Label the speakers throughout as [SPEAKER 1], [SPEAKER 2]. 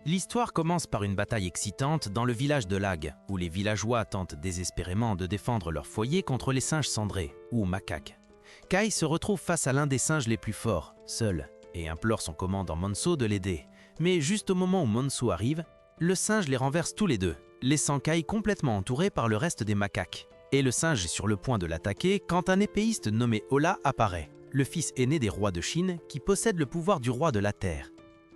[SPEAKER 1] L'histoire commence par une bataille excitante dans le village de Lag, où les villageois tentent désespérément de défendre leur foyer contre les singes cendrés, ou macaques. Kai se retrouve face à l'un des singes les plus forts, seul, et implore son commandant Monso de l'aider. Mais juste au moment où Monso arrive, le singe les renverse tous les deux, laissant Kai complètement entouré par le reste des macaques. Et le singe est sur le point de l'attaquer quand un épéiste nommé Ola apparaît, le fils aîné des rois de Chine qui possède le pouvoir du roi de la terre.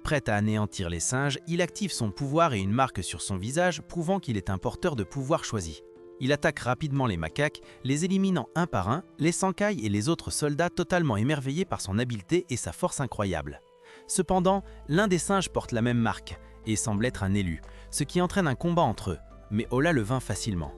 [SPEAKER 1] Prêt à anéantir les singes, il active son pouvoir et une marque sur son visage prouvant qu'il est un porteur de pouvoir choisi. Il attaque rapidement les macaques, les éliminant un par un, laissant Kai et les autres soldats totalement émerveillés par son habileté et sa force incroyable. Cependant, l'un des singes porte la même marque et semble être un élu, ce qui entraîne un combat entre eux, mais Ola le vainc facilement.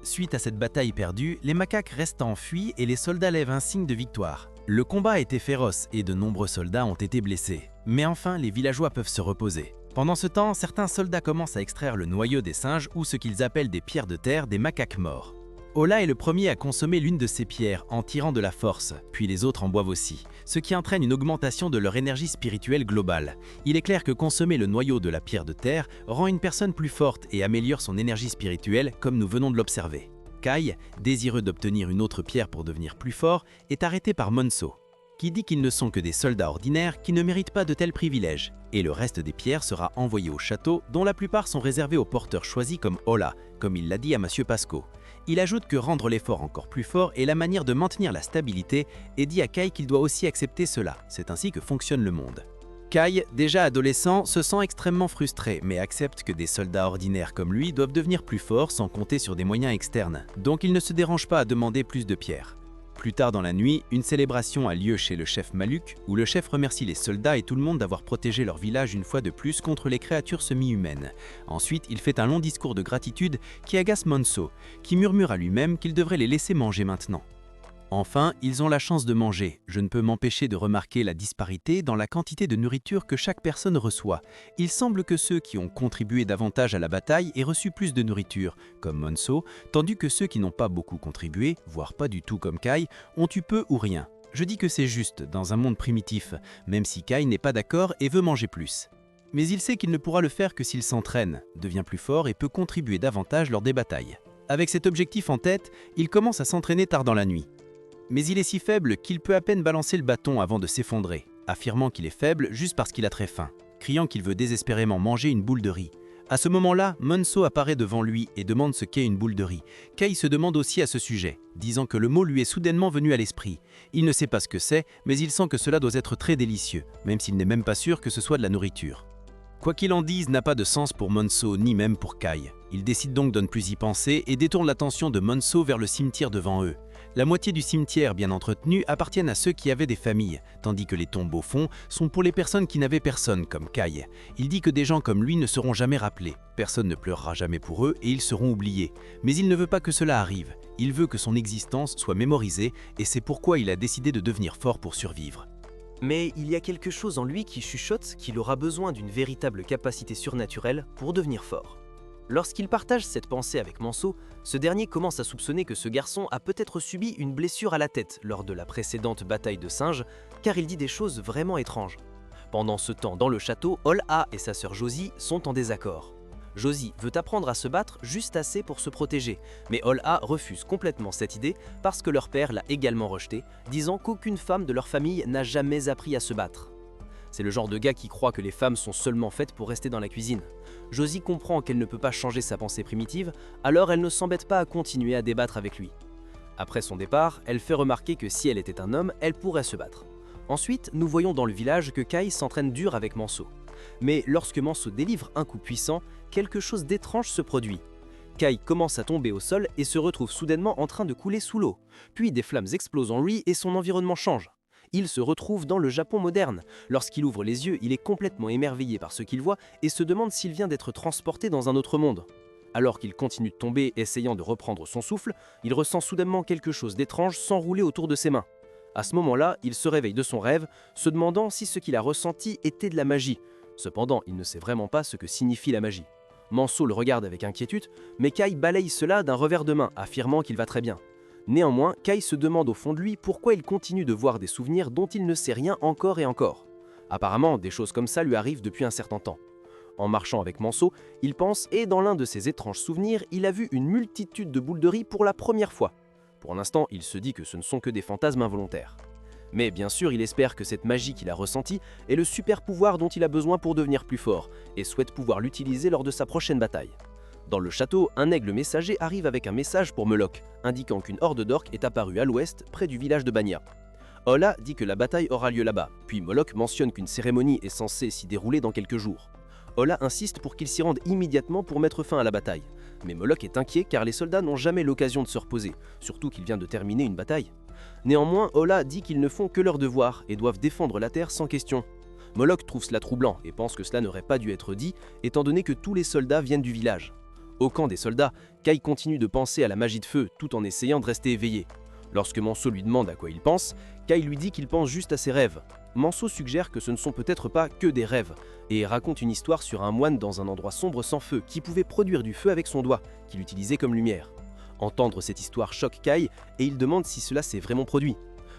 [SPEAKER 1] Suite à cette bataille perdue, les macaques restent enfuis et les soldats lèvent un signe de victoire. Le combat a été féroce et de nombreux soldats ont été blessés. Mais enfin, les villageois peuvent se reposer. Pendant ce temps, certains soldats commencent à extraire le noyau des singes ou ce qu'ils appellent des pierres de terre des macaques morts. Ola est le premier à consommer l'une de ces pierres en tirant de la force, puis les autres en boivent aussi, ce qui entraîne une augmentation de leur énergie spirituelle globale. Il est clair que consommer le noyau de la pierre de terre rend une personne plus forte et améliore son énergie spirituelle comme nous venons de l'observer. Kai, désireux d'obtenir une autre pierre pour devenir plus fort, est arrêté par Monso, qui dit qu'ils ne sont que des soldats ordinaires qui ne méritent pas de tels privilèges, et le reste des pierres sera envoyé au château, dont la plupart sont réservés aux porteurs choisis comme Ola, comme il l'a dit à Monsieur Pasco. Il ajoute que rendre l'effort encore plus fort est la manière de maintenir la stabilité et dit à Kai qu'il doit aussi accepter cela, c'est ainsi que fonctionne le monde. Kai, déjà adolescent, se sent extrêmement frustré, mais accepte que des soldats ordinaires comme lui doivent devenir plus forts sans compter sur des moyens externes, donc il ne se dérange pas à demander plus de pierres. Plus tard dans la nuit, une célébration a lieu chez le chef Maluk, où le chef remercie les soldats et tout le monde d'avoir protégé leur village une fois de plus contre les créatures semi-humaines. Ensuite, il fait un long discours de gratitude qui agace Monso, qui murmure à lui-même qu'il devrait les laisser manger maintenant. Enfin, ils ont la chance de manger. Je ne peux m'empêcher de remarquer la disparité dans la quantité de nourriture que chaque personne reçoit. Il semble que ceux qui ont contribué davantage à la bataille aient reçu plus de nourriture, comme Monso, tandis que ceux qui n'ont pas beaucoup contribué, voire pas du tout comme Kai, ont eu peu ou rien. Je dis que c'est juste, dans un monde primitif, même si Kai n'est pas d'accord et veut manger plus. Mais il sait qu'il ne pourra le faire que s'il s'entraîne, devient plus fort et peut contribuer davantage lors des batailles. Avec cet objectif en tête, il commence à s'entraîner tard dans la nuit. Mais il est si faible qu'il peut à peine balancer le bâton avant de s'effondrer, affirmant qu'il est faible juste parce qu'il a très faim, criant qu'il veut désespérément manger une boule de riz. À ce moment-là, Monso apparaît devant lui et demande ce qu'est une boule de riz. Kai se demande aussi à ce sujet, disant que le mot lui est soudainement venu à l'esprit. Il ne sait pas ce que c'est, mais il sent que cela doit être très délicieux, même s'il n'est même pas sûr que ce soit de la nourriture. Quoi qu'il en dise n'a pas de sens pour Monso ni même pour Kai. Il décide donc de ne plus y penser et détourne l'attention de Monso vers le cimetière devant eux. La moitié du cimetière bien entretenu appartiennent à ceux qui avaient des familles, tandis que les tombes au fond sont pour les personnes qui n'avaient personne, comme Kai. Il dit que des gens comme lui ne seront jamais rappelés, personne ne pleurera jamais pour eux et ils seront oubliés. Mais il ne veut pas que cela arrive, il veut que son existence soit mémorisée et c'est pourquoi il a décidé de devenir fort pour survivre.
[SPEAKER 2] Mais il y a quelque chose en lui qui chuchote qu'il aura besoin d'une véritable capacité surnaturelle pour devenir fort. Lorsqu'il partage cette pensée avec Monso, ce dernier commence à soupçonner que ce garçon a peut-être subi une blessure à la tête lors de la précédente bataille de singes, car il dit des choses vraiment étranges. Pendant ce temps, dans le château, Ola et sa sœur Josie sont en désaccord. Josie veut apprendre à se battre juste assez pour se protéger, mais Ola refuse complètement cette idée parce que leur père l'a également rejetée, disant qu'aucune femme de leur famille n'a jamais appris à se battre. C'est le genre de gars qui croit que les femmes sont seulement faites pour rester dans la cuisine. Josie comprend qu'elle ne peut pas changer sa pensée primitive, alors elle ne s'embête pas à continuer à débattre avec lui. Après son départ, elle fait remarquer que si elle était un homme, elle pourrait se battre. Ensuite, nous voyons dans le village que Kai s'entraîne dur avec Monso. Mais lorsque Monso délivre un coup puissant, quelque chose d'étrange se produit. Kai commence à tomber au sol et se retrouve soudainement en train de couler sous l'eau. Puis des flammes explosent en lui et son environnement change. Il se retrouve dans le Japon moderne. Lorsqu'il ouvre les yeux, il est complètement émerveillé par ce qu'il voit et se demande s'il vient d'être transporté dans un autre monde. Alors qu'il continue de tomber, essayant de reprendre son souffle, il ressent soudainement quelque chose d'étrange s'enrouler autour de ses mains. À ce moment-là, il se réveille de son rêve, se demandant si ce qu'il a ressenti était de la magie. Cependant, il ne sait vraiment pas ce que signifie la magie. Monso le regarde avec inquiétude, mais Kai balaye cela d'un revers de main, affirmant qu'il va très bien. Néanmoins, Kai se demande au fond de lui pourquoi il continue de voir des souvenirs dont il ne sait rien encore et encore. Apparemment, des choses comme ça lui arrivent depuis un certain temps. En marchant avec Manso, il pense, et dans l'un de ses étranges souvenirs, il a vu une multitude de boules de riz pour la première fois. Pour l'instant, il se dit que ce ne sont que des fantasmes involontaires. Mais bien sûr, il espère que cette magie qu'il a ressentie est le super pouvoir dont il a besoin pour devenir plus fort, et souhaite pouvoir l'utiliser lors de sa prochaine bataille. Dans le château, un aigle messager arrive avec un message pour Moloch, indiquant qu'une horde d'orques est apparue à l'ouest, près du village de Banya. Ola dit que la bataille aura lieu là-bas, puis Moloch mentionne qu'une cérémonie est censée s'y dérouler dans quelques jours. Ola insiste pour qu'il s'y rende immédiatement pour mettre fin à la bataille. Mais Moloch est inquiet car les soldats n'ont jamais l'occasion de se reposer, surtout qu'il vient de terminer une bataille. Néanmoins, Ola dit qu'ils ne font que leur devoir et doivent défendre la terre sans question. Moloch trouve cela troublant et pense que cela n'aurait pas dû être dit, étant donné que tous les soldats viennent du village. Au camp des soldats, Kai continue de penser à la magie de feu tout en essayant de rester éveillé. Lorsque Manso lui demande à quoi il pense, Kai lui dit qu'il pense juste à ses rêves. Manso suggère que ce ne sont peut-être pas que des rêves, et raconte une histoire sur un moine dans un endroit sombre sans feu qui pouvait produire du feu avec son doigt, qu'il utilisait comme lumière. Entendre cette histoire choque Kai, et il demande si cela s'est vraiment produit.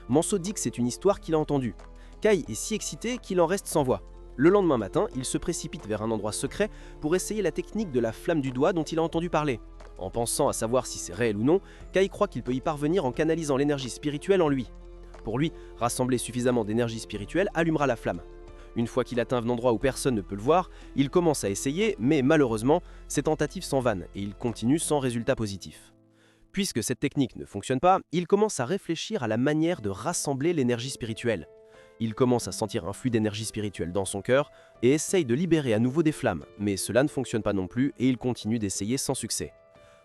[SPEAKER 2] Manso dit que c'est une histoire qu'il a entendue. Kai est si excité qu'il en reste sans voix. Le lendemain matin, il se précipite vers un endroit secret pour essayer la technique de la flamme du doigt dont il a entendu parler. En pensant à savoir si c'est réel ou non, Kai croit qu'il peut y parvenir en canalisant l'énergie spirituelle en lui. Pour lui, rassembler suffisamment d'énergie spirituelle allumera la flamme. Une fois qu'il atteint un endroit où personne ne peut le voir, il commence à essayer, mais malheureusement, ses tentatives s'en vannent et il continue sans résultat positif. Puisque cette technique ne fonctionne pas, il commence à réfléchir à la manière de rassembler l'énergie spirituelle. Il commence à sentir un flux d'énergie spirituelle dans son cœur et essaye de libérer à nouveau des flammes, mais cela ne fonctionne pas non plus et il continue d'essayer sans succès.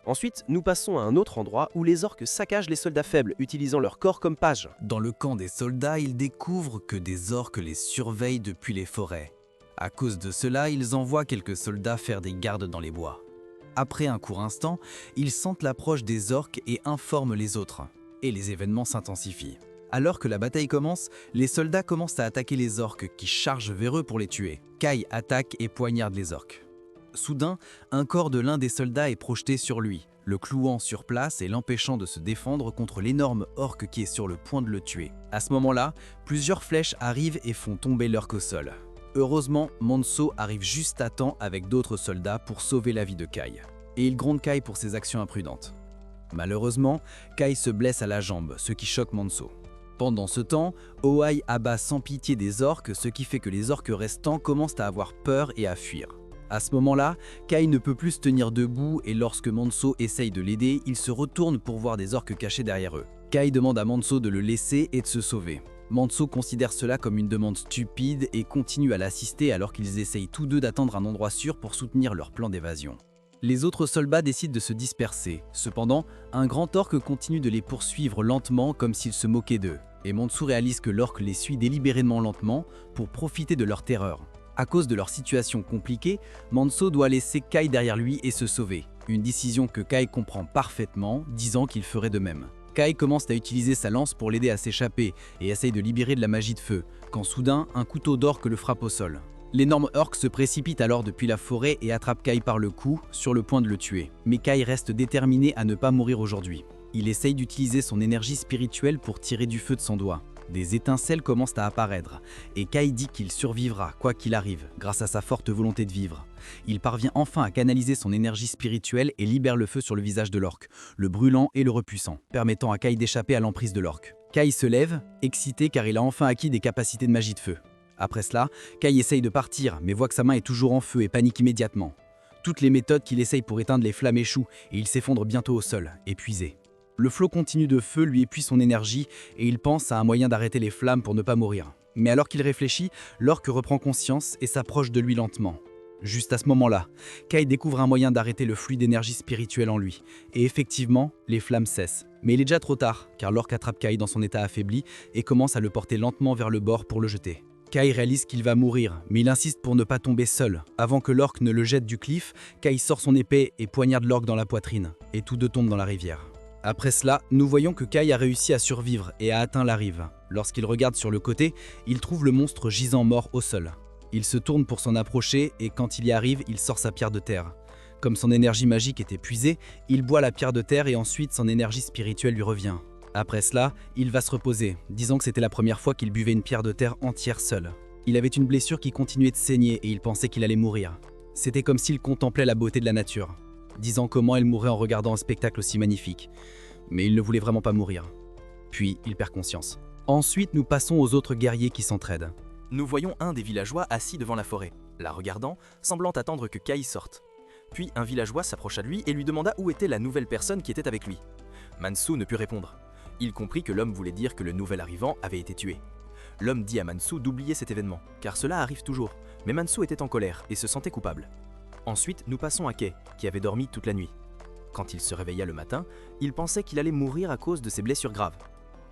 [SPEAKER 2] Ensuite, nous passons à un autre endroit où les orques saccagent les soldats faibles, utilisant leur corps comme pages.
[SPEAKER 3] Dans le camp des soldats, ils découvrent que des orques les surveillent depuis les forêts. À cause de cela, ils envoient quelques soldats faire des gardes dans les bois. Après un court instant, ils sentent l'approche des orques et informent les autres. Et les événements s'intensifient. Alors que la bataille commence, les soldats commencent à attaquer les orques qui chargent vers eux pour les tuer. Kai attaque et poignarde les orques. Soudain, un corps de l'un des soldats est projeté sur lui, le clouant sur place et l'empêchant de se défendre contre l'énorme orque qui est sur le point de le tuer. À ce moment-là, plusieurs flèches arrivent et font tomber l'orque au sol. Heureusement, Manso arrive juste à temps avec d'autres soldats pour sauver la vie de Kai. Et il gronde Kai pour ses actions imprudentes. Malheureusement, Kai se blesse à la jambe, ce qui choque Manso. Pendant ce temps, Owai abat sans pitié des orques, ce qui fait que les orques restants commencent à avoir peur et à fuir. À ce moment-là, Kai ne peut plus se tenir debout et lorsque Manso essaye de l'aider, il se retourne pour voir des orques cachés derrière eux. Kai demande à Manso de le laisser et de se sauver. Manso considère cela comme une demande stupide et continue à l'assister alors qu'ils essayent tous deux d'attendre un endroit sûr pour soutenir leur plan d'évasion. Les autres soldats décident de se disperser. Cependant, un grand orque continue de les poursuivre lentement comme s'il se moquait d'eux. Et Manso réalise que l'orque les suit délibérément lentement pour profiter de leur terreur. À cause de leur situation compliquée, Manso doit laisser Kai derrière lui et se sauver. Une décision que Kai comprend parfaitement, disant qu'il ferait de même. Kai commence à utiliser sa lance pour l'aider à s'échapper et essaye de libérer de la magie de feu, quand soudain, un couteau d'orque le frappe au sol. L'énorme orque se précipite alors depuis la forêt et attrape Kai par le cou, sur le point de le tuer. Mais Kai reste déterminé à ne pas mourir aujourd'hui. Il essaye d'utiliser son énergie spirituelle pour tirer du feu de son doigt. Des étincelles commencent à apparaître, et Kai dit qu'il survivra, quoi qu'il arrive, grâce à sa forte volonté de vivre. Il parvient enfin à canaliser son énergie spirituelle et libère le feu sur le visage de l'orque, le brûlant et le repoussant, permettant à Kai d'échapper à l'emprise de l'orque. Kai se lève, excité car il a enfin acquis des capacités de magie de feu. Après cela, Kai essaye de partir, mais voit que sa main est toujours en feu et panique immédiatement. Toutes les méthodes qu'il essaye pour éteindre les flammes échouent, et il s'effondre bientôt au sol, épuisé. Le flot continu de feu lui épuise son énergie et il pense à un moyen d'arrêter les flammes pour ne pas mourir. Mais alors qu'il réfléchit, l'orque reprend conscience et s'approche de lui lentement. Juste à ce moment-là, Kai découvre un moyen d'arrêter le flux d'énergie spirituelle en lui. Et effectivement, les flammes cessent. Mais il est déjà trop tard, car l'orque attrape Kai dans son état affaibli et commence à le porter lentement vers le bord pour le jeter. Kai réalise qu'il va mourir, mais il insiste pour ne pas tomber seul. Avant que l'orque ne le jette du cliff, Kai sort son épée et poignarde l'orque dans la poitrine, et tous deux tombent dans la rivière. Après cela, nous voyons que Kai a réussi à survivre et a atteint la rive. Lorsqu'il regarde sur le côté, il trouve le monstre gisant mort au sol. Il se tourne pour s'en approcher et quand il y arrive, il sort sa pierre de terre. Comme son énergie magique est épuisée, il boit la pierre de terre et ensuite son énergie spirituelle lui revient. Après cela, il va se reposer, disant que c'était la première fois qu'il buvait une pierre de terre entière seul. Il avait une blessure qui continuait de saigner et il pensait qu'il allait mourir. C'était comme s'il contemplait la beauté de la nature, disant comment elle mourrait en regardant un spectacle aussi magnifique. Mais il ne voulait vraiment pas mourir. Puis il perd conscience. Ensuite, nous passons aux autres guerriers qui s'entraident.
[SPEAKER 4] Nous voyons un des villageois assis devant la forêt, la regardant, semblant attendre que Kai sorte. Puis un villageois s'approcha de lui et lui demanda où était la nouvelle personne qui était avec lui. Mansu ne put répondre. Il comprit que l'homme voulait dire que le nouvel arrivant avait été tué. L'homme dit à Mansu d'oublier cet événement, car cela arrive toujours, mais Mansu était en colère et se sentait coupable. Ensuite, nous passons à Kei, qui avait dormi toute la nuit. Quand il se réveilla le matin, il pensait qu'il allait mourir à cause de ses blessures graves.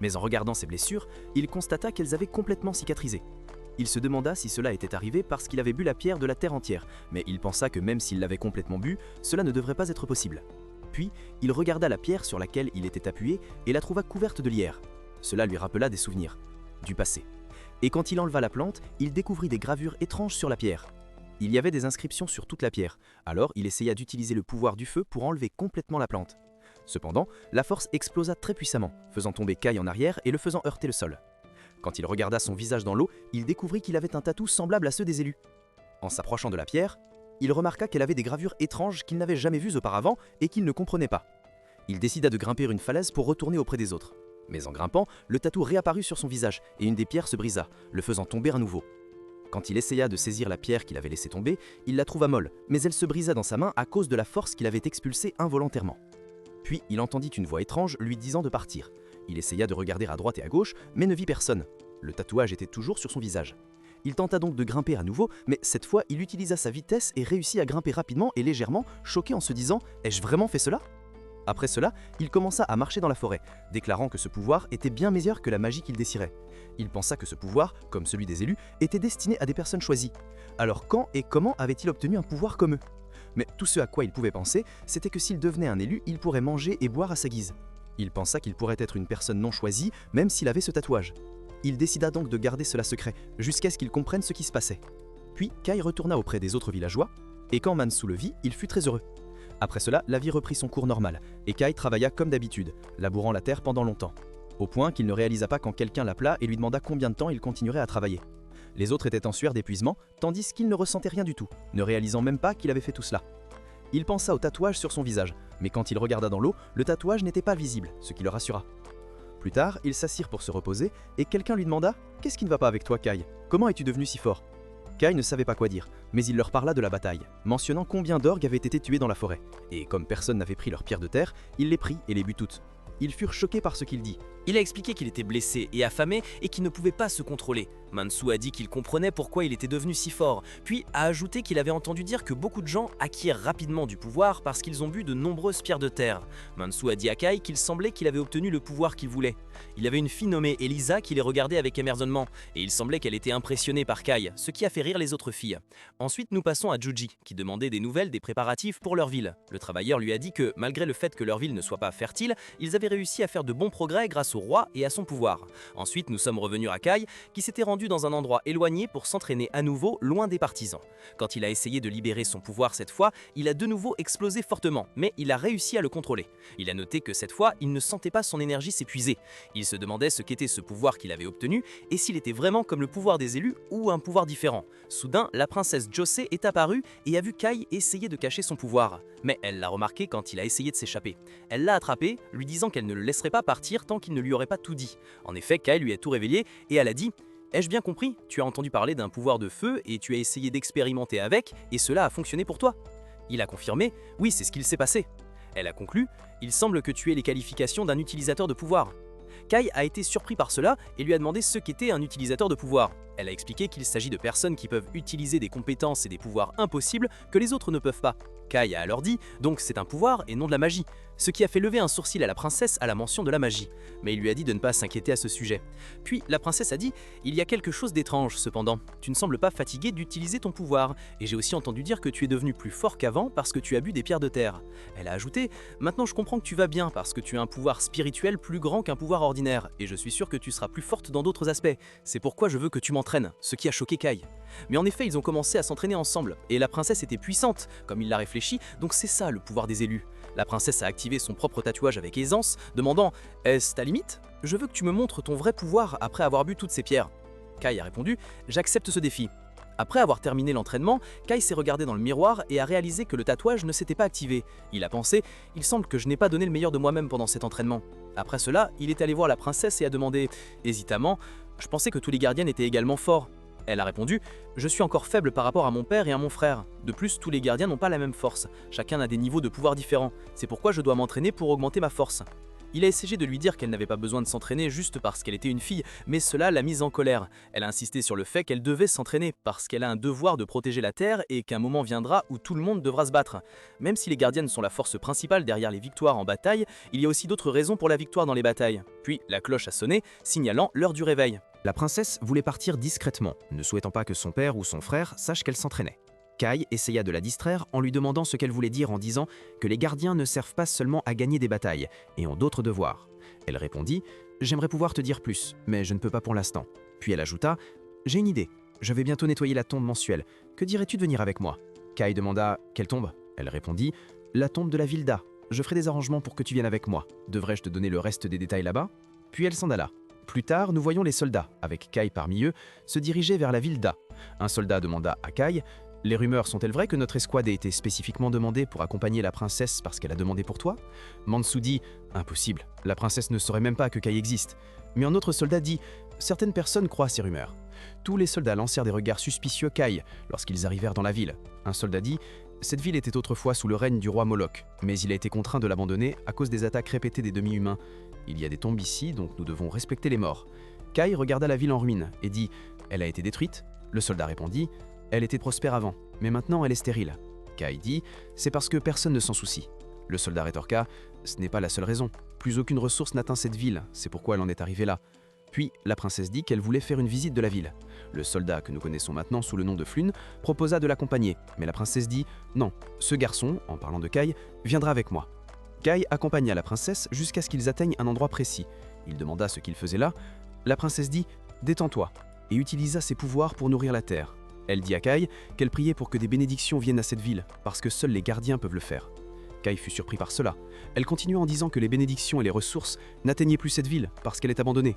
[SPEAKER 4] Mais en regardant ses blessures, il constata qu'elles avaient complètement cicatrisé. Il se demanda si cela était arrivé parce qu'il avait bu la pierre de la terre entière, mais il pensa que même s'il l'avait complètement bu, cela ne devrait pas être possible. Puis, il regarda la pierre sur laquelle il était appuyé et la trouva couverte de lierre. Cela lui rappela des souvenirs, du passé. Et quand il enleva la plante, il découvrit des gravures étranges sur la pierre. Il y avait des inscriptions sur toute la pierre, alors il essaya d'utiliser le pouvoir du feu pour enlever complètement la plante. Cependant, la force explosa très puissamment, faisant tomber Kai en arrière et le faisant heurter le sol. Quand il regarda son visage dans l'eau, il découvrit qu'il avait un tatou semblable à ceux des élus. En s'approchant de la pierre, il remarqua qu'elle avait des gravures étranges qu'il n'avait jamais vues auparavant et qu'il ne comprenait pas. Il décida de grimper une falaise pour retourner auprès des autres. Mais en grimpant, le tatou réapparut sur son visage et une des pierres se brisa, le faisant tomber à nouveau. Quand il essaya de saisir la pierre qu'il avait laissée tomber, il la trouva molle, mais elle se brisa dans sa main à cause de la force qu'il avait expulsée involontairement. Puis il entendit une voix étrange lui disant de partir. Il essaya de regarder à droite et à gauche, mais ne vit personne. Le tatouage était toujours sur son visage. Il tenta donc de grimper à nouveau, mais cette fois il utilisa sa vitesse et réussit à grimper rapidement et légèrement, choqué en se disant « Ai-je vraiment fait cela ?» Après cela, il commença à marcher dans la forêt, déclarant que ce pouvoir était bien meilleur que la magie qu'il désirait. Il pensa que ce pouvoir, comme celui des élus, était destiné à des personnes choisies. Alors quand et comment avait-il obtenu un pouvoir comme eux? Mais tout ce à quoi il pouvait penser, c'était que s'il devenait un élu, il pourrait manger et boire à sa guise. Il pensa qu'il pourrait être une personne non choisie, même s'il avait ce tatouage. Il décida donc de garder cela secret, jusqu'à ce qu'il comprenne ce qui se passait. Puis Kai retourna auprès des autres villageois, et quand Mansu le vit, il fut très heureux. Après cela, la vie reprit son cours normal, et Kai travailla comme d'habitude, labourant la terre pendant longtemps, au point qu'il ne réalisa pas quand quelqu'un l'appela et lui demanda combien de temps il continuerait à travailler. Les autres étaient en sueur d'épuisement, tandis qu'il ne ressentait rien du tout, ne réalisant même pas qu'il avait fait tout cela. Il pensa au tatouage sur son visage, mais quand il regarda dans l'eau, le tatouage n'était pas visible, ce qui le rassura. Plus tard, ils s'assirent pour se reposer, et quelqu'un lui demanda « Qu'est-ce qui ne va pas avec toi, Kai? Comment es-tu devenu si fort ?» Kai ne savait pas quoi dire, mais il leur parla de la bataille, mentionnant combien d'orgues avaient été tués dans la forêt. Et comme personne n'avait pris leurs pierres de terre, il les prit et les but toutes. Ils furent choqués par ce qu'il dit.
[SPEAKER 5] Il a expliqué qu'il était blessé et affamé et qu'il ne pouvait pas se contrôler. Mansu a dit qu'il comprenait pourquoi il était devenu si fort, puis a ajouté qu'il avait entendu dire que beaucoup de gens acquièrent rapidement du pouvoir parce qu'ils ont bu de nombreuses pierres de terre. Mansu a dit à Kai qu'il semblait qu'il avait obtenu le pouvoir qu'il voulait. Il avait une fille nommée Elisa qui les regardait avec émerveillement, et il semblait qu'elle était impressionnée par Kai, ce qui a fait rire les autres filles. Ensuite, nous passons à Juji, qui demandait des nouvelles des préparatifs pour leur ville. Le travailleur lui a dit que, malgré le fait que leur ville ne soit pas fertile, ils avaient réussi à faire de bons progrès grâce au roi et à son pouvoir. Ensuite, nous sommes revenus à Kai, qui s'était rendu dans un endroit éloigné pour s'entraîner à nouveau loin des partisans. Quand il a essayé de libérer son pouvoir cette fois, il a de nouveau explosé fortement, mais il a réussi à le contrôler. Il a noté que cette fois, il ne sentait pas son énergie s'épuiser. Il se demandait ce qu'était ce pouvoir qu'il avait obtenu et s'il était vraiment comme le pouvoir des élus ou un pouvoir différent. Soudain, la princesse José est apparue et a vu Kai essayer de cacher son pouvoir. Mais elle l'a remarqué quand il a essayé de s'échapper. Elle l'a attrapé, lui disant qu'elle ne le laisserait pas partir tant qu'il ne lui aurait pas tout dit. En effet, Kai lui a tout révélé et elle a dit « Ai-je bien compris? Tu as entendu parler d'un pouvoir de feu et tu as essayé d'expérimenter avec et cela a fonctionné pour toi ?» Il a confirmé « Oui, c'est ce qu'il s'est passé. » Elle a conclu « Il semble que tu aies les qualifications d'un utilisateur de pouvoir. » Kai a été surpris par cela et lui a demandé ce qu'était un utilisateur de pouvoir. Elle a expliqué qu'il s'agit de personnes qui peuvent utiliser des compétences et des pouvoirs impossibles que les autres ne peuvent pas. Kai a alors dit « Donc c'est un pouvoir et non de la magie », ce qui a fait lever un sourcil à la princesse à la mention de la magie. Mais il lui a dit de ne pas s'inquiéter à ce sujet. Puis la princesse a dit « Il y a quelque chose d'étrange cependant. Tu ne sembles pas fatigué d'utiliser ton pouvoir, et j'ai aussi entendu dire que tu es devenu plus fort qu'avant parce que tu as bu des pierres de terre. » Elle a ajouté « Maintenant je comprends que tu vas bien parce que tu as un pouvoir spirituel plus grand qu'un pouvoir ordinaire, et je suis sûr que tu seras plus forte dans d'autres aspects. C'est pourquoi je veux que tu m'entraînes. » Ce qui a choqué Kai. Mais en effet, ils ont commencé à s'entraîner ensemble, et la princesse était puissante, comme il l'a réfléchi, donc c'est ça le pouvoir des élus. La princesse a activé son propre tatouage avec aisance, demandant « Est-ce ta limite? Je veux que tu me montres ton vrai pouvoir après avoir bu toutes ces pierres. » Kai a répondu « J'accepte ce défi. »
[SPEAKER 4] Après avoir terminé l'entraînement, Kai s'est regardé dans le miroir et a réalisé que le tatouage ne s'était pas activé. Il a pensé « Il semble que je n'ai pas donné le meilleur de moi-même pendant cet entraînement ». Après cela, il est allé voir la princesse et a demandé hésitamment « Je pensais que tous les gardiens étaient également forts ». Elle a répondu « Je suis encore faible par rapport à mon père et à mon frère. De plus, tous les gardiens n'ont pas la même force. Chacun a des niveaux de pouvoir différents. C'est pourquoi je dois m'entraîner pour augmenter ma force ». Il a essayé de lui dire qu'elle n'avait pas besoin de s'entraîner juste parce qu'elle était une fille, mais cela l'a mise en colère. Elle a insisté sur le fait qu'elle devait s'entraîner parce qu'elle a un devoir de protéger la Terre et qu'un moment viendra où tout le monde devra se battre. Même si les gardiennes sont la force principale derrière les victoires en bataille, il y a aussi d'autres raisons pour la victoire dans les batailles. Puis la cloche a sonné, signalant l'heure du réveil.
[SPEAKER 1] La princesse voulait partir discrètement, ne souhaitant pas que son père ou son frère sache qu'elle s'entraînait. Kai essaya de la distraire en lui demandant ce qu'elle voulait dire en disant que les gardiens ne servent pas seulement à gagner des batailles et ont d'autres devoirs. Elle répondit « J'aimerais pouvoir te dire plus, mais je ne peux pas pour l'instant. » Puis elle ajouta « J'ai une idée, je vais bientôt nettoyer la tombe mensuelle. Que dirais-tu de venir avec moi ?» Kai demanda « Quelle tombe ?» Elle répondit « La tombe de la Vilda. Je ferai des arrangements pour que tu viennes avec moi. Devrais-je te donner le reste des détails là-bas ?» Puis elle s'en alla. Plus tard, nous voyons les soldats, avec Kai parmi eux, se diriger vers la Vilda. Un soldat demanda à Kai « Les rumeurs sont-elles vraies que notre escouade ait été spécifiquement demandée pour accompagner la princesse parce qu'elle a demandé pour toi ?» Mansu dit « Impossible, la princesse ne saurait même pas que Kai existe. » Mais un autre soldat dit « Certaines personnes croient ces rumeurs. » Tous les soldats lancèrent des regards suspicieux à Kai lorsqu'ils arrivèrent dans la ville. Un soldat dit « Cette ville était autrefois sous le règne du roi Moloch, mais il a été contraint de l'abandonner à cause des attaques répétées des demi-humains. Il y a des tombes ici, donc nous devons respecter les morts. » Kai regarda la ville en ruine et dit « Elle a été détruite ?» Le soldat répondit « Elle était prospère avant, mais maintenant elle est stérile. » Kai dit « C'est parce que personne ne s'en soucie. » Le soldat rétorqua « Ce n'est pas la seule raison. Plus aucune ressource n'atteint cette ville, c'est pourquoi elle en est arrivée là. » Puis la princesse dit qu'elle voulait faire une visite de la ville. Le soldat, que nous connaissons maintenant sous le nom de Flune, proposa de l'accompagner, mais la princesse dit « Non, ce garçon, en parlant de Kai, viendra avec moi. » Kai accompagna la princesse jusqu'à ce qu'ils atteignent un endroit précis. Il demanda ce qu'il faisait là. La princesse dit « Détends-toi » et utilisa ses pouvoirs pour nourrir la terre. Elle dit à Kai qu'elle priait pour que des bénédictions viennent à cette ville, parce que seuls les gardiens peuvent le faire. Kai fut surpris par cela. Elle continua en disant que les bénédictions et les ressources n'atteignaient plus cette ville, parce qu'elle est abandonnée.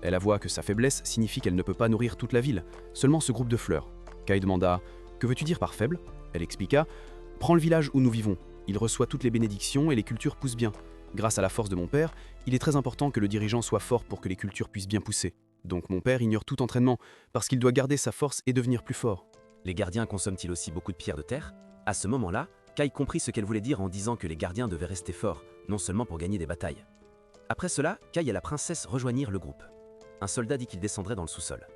[SPEAKER 1] Elle avoua que sa faiblesse signifie qu'elle ne peut pas nourrir toute la ville, seulement ce groupe de fleurs. Kai demanda « Que veux-tu dire par faible ?» Elle expliqua « Prends le village où nous vivons. Il reçoit toutes les bénédictions et les cultures poussent bien. Grâce à la force de mon père, il est très important que le dirigeant soit fort pour que les cultures puissent bien pousser. Donc mon père ignore tout entraînement, parce qu'il doit garder sa force et devenir plus fort. »
[SPEAKER 5] Les gardiens consomment-ils aussi beaucoup de pierres de terre? À ce moment-là, Kai comprit ce qu'elle voulait dire en disant que les gardiens devaient rester forts, non seulement pour gagner des batailles. Après cela, Kai et la princesse rejoignirent le groupe. Un soldat dit qu'il descendrait dans le sous-sol.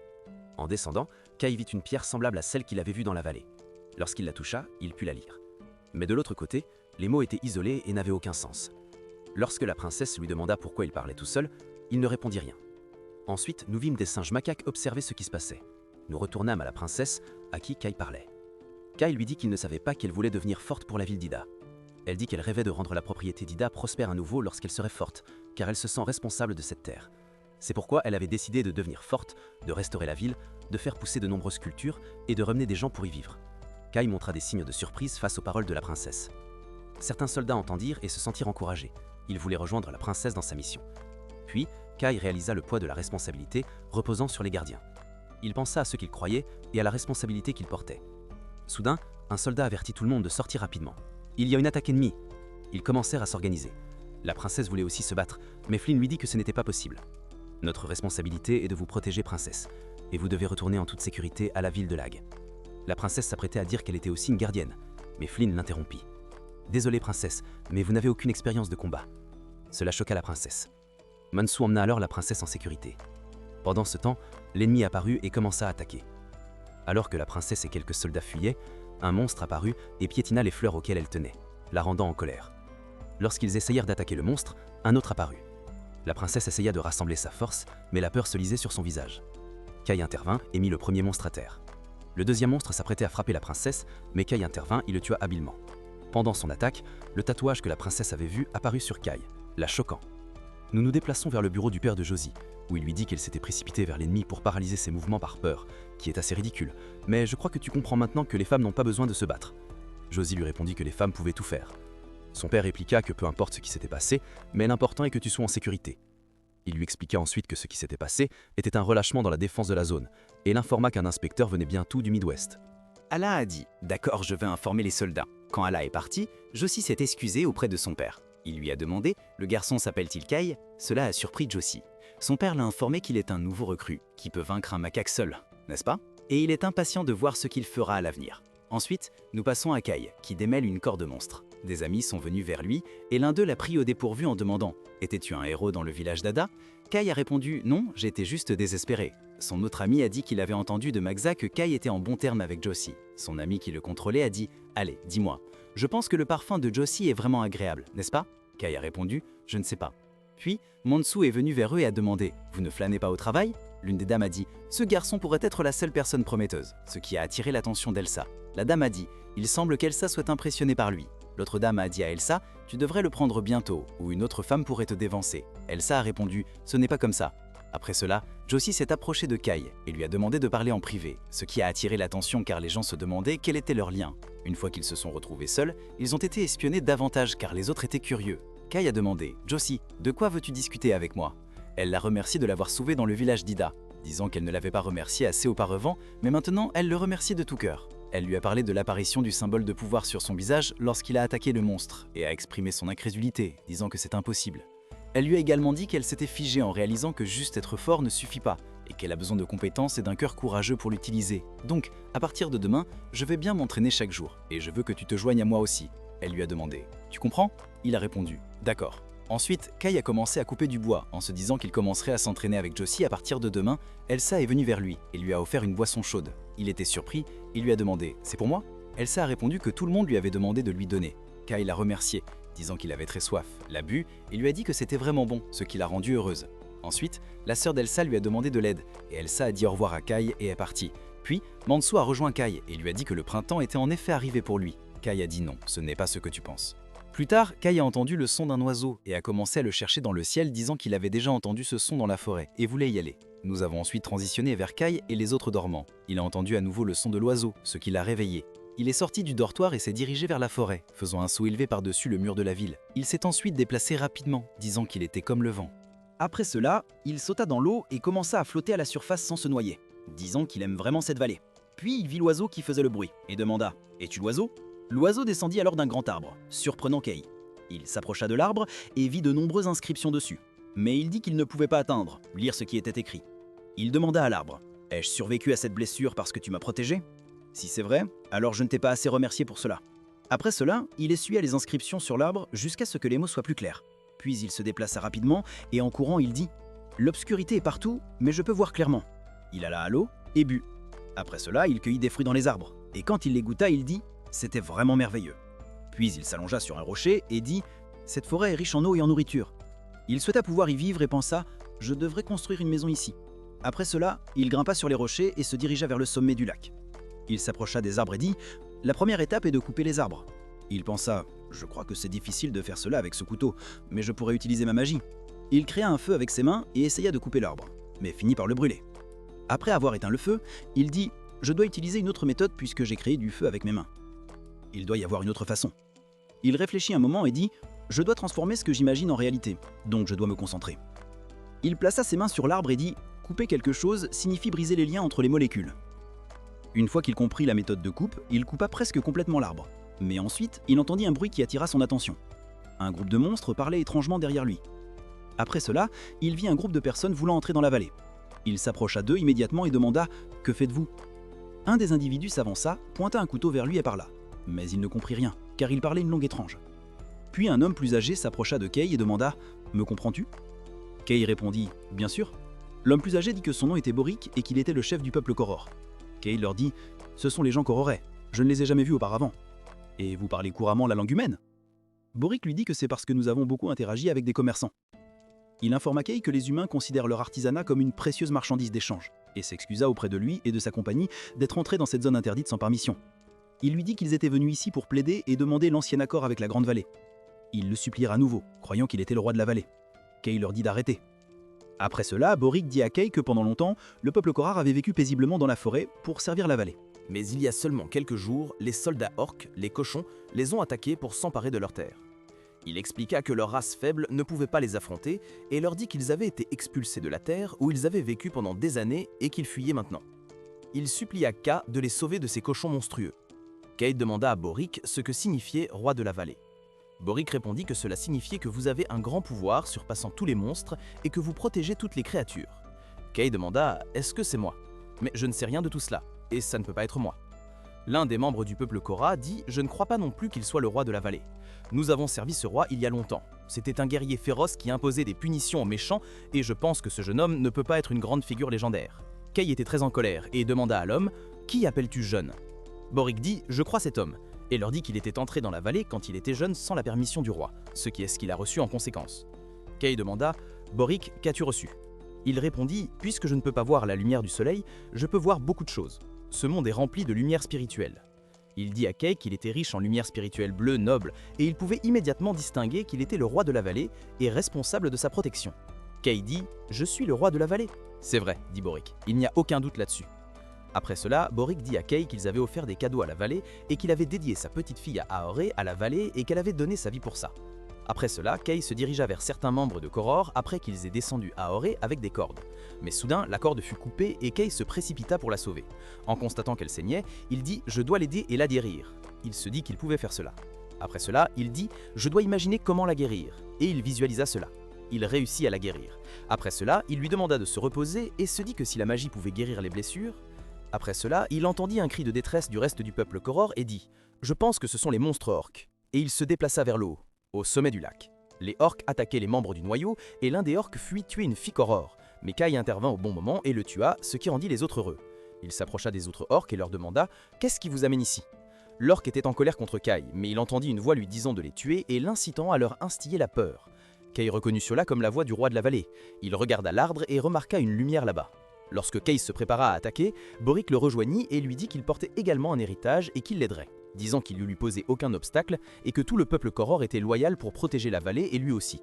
[SPEAKER 5] En descendant, Kai vit une pierre semblable à celle qu'il avait vue dans la vallée. Lorsqu'il la toucha, il put la lire. Mais de l'autre côté, les mots étaient isolés et n'avaient aucun sens. Lorsque la princesse lui demanda pourquoi il parlait tout seul, il ne répondit rien. Ensuite, nous vîmes des singes macaques observer ce qui se passait. Nous retournâmes à la princesse, à qui Kai parlait. Kai lui dit qu'il ne savait pas qu'elle voulait devenir forte pour la ville d'Ida. Elle dit qu'elle rêvait de rendre la propriété d'Ida prospère à nouveau lorsqu'elle serait forte, car elle se sent responsable de cette terre. C'est pourquoi elle avait décidé de devenir forte, de restaurer la ville, de faire pousser de nombreuses cultures et de ramener des gens pour y vivre. Kai montra des signes de surprise face aux paroles de la princesse. Certains soldats entendirent et se sentirent encouragés. Ils voulaient rejoindre la princesse dans sa mission. Puis, Kai réalisa le poids de la responsabilité reposant sur les gardiens. Il pensa à ce qu'il croyait et à la responsabilité qu'il portait. Soudain, un soldat avertit tout le monde de sortir rapidement. Il y a une attaque ennemie. Ils commencèrent à s'organiser. La princesse voulait aussi se battre, mais Flynn lui dit que ce n'était pas possible. Notre responsabilité est de vous protéger, princesse, et vous devez retourner en toute sécurité à la ville de Lag. La princesse s'apprêtait à dire qu'elle était aussi une gardienne, mais Flynn l'interrompit. Désolée, princesse, mais vous n'avez aucune expérience de combat. Cela choqua la princesse. Mansu emmena alors la princesse en sécurité. Pendant ce temps, l'ennemi apparut et commença à attaquer. Alors que la princesse et quelques soldats fuyaient, un monstre apparut et piétina les fleurs auxquelles elle tenait, la rendant en colère. Lorsqu'ils essayèrent d'attaquer le monstre, un autre apparut. La princesse essaya de rassembler sa force, mais la peur se lisait sur son visage. Kai intervint et mit le premier monstre à terre. Le deuxième monstre s'apprêtait à frapper la princesse, mais Kai intervint et le tua habilement. Pendant son attaque, le tatouage que la princesse avait vu apparut sur Kai, la choquant. Nous nous déplaçons vers le bureau du père de Josie, où il lui dit qu'elle s'était précipitée vers l'ennemi pour paralyser ses mouvements par peur, qui est assez ridicule, mais je crois que tu comprends maintenant que les femmes n'ont pas besoin de se battre. Josie lui répondit que les femmes pouvaient tout faire. Son père répliqua que peu importe ce qui s'était passé, mais l'important est que tu sois en sécurité.
[SPEAKER 4] Il lui expliqua ensuite que ce qui s'était passé était un relâchement dans la défense de la zone, et l'informa qu'un inspecteur venait bientôt du Midwest.
[SPEAKER 3] Allah a dit « D'accord, je vais informer les soldats ». Quand Allah est parti, Josie s'est excusé auprès de son père. Il lui a demandé « Le garçon s'appelle-t-il Kai ?» Cela a surpris Josie. Son père l'a informé qu'il est un nouveau recrue, qui peut vaincre un macaque seul, n'est-ce pas? Et il est impatient de voir ce qu'il fera à l'avenir. Ensuite, nous passons à Kai, qui démêle une corde monstre. Des amis sont venus vers lui, et l'un d'eux l'a pris au dépourvu en demandant « Étais-tu un héros dans le village d'Ada ?» Kai a répondu « Non, j'étais juste désespéré ». Son autre ami a dit qu'il avait entendu de Magza que Kai était en bon terme avec Josie. Son ami qui le contrôlait a dit « Allez, dis-moi, je pense que le parfum de Josie est vraiment agréable, n'est-ce pas ?» Kai a répondu « Je ne sais pas ». Puis, Mansu est venu vers eux et a demandé « Vous ne flânez pas au travail ?» L'une des dames a dit « Ce garçon pourrait être la seule personne prometteuse », ce qui a attiré l'attention d'Elsa. La dame a dit « Il semble qu'Elsa soit impressionnée par lui ». L'autre dame a dit à Elsa « Tu devrais le prendre bientôt, ou une autre femme pourrait te dévancer ». Elsa a répondu « Ce n'est pas comme ça ». Après cela, Josie s'est approchée de Kai et lui a demandé de parler en privé, ce qui a attiré l'attention car les gens se demandaient quel était leur lien. Une fois qu'ils se sont retrouvés seuls, ils ont été espionnés davantage car les autres étaient curieux. Kai a demandé « Josie, de quoi veux-tu discuter avec moi ?» Elle l'a remercié de l'avoir sauvé dans le village d'Ida, disant qu'elle ne l'avait pas remercié assez auparavant, mais maintenant elle le remercie de tout cœur. Elle lui a parlé de l'apparition du symbole de pouvoir sur son visage lorsqu'il a attaqué le monstre et a exprimé son incrédulité, disant que c'est impossible. Elle lui a également dit qu'elle s'était figée en réalisant que juste être fort ne suffit pas et qu'elle a besoin de compétences et d'un cœur courageux pour l'utiliser. Donc, à partir de demain, je vais bien m'entraîner chaque jour et je veux que tu te joignes à moi aussi. Elle lui a demandé « Tu comprends ?» Il a répondu « D'accord ». Ensuite, Kai a commencé à couper du bois en se disant qu'il commencerait à s'entraîner avec Josie à partir de demain. Elsa est venue vers lui et lui a offert une boisson chaude. Il était surpris, il lui a demandé « C'est pour moi ?» Elsa a répondu que tout le monde lui avait demandé de lui donner. Kai l'a remercié, disant qu'il avait très soif, l'a bu et lui a dit que c'était vraiment bon, ce qui l'a rendue heureuse. Ensuite, la sœur d'Elsa lui a demandé de l'aide et Elsa a dit au revoir à Kai et est partie. Puis, Mansu a rejoint Kai et lui a dit que le printemps était en effet arrivé pour lui. Kai a dit non, ce n'est pas ce que tu penses. Plus tard, Kai a entendu le son d'un oiseau et a commencé à le chercher dans le ciel disant qu'il avait déjà entendu ce son dans la forêt et voulait y aller. Nous avons ensuite transitionné vers Kai et les autres dormants. Il a entendu à nouveau le son de l'oiseau, ce qui l'a réveillé. Il est sorti du dortoir et s'est dirigé vers la forêt, faisant un saut élevé par-dessus le mur de la ville. Il s'est ensuite déplacé rapidement, disant qu'il était comme le vent.
[SPEAKER 6] Après cela, il sauta dans l'eau et commença à flotter à la surface sans se noyer, disant qu'il aime vraiment cette vallée. Puis il vit l'oiseau qui faisait le bruit et demanda « Es-tu l'oiseau ?» L'oiseau descendit alors d'un grand arbre, surprenant Kai. Il s'approcha de l'arbre et vit de nombreuses inscriptions dessus. Mais il dit qu'il ne pouvait pas atteindre, lire ce qui était écrit. Il demanda à l'arbre « Ai-je survécu à cette blessure parce que tu m'as protégé ? Si c'est vrai, alors je ne t'ai pas assez remercié pour cela. » Après cela, il essuya les inscriptions sur l'arbre jusqu'à ce que les mots soient plus clairs. Puis il se déplaça rapidement et en courant il dit « L'obscurité est partout, mais je peux voir clairement. » Il alla à l'eau et but. Après cela, il cueillit des fruits dans les arbres. Et quand il les goûta, il dit « C'était vraiment merveilleux. » Puis il s'allongea sur un rocher et dit « Cette forêt est riche en eau et en nourriture. » Il souhaita pouvoir y vivre et pensa « Je devrais construire une maison ici. » Après cela, il grimpa sur les rochers et se dirigea vers le sommet du lac. Il s'approcha des arbres et dit « La première étape est de couper les arbres. » Il pensa « Je crois que c'est difficile de faire cela avec ce couteau, mais je pourrais utiliser ma magie. » Il créa un feu avec ses mains et essaya de couper l'arbre, mais finit par le brûler. Après avoir éteint le feu, il dit « Je dois utiliser une autre méthode puisque j'ai créé du feu avec mes mains. Il doit y avoir une autre façon. » Il réfléchit un moment et dit « Je dois transformer ce que j'imagine en réalité, donc je dois me concentrer. » Il plaça ses mains sur l'arbre et dit « Couper quelque chose signifie briser les liens entre les molécules. » Une fois qu'il comprit la méthode de coupe, il coupa presque complètement l'arbre. Mais ensuite, il entendit un bruit qui attira son attention. Un groupe de monstres parlait étrangement derrière lui. Après cela, il vit un groupe de personnes voulant entrer dans la vallée. Il s'approcha d'eux immédiatement et demanda « Que faites-vous » Un des individus s'avança, pointa un couteau vers lui et parla. Mais il ne comprit rien, car il parlait une langue étrange. Puis un homme plus âgé s'approcha de Kai et demanda « Me comprends-tu » Kai répondit « Bien sûr ». L'homme plus âgé dit que son nom était Boric et qu'il était le chef du peuple Koror. Kai leur dit « Ce sont les gens Kororais, je ne les ai jamais vus auparavant. Et vous parlez couramment la langue humaine ?» Boric lui dit que c'est parce que nous avons beaucoup interagi avec des commerçants. Il informa Kai que les humains considèrent leur artisanat comme une précieuse marchandise d'échange, et s'excusa auprès de lui et de sa compagnie d'être entrés dans cette zone interdite sans permission. Il lui dit qu'ils étaient venus ici pour plaider et demander l'ancien accord avec la Grande Vallée. Ils le supplièrent à nouveau, croyant qu'il était le roi de la vallée. Kai leur dit d'arrêter. Après cela, Boric dit à Kai que pendant longtemps, le peuple Korar avait vécu paisiblement dans la forêt pour servir la vallée.
[SPEAKER 7] Mais il y a seulement quelques jours, les soldats orques, les cochons, les ont attaqués pour s'emparer de leurs terres.
[SPEAKER 4] Il expliqua que leur race faible ne pouvait pas les affronter et leur dit qu'ils avaient été expulsés de la Terre où ils avaient vécu pendant des années et qu'ils fuyaient maintenant. Il supplia Ka de les sauver de ces cochons monstrueux. Kay demanda à Boric ce que signifiait roi de la vallée. Boric répondit que cela signifiait que vous avez un grand pouvoir surpassant tous les monstres et que vous protégez toutes les créatures. Kay demanda « Est-ce que c'est moi ?» Mais je ne sais rien de tout cela, et ça ne peut pas être moi. L'un des membres du peuple Korra dit « Je ne crois pas non plus qu'il soit le roi de la vallée. Nous avons servi ce roi il y a longtemps. C'était un guerrier féroce qui imposait des punitions aux méchants, et je pense que ce jeune homme ne peut pas être une grande figure légendaire. » Kay était très en colère et demanda à l'homme « Qui appelles-tu jeune ?» Boric dit « Je crois cet homme », et leur dit qu'il était entré dans la vallée quand il était jeune sans la permission du roi, ce qui est ce qu'il a reçu en conséquence. Kay demanda « Boric, qu'as-tu reçu ?» Il répondit « Puisque je ne peux pas voir la lumière du soleil, je peux voir beaucoup de choses. Ce monde est rempli de lumière spirituelle. » Il dit à Kay qu'il était riche en lumière spirituelle bleue noble et il pouvait immédiatement distinguer qu'il était le roi de la vallée et responsable de sa protection. Kay dit « Je suis le roi de la vallée. » C'est vrai, dit Boric, il n'y a aucun doute là-dessus. Après cela, Boric dit à Kay qu'ils avaient offert des cadeaux à la vallée et qu'il avait dédié sa petite fille à Aoré à la vallée et qu'elle avait donné sa vie pour ça. Après cela, Kay se dirigea vers certains membres de Koror après qu'ils aient descendu Aoré avec des cordes. Mais soudain, la corde fut coupée et Kay se précipita pour la sauver. En constatant qu'elle saignait, il dit « Je dois l'aider et la guérir ». Il se dit qu'il pouvait faire cela. Après cela, il dit « Je dois imaginer comment la guérir ». Et il visualisa cela. Il réussit à la guérir. Après cela, il lui demanda de se reposer et se dit que si la magie pouvait guérir les blessures... Après cela, il entendit un cri de détresse du reste du peuple Koror et dit « Je pense que ce sont les monstres orques ». Et il se déplaça vers le haut, au sommet du lac. Les orques attaquaient les membres du noyau et l'un des orques fuit tuer une fille Koror. Mais Kay intervint au bon moment et le tua, ce qui rendit les autres heureux. Il s'approcha des autres orques et leur demanda « Qu'est-ce qui vous amène ici ?» L'orque était en colère contre Kay, mais il entendit une voix lui disant de les tuer et l'incitant à leur instiller la peur. Kay reconnut cela comme la voix du roi de la vallée. Il regarda l'ardre et remarqua une lumière là-bas. Lorsque Kay se prépara à attaquer, Boric le rejoignit et lui dit qu'il portait également un héritage et qu'il l'aiderait, disant qu'il ne lui posait aucun obstacle et que tout le peuple Koror était loyal pour protéger la vallée et lui aussi.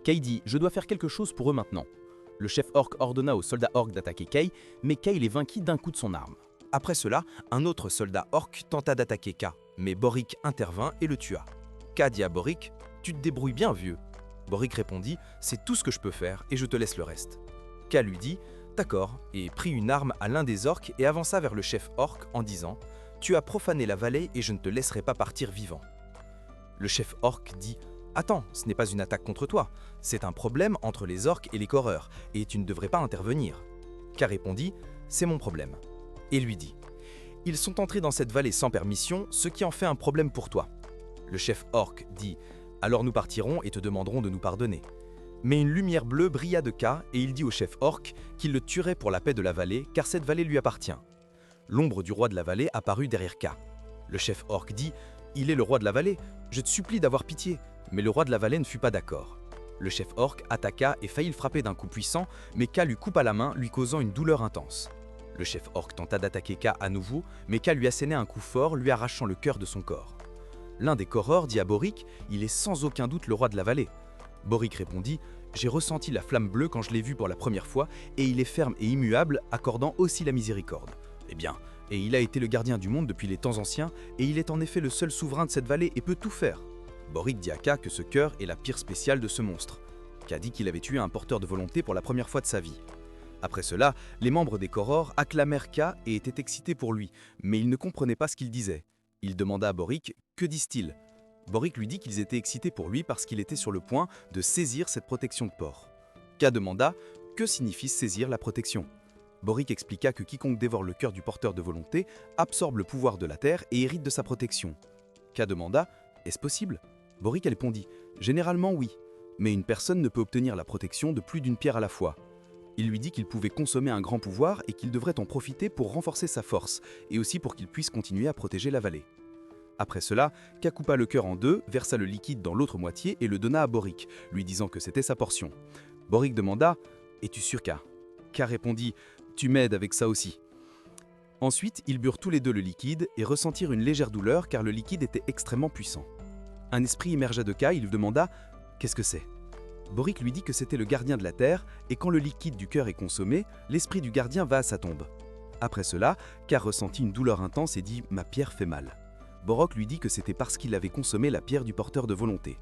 [SPEAKER 4] Kay dit « Je dois faire quelque chose pour eux maintenant ». Le chef orc ordonna aux soldats orcs d'attaquer Kay, mais Kay les vainquit d'un coup de son arme.
[SPEAKER 7] Après cela, un autre soldat orc tenta d'attaquer Ka, mais Boric intervint et le tua. Ka dit à Boric « Tu te débrouilles bien, vieux ». Boric répondit « C'est tout ce que je peux faire et je te laisse le reste ». Ka lui dit « D'accord » et prit une arme à l'un des orques et avança vers le chef orc en disant « Tu as profané la vallée et je ne te laisserai pas partir vivant ». Le chef orc dit « Attends, ce n'est pas une attaque contre toi, c'est un problème entre les orques et les Korreurs, et tu ne devrais pas intervenir. » Ka répondit « C'est mon problème » et lui dit « Ils sont entrés dans cette vallée sans permission, ce qui en fait un problème pour toi. » Le chef orc dit « Alors nous partirons et te demanderons de nous pardonner. » Mais une lumière bleue brilla de Ka et il dit au chef orc qu'il le tuerait pour la paix de la vallée car cette vallée lui appartient. L'ombre du roi de la vallée apparut derrière Ka. Le chef orc dit « Il est le roi de la vallée, je te supplie d'avoir pitié ». Mais le roi de la vallée ne fut pas d'accord. Le chef orc attaqua et faillit le frapper d'un coup puissant, mais Ka lui coupa la main, lui causant une douleur intense. Le chef orc tenta d'attaquer Ka à nouveau, mais Ka lui assénait un coup fort, lui arrachant le cœur de son corps. L'un des Korrors dit à Boric « Il est sans aucun doute le roi de la vallée ». Boric répondit « J'ai ressenti la flamme bleue quand je l'ai vu pour la première fois, et il est ferme et immuable, accordant aussi la miséricorde. Eh bien, et il a été le gardien du monde depuis les temps anciens, et il est en effet le seul souverain de cette vallée et peut tout faire. » Boric dit à Ka que ce cœur est la pierre spéciale de ce monstre. Ka dit qu'il avait tué un porteur de volonté pour la première fois de sa vie. Après cela, les membres des Korrors acclamèrent Ka et étaient excités pour lui, mais ils ne comprenaient pas ce qu'il disait. Il demanda à Boric « Que disent-ils » Boric lui dit qu'ils étaient excités pour lui parce qu'il était sur le point de saisir cette protection de porc. Ka demanda « Que signifie saisir la protection ?» Boric expliqua que quiconque dévore le cœur du porteur de volonté absorbe le pouvoir de la terre et hérite de sa protection. Ka demanda « Est-ce possible ?» Boric répondit « Généralement oui, mais une personne ne peut obtenir la protection de plus d'une pierre à la fois. » Il lui dit qu'il pouvait consommer un grand pouvoir et qu'il devrait en profiter pour renforcer sa force et aussi pour qu'il puisse continuer à protéger la vallée. Après cela, Ka coupa le cœur en deux, versa le liquide dans l'autre moitié et le donna à Boric, lui disant que c'était sa portion. Boric demanda « Es-tu sûr, Ka ?» Ka répondit « Tu m'aides avec ça aussi. » Ensuite, ils burent tous les deux le liquide et ressentirent une légère douleur car le liquide était extrêmement puissant. Un esprit émergea de Ka, il lui demanda « Qu'est-ce que c'est ?» Boric lui dit que c'était le gardien de la terre et quand le liquide du cœur est consommé, l'esprit du gardien va à sa tombe. Après cela, Ka ressentit une douleur intense et dit « Ma pierre fait mal ». Boric lui dit que c'était parce qu'il avait consommé la pierre du porteur de volonté.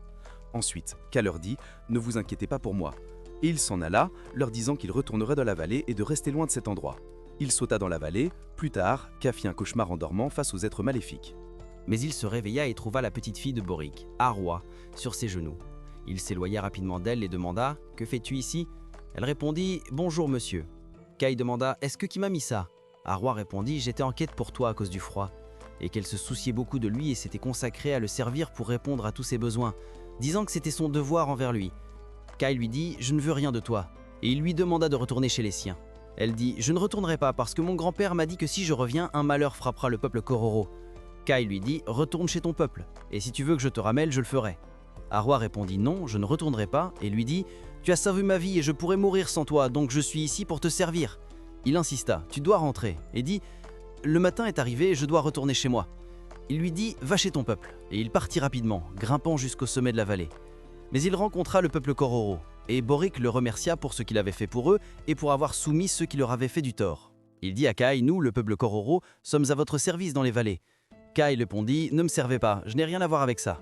[SPEAKER 7] Ensuite, Ka leur dit « Ne vous inquiétez pas pour moi ». Et il s'en alla, leur disant qu'il retournerait dans la vallée et de rester loin de cet endroit. Il sauta dans la vallée. Plus tard, Ka fit un cauchemar en dormant face aux êtres maléfiques.
[SPEAKER 8] Mais il se réveilla et trouva la petite fille de Boric, Arwa, sur ses genoux. Il s'éloigna rapidement d'elle et demanda « Que fais-tu ici ?» Elle répondit « Bonjour monsieur ». Kai demanda « Est-ce que qui m'a mis ça ?» Arwa répondit « J'étais en quête pour toi à cause du froid » et qu'elle se souciait beaucoup de lui et s'était consacrée à le servir pour répondre à tous ses besoins, disant que c'était son devoir envers lui. Kai lui dit « Je ne veux rien de toi » et il lui demanda de retourner chez les siens. Elle dit « Je ne retournerai pas parce que mon grand-père m'a dit que si je reviens, un malheur frappera le peuple Kororo. » Kai lui dit « Retourne chez ton peuple, et si tu veux que je te ramène, je le ferai. » Arwa répondit « Non, je ne retournerai pas » et lui dit « Tu as sauvé ma vie et je pourrais mourir sans toi, donc je suis ici pour te servir. » Il insista « Tu dois rentrer » et dit « Le matin est arrivé et je dois retourner chez moi. » Il lui dit « Va chez ton peuple » et il partit rapidement, grimpant jusqu'au sommet de la vallée. Mais il rencontra le peuple Kororo, et Boric le remercia pour ce qu'il avait fait pour eux et pour avoir soumis ceux qui leur avaient fait du tort. Il dit à Kai « Nous, le peuple Kororo, sommes à votre service dans les vallées. » Kai répondit « Ne me servez pas, je n'ai rien à voir avec ça. »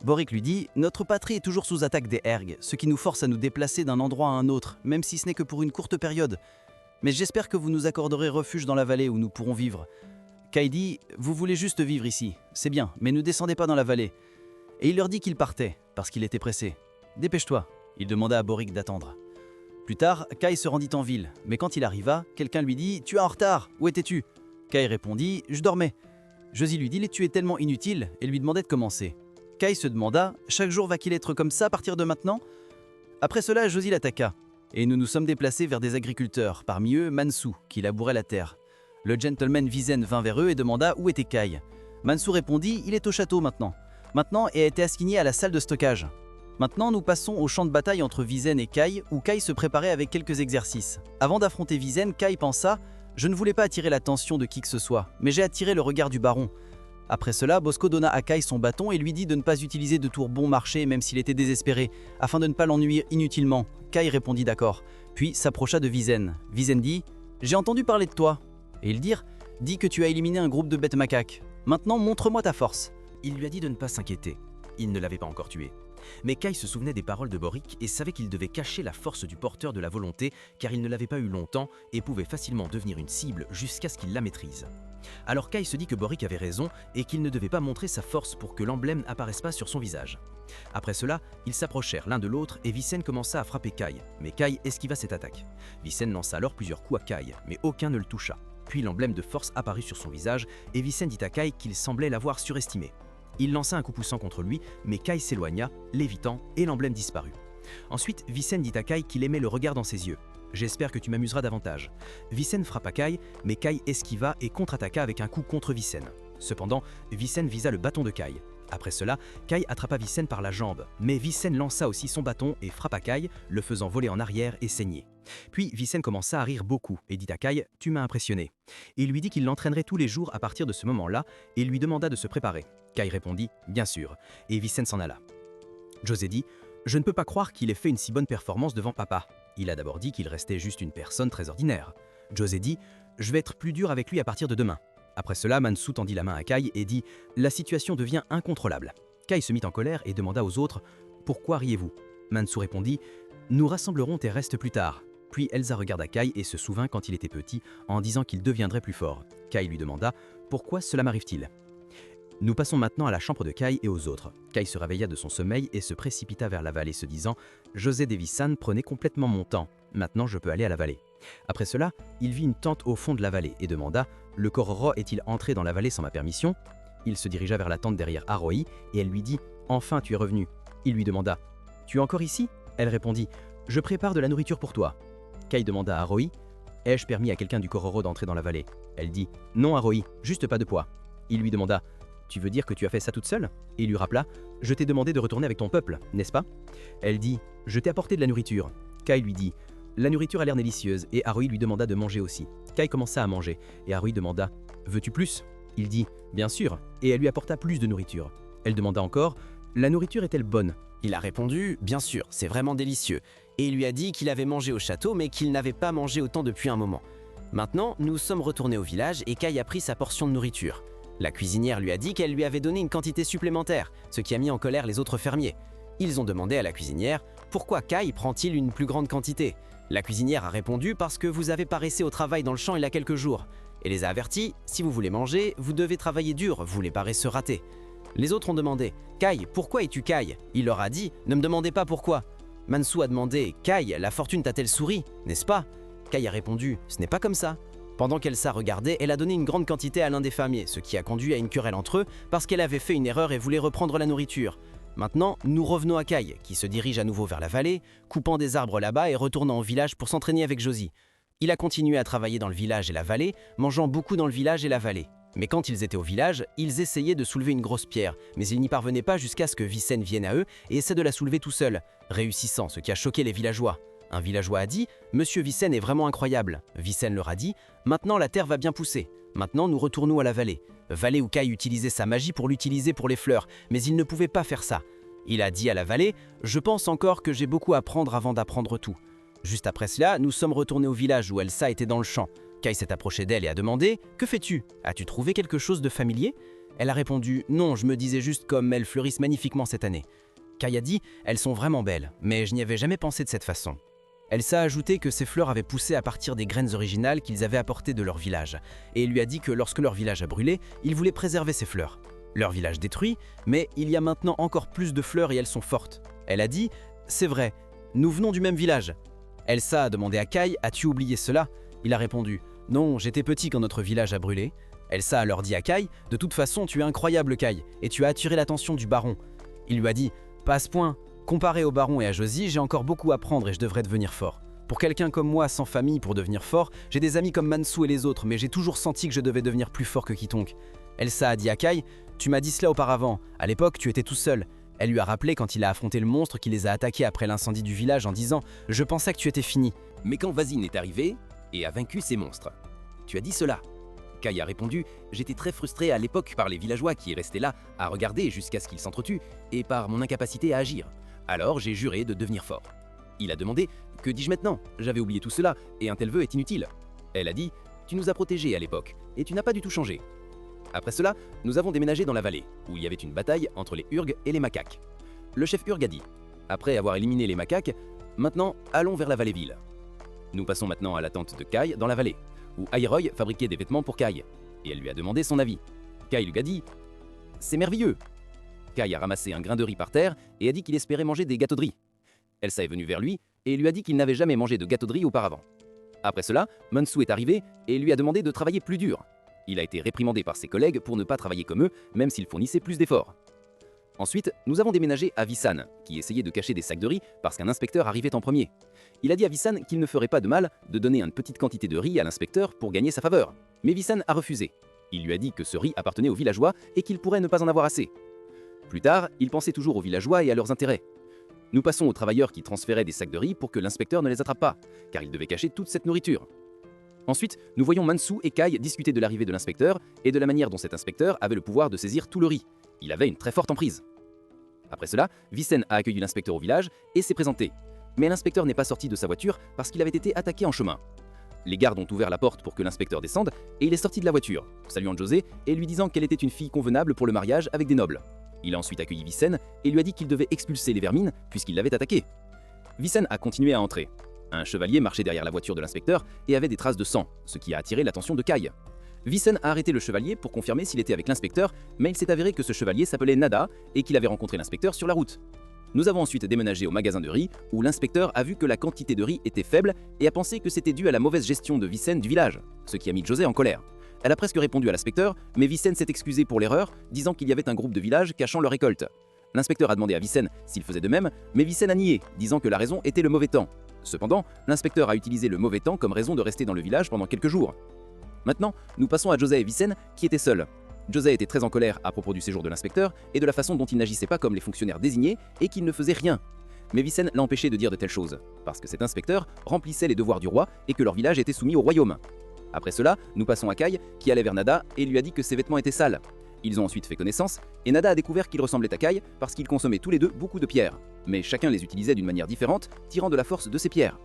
[SPEAKER 8] Boric lui dit « Notre patrie est toujours sous attaque des ergs, ce qui nous force à nous déplacer d'un endroit à un autre, même si ce n'est que pour une courte période. Mais j'espère que vous nous accorderez refuge dans la vallée où nous pourrons vivre. » Kai dit « Vous voulez juste vivre ici, c'est bien, mais ne descendez pas dans la vallée. » Et il leur dit qu'il partait, parce qu'il était pressé. « Dépêche-toi » il demanda à Boric d'attendre. Plus tard, Kai se rendit en ville, mais quand il arriva, quelqu'un lui dit « Tu es en retard, où étais-tu » Kai répondit « Je dormais. » Josie lui dit « Tu es tellement inutile » et lui demandait de commencer. Kai se demanda « Chaque jour va-t-il être comme ça à partir de maintenant ?» Après cela, Josie l'attaqua, et nous nous sommes déplacés vers des agriculteurs, parmi eux Mansou, qui labourait la terre. Le gentleman Vizen vint vers eux et demanda où était Kai. Mansou répondit « Il est au château maintenant et a été assigné à la salle de stockage. » Maintenant, nous passons au champ de bataille entre Vizen et Kai, où Kai se préparait avec quelques exercices. Avant d'affronter Vizen, Kai pensa « Je ne voulais pas attirer l'attention de qui que ce soit, mais j'ai attiré le regard du baron. » Après cela, Bosco donna à Kai son bâton et lui dit de ne pas utiliser de tour bon marché même s'il était désespéré, afin de ne pas l'ennuyer inutilement. Kai répondit d'accord, puis s'approcha de Vizen. Vizen dit « J'ai entendu parler de toi. » Et ils dirent « Dis que tu as éliminé un groupe de bêtes macaques. Maintenant, montre-moi ta force. »
[SPEAKER 1] Il lui a dit de ne pas s'inquiéter. Il ne l'avait pas encore tué. Mais Kai se souvenait des paroles de Boric et savait qu'il devait cacher la force du porteur de la volonté car il ne l'avait pas eu longtemps et pouvait facilement devenir une cible jusqu'à ce qu'il la maîtrise. Alors Kai se dit que Boric avait raison et qu'il ne devait pas montrer sa force pour que l'emblème n'apparaisse pas sur son visage. Après cela, ils s'approchèrent l'un de l'autre et Vissen commença à frapper Kai, mais Kai esquiva cette attaque. Vissen lança alors plusieurs coups à Kai, mais aucun ne le toucha. Puis l'emblème de force apparut sur son visage et Vissen dit à Kai qu'il semblait l'avoir surestimé. Il lança un coup poussant contre lui, mais Kai s'éloigna, l'évitant, et l'emblème disparut. Ensuite, Vissen dit à Kai qu'il aimait le regard dans ses yeux. « J'espère que tu m'amuseras davantage. » Vissen frappa Kai, mais Kai esquiva et contre-attaqua avec un coup contre Vissen. Cependant, Vissen visa le bâton de Kai. Après cela, Kai attrapa Vissen par la jambe, mais Vissen lança aussi son bâton et frappa Kai, le faisant voler en arrière et saigner. Puis Vissen commença à rire beaucoup et dit à Kai « Tu m'as impressionné ». Il lui dit qu'il l'entraînerait tous les jours à partir de ce moment-là et lui demanda de se préparer. Kai répondit « Bien sûr » et Vissen s'en alla. José dit « Je ne peux pas croire qu'il ait fait une si bonne performance devant papa. Il a d'abord dit qu'il restait juste une personne très ordinaire. » José dit « Je vais être plus dur avec lui à partir de demain. » Après cela, Mansou tendit la main à Kai et dit « La situation devient incontrôlable. » Kai se mit en colère et demanda aux autres « Pourquoi riez-vous » Mansou répondit « Nous rassemblerons tes restes plus tard. » Puis Elsa regarda Kai et se souvint quand il était petit en disant qu'il deviendrait plus fort. Kai lui demanda « Pourquoi cela m'arrive-t-il » Nous passons maintenant à la chambre de Kai et aux autres. Kai se réveilla de son sommeil et se précipita vers la vallée se disant « José Davis-san prenait complètement mon temps. Maintenant je peux aller à la vallée. » Après cela, il vit une tente au fond de la vallée et demanda « Le Kororo est-il entré dans la vallée sans ma permission ?» Il se dirigea vers la tente derrière Aroi et elle lui dit « Enfin tu es revenu. » Il lui demanda « Tu es encore ici ?» Elle répondit « Je prépare de la nourriture pour toi. » Kai demanda à Aroi « Ai-je permis à quelqu'un du Kororo d'entrer dans la vallée ?» Elle dit « Non Aroi, juste pas de poids. » Il lui demanda « Tu veux dire que tu as fait ça toute seule ?» Et il lui rappela « Je t'ai demandé de retourner avec ton peuple, n'est-ce pas ?» Elle dit « Je t'ai apporté de la nourriture. » Kai lui dit « La nourriture a l'air délicieuse » et Aroi lui demanda de manger aussi. Kai commença à manger et Aroi demanda « Veux-tu plus ?» Il dit « Bien sûr » et elle lui apporta plus de nourriture. Elle demanda encore « La nourriture est-elle bonne ?»
[SPEAKER 8] Il a répondu « Bien sûr, c'est vraiment délicieux » et il lui a dit qu'il avait mangé au château mais qu'il n'avait pas mangé autant depuis un moment. Maintenant, nous sommes retournés au village et Kai a pris sa portion de nourriture. La cuisinière lui a dit qu'elle lui avait donné une quantité supplémentaire, ce qui a mis en colère les autres fermiers. Ils ont demandé à la cuisinière « Pourquoi Kai prend-il une plus grande quantité ?» La cuisinière a répondu « Parce que vous avez paraissé au travail dans le champ il y a quelques jours. » Et les a avertis « Si vous voulez manger, vous devez travailler dur, vous les paresseux ratés. » Les autres ont demandé « Kai, pourquoi es-tu Kai ?» Il leur a dit « Ne me demandez pas pourquoi. » Mansu a demandé « Kai, la fortune t'a-t-elle souri, n'est-ce pas ?» Kai a répondu « Ce n'est pas comme ça. » Pendant qu'Elsa regardait, elle a donné une grande quantité à l'un des fermiers, ce qui a conduit à une querelle entre eux parce qu'elle avait fait une erreur et voulait reprendre la nourriture. Maintenant, nous revenons à Kai, qui se dirige à nouveau vers la vallée, coupant des arbres là-bas et retournant au village pour s'entraîner avec Josie. Il a continué à travailler dans le village et la vallée, mangeant beaucoup dans le village et la vallée. Mais quand ils étaient au village, ils essayaient de soulever une grosse pierre, mais ils n'y parvenaient pas jusqu'à ce que Vicen vienne à eux et essaie de la soulever tout seul, réussissant, ce qui a choqué les villageois. Un villageois a dit « Monsieur Vicen est vraiment incroyable ». Vicen leur a dit « Maintenant la terre va bien pousser. Maintenant nous retournons à la vallée. » Vallée où Kai utilisait sa magie pour l'utiliser pour les fleurs, mais il ne pouvait pas faire ça. Il a dit à la vallée « Je pense encore que j'ai beaucoup à apprendre avant d'apprendre tout. » Juste après cela, nous sommes retournés au village où Elsa était dans le champ. Kai s'est approché d'elle et a demandé « Que fais-tu? As-tu trouvé quelque chose de familier ?» Elle a répondu « Non, je me disais juste comme elles fleurissent magnifiquement cette année. » Kai a dit « Elles sont vraiment belles, mais je n'y avais jamais pensé de cette façon. » Elsa a ajouté que ces fleurs avaient poussé à partir des graines originales qu'ils avaient apportées de leur village, et lui a dit que lorsque leur village a brûlé, ils voulaient préserver ces fleurs. Leur village détruit, mais il y a maintenant encore plus de fleurs et elles sont fortes. Elle a dit « C'est vrai, nous venons du même village. » Elsa a demandé à Kai « As-tu oublié cela ?» Il a répondu « Non, j'étais petit quand notre village a brûlé. » Elsa a leur dit à Kai « De toute façon, tu es incroyable Kai, et tu as attiré l'attention du baron. » Il lui a dit « Pas à ce point. Comparé au baron et à Josie, j'ai encore beaucoup à apprendre et je devrais devenir fort. Pour quelqu'un comme moi, sans famille, pour devenir fort, j'ai des amis comme Mansu et les autres, mais j'ai toujours senti que je devais devenir plus fort que quiconque. » Elsa a dit à Kai « Tu m'as dit cela auparavant. À l'époque, tu étais tout seul. » Elle lui a rappelé quand il a affronté le monstre qui les a attaqués après l'incendie du village en disant « Je pensais que tu étais fini. »
[SPEAKER 9] Mais quand Vazine est arrivé et a vaincu ces monstres, tu as dit cela. Kai a répondu « J'étais très frustré à l'époque par les villageois qui restaient là à regarder jusqu'à ce qu'ils s'entretuent et par mon incapacité à agir. Alors j'ai juré de devenir fort. » Il a demandé « Que dis-je maintenant? J'avais oublié tout cela et un tel vœu est inutile. » Elle a dit « Tu nous as protégés à l'époque et tu n'as pas du tout changé. » Après cela, nous avons déménagé dans la vallée, où il y avait une bataille entre les Urgs et les macaques. Le chef Urg a dit « Après avoir éliminé les macaques, maintenant allons vers la vallée-ville. » Nous passons maintenant à la tente de Kai dans la vallée, où Airoy fabriquait des vêtements pour Kai, et elle lui a demandé son avis. Kai lui a dit « C'est merveilleux !» Kai a ramassé un grain de riz par terre et a dit qu'il espérait manger des gâteaux de riz. Elsa est venue vers lui et lui a dit qu'il n'avait jamais mangé de gâteaux de riz auparavant. Après cela, Mansu est arrivé et lui a demandé de travailler plus dur. Il a été réprimandé par ses collègues pour ne pas travailler comme eux, même s'il fournissait plus d'efforts. Ensuite, nous avons déménagé à Visan, qui essayait de cacher des sacs de riz parce qu'un inspecteur arrivait en premier. Il a dit à Visan qu'il ne ferait pas de mal de donner une petite quantité de riz à l'inspecteur pour gagner sa faveur. Mais Visan a refusé. Il lui a dit que ce riz appartenait aux villageois et qu'il pourrait ne pas en avoir assez. Plus tard, il pensait toujours aux villageois et à leurs intérêts. Nous passons aux travailleurs qui transféraient des sacs de riz pour que l'inspecteur ne les attrape pas, car il devait cacher toute cette nourriture. Ensuite, nous voyons Mansu et Kai discuter de l'arrivée de l'inspecteur et de la manière dont cet inspecteur avait le pouvoir de saisir tout le riz. Il avait une très forte emprise. Après cela, Vicen a accueilli l'inspecteur au village et s'est présenté. Mais l'inspecteur n'est pas sorti de sa voiture parce qu'il avait été attaqué en chemin. Les gardes ont ouvert la porte pour que l'inspecteur descende et il est sorti de la voiture, saluant José et lui disant qu'elle était une fille convenable pour le mariage avec des nobles. Il a ensuite accueilli Vicen et lui a dit qu'il devait expulser les vermines puisqu'il l'avait attaqué. Vicen a continué à entrer. Un chevalier marchait derrière la voiture de l'inspecteur et avait des traces de sang, ce qui a attiré l'attention de Kai. Vicen a arrêté le chevalier pour confirmer s'il était avec l'inspecteur, mais il s'est avéré que ce chevalier s'appelait Nada et qu'il avait rencontré l'inspecteur sur la route. Nous avons ensuite déménagé au magasin de riz, où l'inspecteur a vu que la quantité de riz était faible et a pensé que c'était dû à la mauvaise gestion de Vicen du village, ce qui a mis José en colère. Elle a presque répondu à l'inspecteur, mais Vicen s'est excusé pour l'erreur, disant qu'il y avait un groupe de villages cachant leur récolte. L'inspecteur a demandé à Vicen s'il faisait de même, mais Vicen a nié, disant que la raison était le mauvais temps. Cependant, l'inspecteur a utilisé le mauvais temps comme raison de rester dans le village pendant quelques jours. Maintenant, nous passons à José et Vicen, qui étaient seuls. José était très en colère à propos du séjour de l'inspecteur et de la façon dont il n'agissait pas comme les fonctionnaires désignés et qu'il ne faisait rien. Mais Vicen l'a empêché de dire de telles choses, parce que cet inspecteur remplissait les devoirs du roi et que leur village était soumis au royaume. Après cela, nous passons à Kai, qui allait vers Nada et lui a dit que ses vêtements étaient sales. Ils ont ensuite fait connaissance, et Nada a découvert qu'il ressemblait à Kai parce qu'ils consommaient tous les deux beaucoup de pierres. Mais chacun les utilisait d'une manière différente, tirant de la force de ces pierres.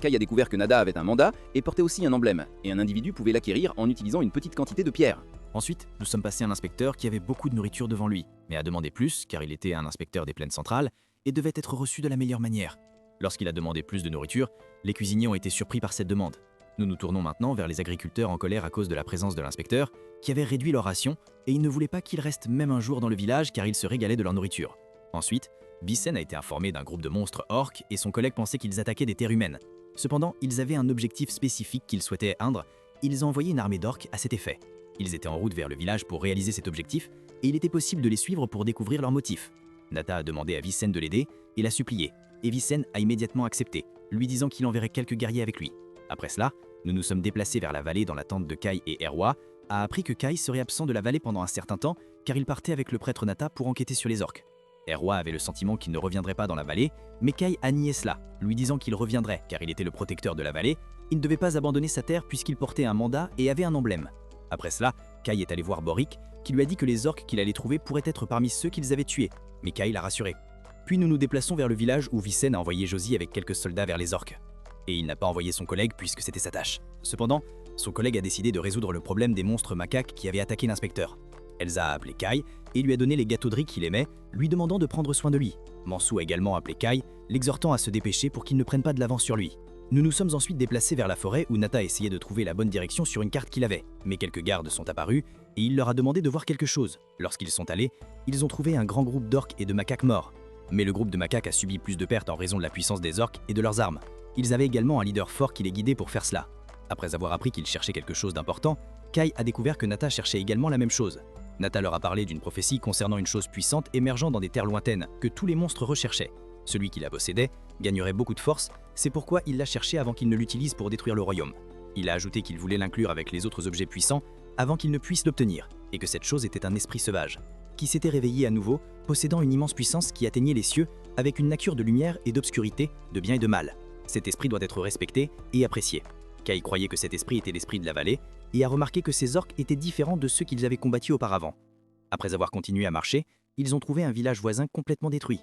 [SPEAKER 9] Kai a découvert que Nada avait un mandat et portait aussi un emblème, et un individu pouvait l'acquérir en utilisant une petite quantité de pierres.
[SPEAKER 10] Ensuite, nous sommes passés à un inspecteur qui avait beaucoup de nourriture devant lui, mais a demandé plus car il était un inspecteur des plaines centrales,
[SPEAKER 6] et devait être reçu de la meilleure manière. Lorsqu'il a demandé plus de nourriture, les cuisiniers ont été surpris par cette demande. Nous nous tournons maintenant vers les agriculteurs en colère à cause de la présence de l'inspecteur, qui avait réduit leur ration et ils ne voulaient pas qu'ils restent même un jour dans le village car ils se régalaient de leur nourriture. Ensuite, Vicen a été informé d'un groupe de monstres orques et son collègue pensait qu'ils attaquaient des terres humaines. Cependant, ils avaient un objectif spécifique qu'ils souhaitaient atteindre, ils ont envoyé une armée d'orques à cet effet. Ils étaient en route vers le village pour réaliser cet objectif et il était possible de les suivre pour découvrir leurs motifs. Nata a demandé à Vicen de l'aider et l'a supplié, et Vicen a immédiatement accepté, lui disant qu'il enverrait quelques guerriers avec lui. Après cela, nous nous sommes déplacés vers la vallée dans l'attente de Kai et Erwa a appris que Kai serait absent de la vallée pendant un certain temps car il partait avec le prêtre Nata pour enquêter sur les orques. Erwa avait le sentiment qu'il ne reviendrait pas dans la vallée, mais Kai a nié cela, lui disant qu'il reviendrait car il était le protecteur de la vallée, il ne devait pas abandonner sa terre puisqu'il portait un mandat et avait un emblème. Après cela, Kai est allé voir Boric, qui lui a dit que les orques qu'il allait trouver pourraient être parmi ceux qu'ils avaient tués, mais Kai l'a rassuré. Puis nous nous déplaçons vers le village où Vicen a envoyé Josie avec quelques soldats vers les orques. Et il n'a pas envoyé son collègue puisque c'était sa tâche. Cependant, son collègue a décidé de résoudre le problème des monstres macaques qui avaient attaqué l'inspecteur. Elsa a appelé Kai et lui a donné les gâteaux-de-riz qu'il aimait, lui demandant de prendre soin de lui. Mansou a également appelé Kai, l'exhortant à se dépêcher pour qu'il ne prenne pas de l'avance sur lui. Nous nous sommes ensuite déplacés vers la forêt où Nata essayait de trouver la bonne direction sur une carte qu'il avait. Mais quelques gardes sont apparus et il leur a demandé de voir quelque chose. Lorsqu'ils sont allés, ils ont trouvé un grand groupe d'orques et de macaques morts. Mais le groupe de macaques a subi plus de pertes en raison de la puissance des orques et de leurs armes. Ils avaient également un leader fort qui les guidait pour faire cela. Après avoir appris qu'ils cherchaient quelque chose d'important, Kai a découvert que Nata cherchait également la même chose. Nata leur a parlé d'une prophétie concernant une chose puissante émergeant dans des terres lointaines que tous les monstres recherchaient. Celui qui la possédait gagnerait beaucoup de force, c'est pourquoi il l'a cherché avant qu'il ne l'utilise pour détruire le royaume. Il a ajouté qu'il voulait l'inclure avec les autres objets puissants avant qu'il ne puisse l'obtenir, et que cette chose était un esprit sauvage, qui s'était réveillé à nouveau, possédant une immense puissance qui atteignait les cieux, avec une nature de lumière et d'obscurité, de bien et de mal. Cet esprit doit être respecté et apprécié. Kai croyait que cet esprit était l'esprit de la vallée, et a remarqué que ces orques étaient différents de ceux qu'ils avaient combattus auparavant. Après avoir continué à marcher, ils ont trouvé un village voisin complètement détruit.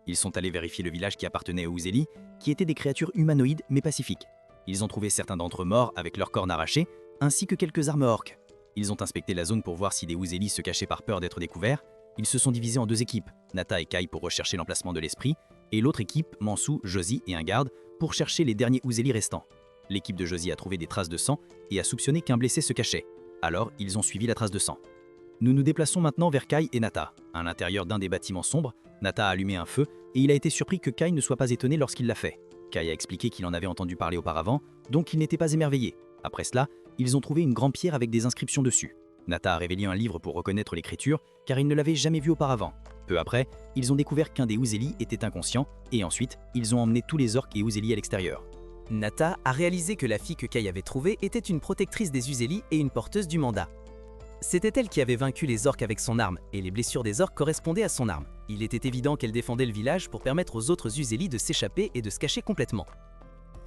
[SPEAKER 6] Ils sont allés vérifier le village qui appartenait aux Uzeli, qui étaient des créatures humanoïdes mais pacifiques. Ils ont trouvé certains d'entre eux morts avec leurs cornes arrachées, ainsi que quelques armes orques. Ils ont inspecté la zone pour voir si des Uzeli se cachaient par peur d'être découverts. Ils se sont divisés en deux équipes, Nata et Kai pour rechercher l'emplacement de l'esprit, et l'autre équipe, Mansou, Josie et un garde, pour chercher les derniers Uzeli restants. L'équipe de Josie a trouvé des traces de sang et a soupçonné qu'un blessé se cachait. Alors, ils ont suivi la trace de sang. Nous nous déplaçons maintenant vers Kai et Nata. À l'intérieur d'un des bâtiments sombres, Nata a allumé un feu et il a été surpris que Kai ne soit pas étonné lorsqu'il l'a fait. Kai a expliqué qu'il en avait entendu parler auparavant, donc il n'était pas émerveillé. Après cela, ils ont trouvé une grande pierre avec des inscriptions dessus. Nata a révélé un livre pour reconnaître l'écriture, car il ne l'avait jamais vu auparavant. Peu après, ils ont découvert qu'un des Uzeli était inconscient, et ensuite, ils ont emmené tous les orques et Uzeli à l'extérieur.
[SPEAKER 5] Nata a réalisé que la fille que Kai avait trouvée était une protectrice des Uzeli et une porteuse du mandat. C'était elle qui avait vaincu les orques avec son arme, et les blessures des orques correspondaient à son arme. Il était évident qu'elle défendait le village pour permettre aux autres Uzeli de s'échapper et de se cacher complètement.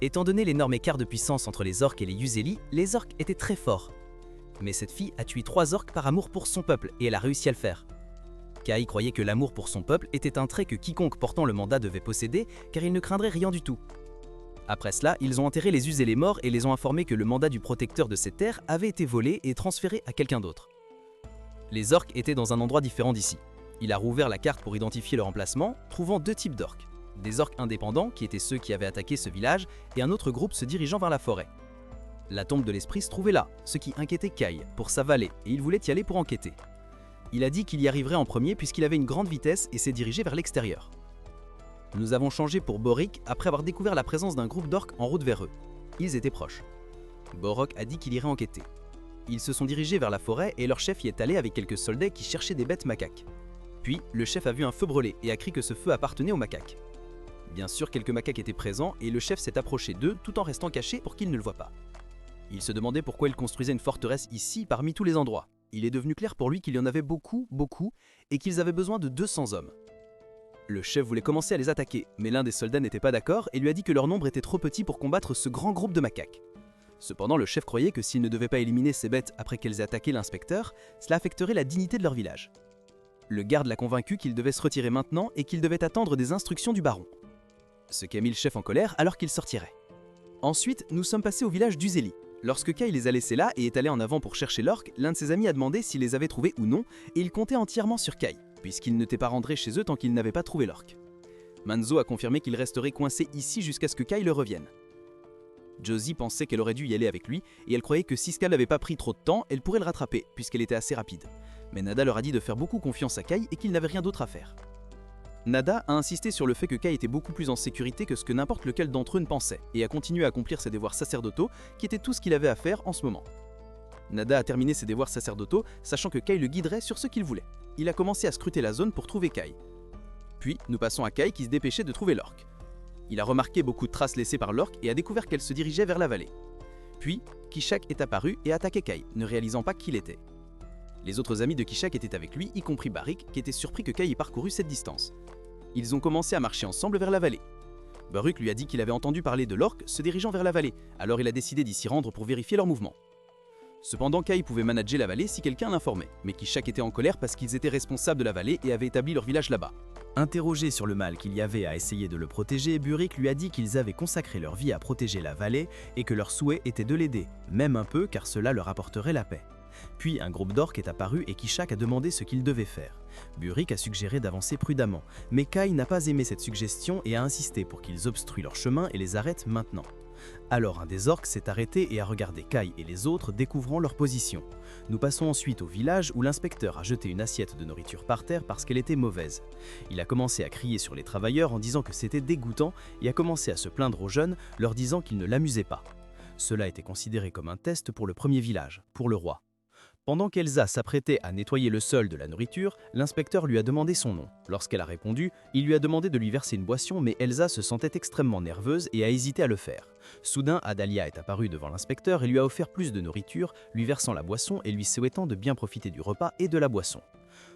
[SPEAKER 5] Étant donné l'énorme écart de puissance entre les orques et les Uzeli, les orques étaient très forts. Mais cette fille a tué 3 orques par amour pour son peuple, et elle a réussi à le faire. Kai croyait que l'amour pour son peuple était un trait que quiconque portant le mandat devait posséder, car il ne craindrait rien du tout. Après cela, ils ont enterré les Uzeli morts et les ont informés que le mandat du protecteur de ces terres avait été volé et transféré à quelqu'un d'autre. Les orques étaient dans un endroit différent d'ici. Il a rouvert la carte pour identifier leur emplacement, trouvant 2 types d'orques. Des orques indépendants, qui étaient ceux qui avaient attaqué ce village, et un autre groupe se dirigeant vers la forêt. La tombe de l'esprit se trouvait là, ce qui inquiétait Kai pour sa vallée, et il voulait y aller pour enquêter. Il a dit qu'il y arriverait en premier puisqu'il avait une grande vitesse et s'est dirigé vers l'extérieur. Nous avons changé pour Boric après avoir découvert la présence d'un groupe d'orques en route vers eux. Ils étaient proches. Boric a dit qu'il irait enquêter. Ils se sont dirigés vers la forêt et leur chef y est allé avec quelques soldats qui cherchaient des bêtes macaques. Puis, le chef a vu un feu brûler et a crié que ce feu appartenait aux macaques. Bien sûr, quelques macaques étaient présents et le chef s'est approché d'eux tout en restant caché pour qu'ils ne le voient pas. Il se demandait pourquoi ils construisaient une forteresse ici parmi tous les endroits. Il est devenu clair pour lui qu'il y en avait beaucoup, et qu'ils avaient besoin de 200 hommes. Le chef voulait commencer à les attaquer, mais l'un des soldats n'était pas d'accord et lui a dit que leur nombre était trop petit pour combattre ce grand groupe de macaques. Cependant, le chef croyait que s'il ne devait pas éliminer ces bêtes après qu'elles aient attaqué l'inspecteur, cela affecterait la dignité de leur village. Le garde l'a convaincu qu'il devait se retirer maintenant et qu'il devait attendre des instructions du baron. Ce qui a mis le chef en colère alors qu'il sortirait. Ensuite, nous sommes passés au village d'Uzeli. Lorsque Kai les a laissés là et est allé en avant pour chercher l'orque, l'un de ses amis a demandé s'il les avait trouvés ou non, et il comptait entièrement sur Kai, puisqu'il n'était pas rentré chez eux tant qu'il n'avait pas trouvé l'orque.
[SPEAKER 4] Manzo a confirmé qu'il resterait coincé ici jusqu'à ce que Kai le revienne. Josie pensait qu'elle aurait dû y aller avec lui et elle croyait que si Ska n'avait pas pris trop de temps, elle pourrait le rattraper puisqu'elle était assez rapide. Mais Nada leur a dit de faire beaucoup confiance à Kai et qu'il n'avait rien d'autre à faire. Nada a insisté sur le fait que Kai était beaucoup plus en sécurité que ce que n'importe lequel d'entre eux ne pensait et a continué à accomplir ses devoirs sacerdotaux qui étaient tout ce qu'il avait à faire en ce moment. Nada a terminé ses devoirs sacerdotaux sachant que Kai le guiderait sur ce qu'il voulait. Il a commencé à scruter la zone pour trouver Kai. Puis nous passons à Kai qui se dépêchait de trouver l'orque. Il a remarqué beaucoup de traces laissées par l'orque et a découvert qu'elle se dirigeait vers la vallée. Puis, Kishak est apparu et a attaqué Kai, ne réalisant pas qui il était. Les autres amis de Kishak étaient avec lui, y compris Barik, qui était surpris que Kai ait parcouru cette distance. Ils ont commencé à marcher ensemble vers la vallée. Baruch lui a dit qu'il avait entendu parler de l'orque se dirigeant vers la vallée, alors il a décidé d'y s'y rendre pour vérifier leur mouvement. Cependant, Kai pouvait manager la vallée si quelqu'un l'informait, mais Kishak était en colère parce qu'ils étaient responsables de la vallée et avaient établi leur village là-bas.
[SPEAKER 6] Interrogé sur le mal qu'il y avait à essayer de le protéger, Burik lui a dit qu'ils avaient consacré leur vie à protéger la vallée et que leur souhait était de l'aider, même un peu car cela leur apporterait la paix. Puis un groupe d'orques est apparu et Kishak a demandé ce qu'il devait faire. Burik a suggéré d'avancer prudemment, mais Kai n'a pas aimé cette suggestion et a insisté pour qu'ils obstruent leur chemin et les arrêtent maintenant. Alors un des orques s'est arrêté et a regardé Kai et les autres découvrant leur position. Nous passons ensuite au village où l'inspecteur a jeté une assiette de nourriture par terre parce qu'elle était mauvaise. Il a commencé à crier sur les travailleurs en disant que c'était dégoûtant et a commencé à se plaindre aux jeunes, leur disant qu'ils ne l'amusaient pas. Cela était considéré comme un test pour le premier village, pour le roi. Pendant qu'Elsa s'apprêtait à nettoyer le sol de la nourriture, l'inspecteur lui a demandé son nom. Lorsqu'elle a répondu, il lui a demandé de lui verser une boisson, mais Elsa se sentait extrêmement nerveuse et a hésité à le faire. Soudain, Adalia est apparue devant l'inspecteur et lui a offert plus de nourriture, lui versant la boisson et lui souhaitant de bien profiter du repas et de la boisson.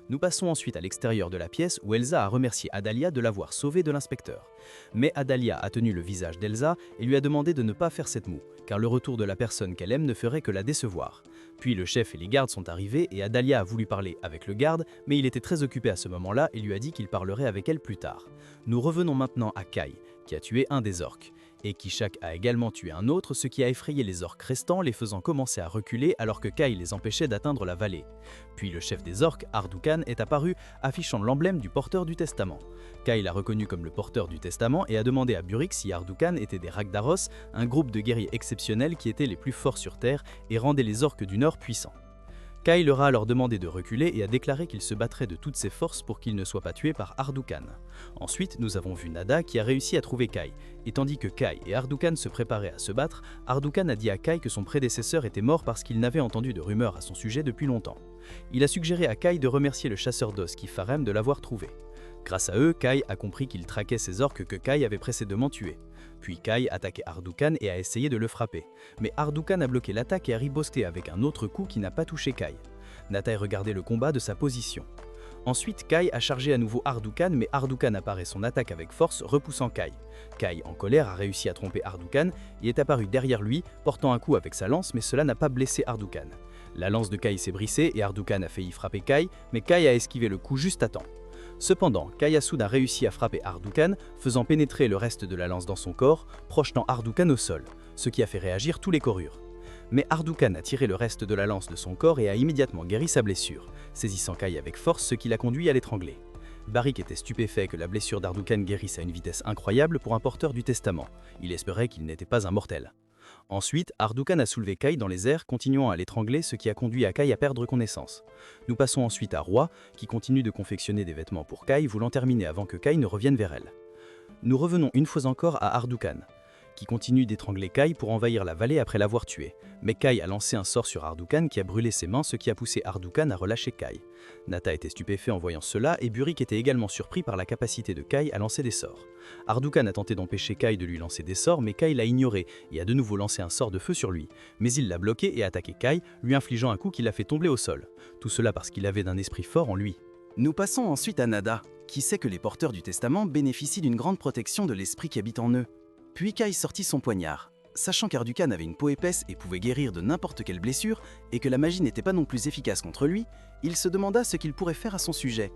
[SPEAKER 6] Nous passons ensuite à l'extérieur de la pièce où Elsa a remercié Adalia de l'avoir sauvée de l'inspecteur. Mais Adalia a tenu le visage d'Elsa et lui a demandé de ne pas faire cette moue, car le retour de la personne qu'elle aime ne ferait que la décevoir. Puis le chef et les gardes sont arrivés et Adalia a voulu parler avec le garde, mais il était très occupé à ce moment-là et lui a dit qu'il parlerait avec elle plus tard. Nous revenons maintenant à Kai, qui a tué un des orques. Et Kishak a également tué un autre, ce qui a effrayé les orques restants, les faisant commencer à reculer alors que Kai les empêchait d'atteindre la vallée. Puis le chef des orques, Ardukan, est apparu, affichant l'emblème du porteur du testament. Kai l'a reconnu comme le porteur du testament et a demandé à Burik si Ardukan était des Ragdaros, un groupe de guerriers exceptionnels qui étaient les plus forts sur Terre et rendaient les orques du Nord puissants. Kai leur a alors demandé de reculer et a déclaré qu'il se battrait de toutes ses forces pour qu'il ne soit pas tué par Ardukan. Ensuite, nous avons vu Nada qui a réussi à trouver Kai, et tandis que Kai et Ardukan se préparaient à se battre, Ardukan a dit à Kai que son prédécesseur était mort parce qu'il n'avait entendu de rumeurs à son sujet depuis longtemps. Il a suggéré à Kai de remercier le chasseur d'os Kifarem de l'avoir trouvé. Grâce à eux, Kai a compris qu'il traquait ces orques que Kai avait précédemment tués. Puis Kai a attaqué Ardukan et a essayé de le frapper. Mais Ardukan a bloqué l'attaque et a riposté avec un autre coup qui n'a pas touché Kai. Natai regardait le combat de sa position. Ensuite, Kai a chargé à nouveau Ardukan, mais Ardukan a paré son attaque avec force, repoussant Kai. Kai, en colère, a réussi à tromper Ardukan et est apparu derrière lui, portant un coup avec sa lance, mais cela n'a pas blessé Ardukan. La lance de Kai s'est brisée et Ardukan a failli frapper Kai, mais Kai a esquivé le coup juste à temps. Cependant, Kai Asud a réussi à frapper Ardukan, faisant pénétrer le reste de la lance dans son corps, projetant Ardukan au sol, ce qui a fait réagir tous les corures. Mais Ardukan a tiré le reste de la lance de son corps et a immédiatement guéri sa blessure, saisissant Kai avec force, ce qui l'a conduit à l'étrangler. Barik était stupéfait que la blessure d'Ardukan guérisse à une vitesse incroyable pour un porteur du testament. Il espérait qu'il n'était pas un mortel. Ensuite, Ardukan a soulevé Kai dans les airs, continuant à l'étrangler, ce qui a conduit à Kai à perdre connaissance. Nous passons ensuite à Roi, qui continue de confectionner des vêtements pour Kai, voulant terminer avant que Kai ne revienne vers elle. Nous revenons une fois encore à Ardukan, qui continue d'étrangler Kai pour envahir la vallée après l'avoir tué. Mais Kai a lancé un sort sur Ardukan qui a brûlé ses mains, ce qui a poussé Ardukan à relâcher Kai. Nata était stupéfait en voyant cela et Burik était également surpris par la capacité de Kai à lancer des sorts. Ardukan a tenté d'empêcher Kai de lui lancer des sorts, mais Kai l'a ignoré et a de nouveau lancé un sort de feu sur lui. Mais il l'a bloqué et a attaqué Kai, lui infligeant un coup qui l'a fait tomber au sol. Tout cela parce qu'il avait d'un esprit fort en lui. Nous passons ensuite à Nada, qui sait que les porteurs du testament bénéficient d'une grande protection de l'esprit qui habite en eux. Puis Kai sortit son poignard. Sachant qu'Ardukan avait une peau épaisse et pouvait guérir de n'importe quelle blessure, et que la magie n'était pas non plus efficace contre lui, il se demanda ce qu'il pourrait faire à son sujet.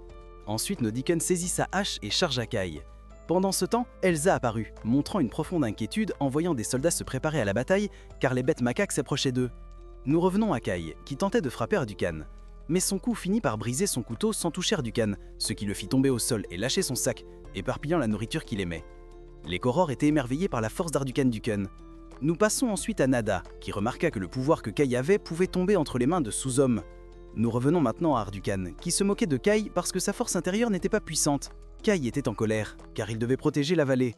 [SPEAKER 6] Ensuite, Nodiken saisit sa hache et chargea Kai. Pendant ce temps, Elsa apparut, montrant une profonde inquiétude en voyant des soldats se préparer à la bataille, car les bêtes macaques s'approchaient d'eux. Nous revenons à Kai, qui tentait de frapper Ardukan. Mais son coup finit par briser son couteau sans toucher Ardukan, ce qui le fit tomber au sol et lâcher son sac, éparpillant la nourriture qu'il aimait. Les Korors étaient émerveillés par la force d'Ardukan Dukan. Nous passons ensuite à Nada, qui remarqua que le pouvoir que Kai avait pouvait tomber entre les mains de sous-hommes. Nous revenons maintenant à Ardukan, qui se moquait de Kai parce que sa force intérieure n'était pas puissante. Kai était en colère, car il devait protéger la vallée.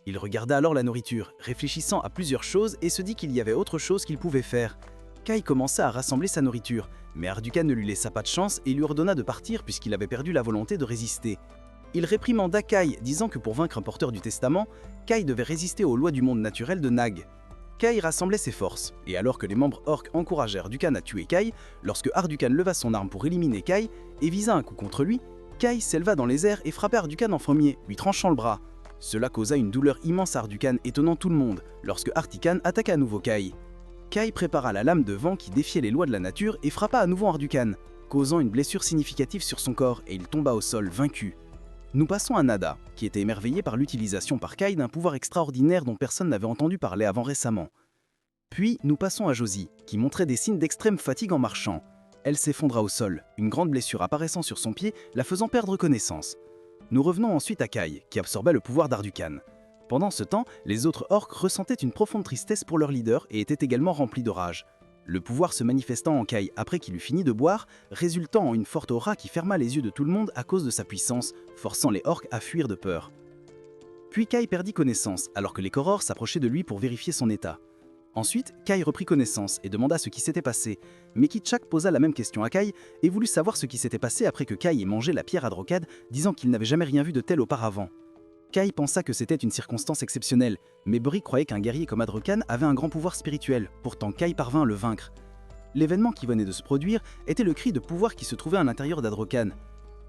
[SPEAKER 6] Il regarda alors la nourriture, réfléchissant à plusieurs choses et se dit qu'il y avait autre chose qu'il pouvait faire. Kai commença à rassembler sa nourriture, mais Ardukan ne lui laissa pas de chance et lui ordonna de partir puisqu'il avait perdu la volonté de résister. Il réprimanda Kai, disant que pour vaincre un porteur du testament, Kai devait résister aux lois du monde naturel de Nag. Kai rassemblait ses forces, et alors que les membres orques encouragèrent Ardukan à tuer Kai, lorsque Ardukan leva son arme pour éliminer Kai et visa un coup contre lui, Kai s'éleva dans les airs et frappa Ardukan en premier, lui tranchant le bras. Cela causa une douleur immense à Ardukan, étonnant tout le monde, lorsque Artikan attaqua à nouveau Kai. Kai prépara la lame de vent qui défiait les lois de la nature et frappa à nouveau Ardukan, causant une blessure significative sur son corps et il tomba au sol, vaincu. Nous passons à Nada, qui était émerveillé par l'utilisation par Kai d'un pouvoir extraordinaire dont personne n'avait entendu parler avant récemment. Puis nous passons à Josie, qui montrait des signes d'extrême fatigue en marchant. Elle s'effondra au sol, une grande blessure apparaissant sur son pied, la faisant perdre connaissance. Nous revenons ensuite à Kai, qui absorbait le pouvoir d'Ardukan. Pendant ce temps, les autres orques ressentaient une profonde tristesse pour leur leader et étaient également remplis de rage. Le pouvoir se manifestant en Kai après qu'il eut fini de boire, résultant en une forte aura qui ferma les yeux de tout le monde à cause de sa puissance, forçant les orques à fuir de peur. Puis Kai perdit connaissance, alors que les Korors s'approchaient de lui pour vérifier son état. Ensuite, Kai reprit connaissance et demanda ce qui s'était passé, mais Kitchak posa la même question à Kai et voulut savoir ce qui s'était passé après que Kai ait mangé la pierre à Drokad, disant qu'il n'avait jamais rien vu de tel auparavant. Kai pensa que c'était une circonstance exceptionnelle, mais Boric croyait qu'un guerrier comme Adrokan avait un grand pouvoir spirituel, pourtant Kai parvint à le vaincre. L'événement qui venait de se produire était le cri de pouvoir qui se trouvait à l'intérieur d'Adrokan.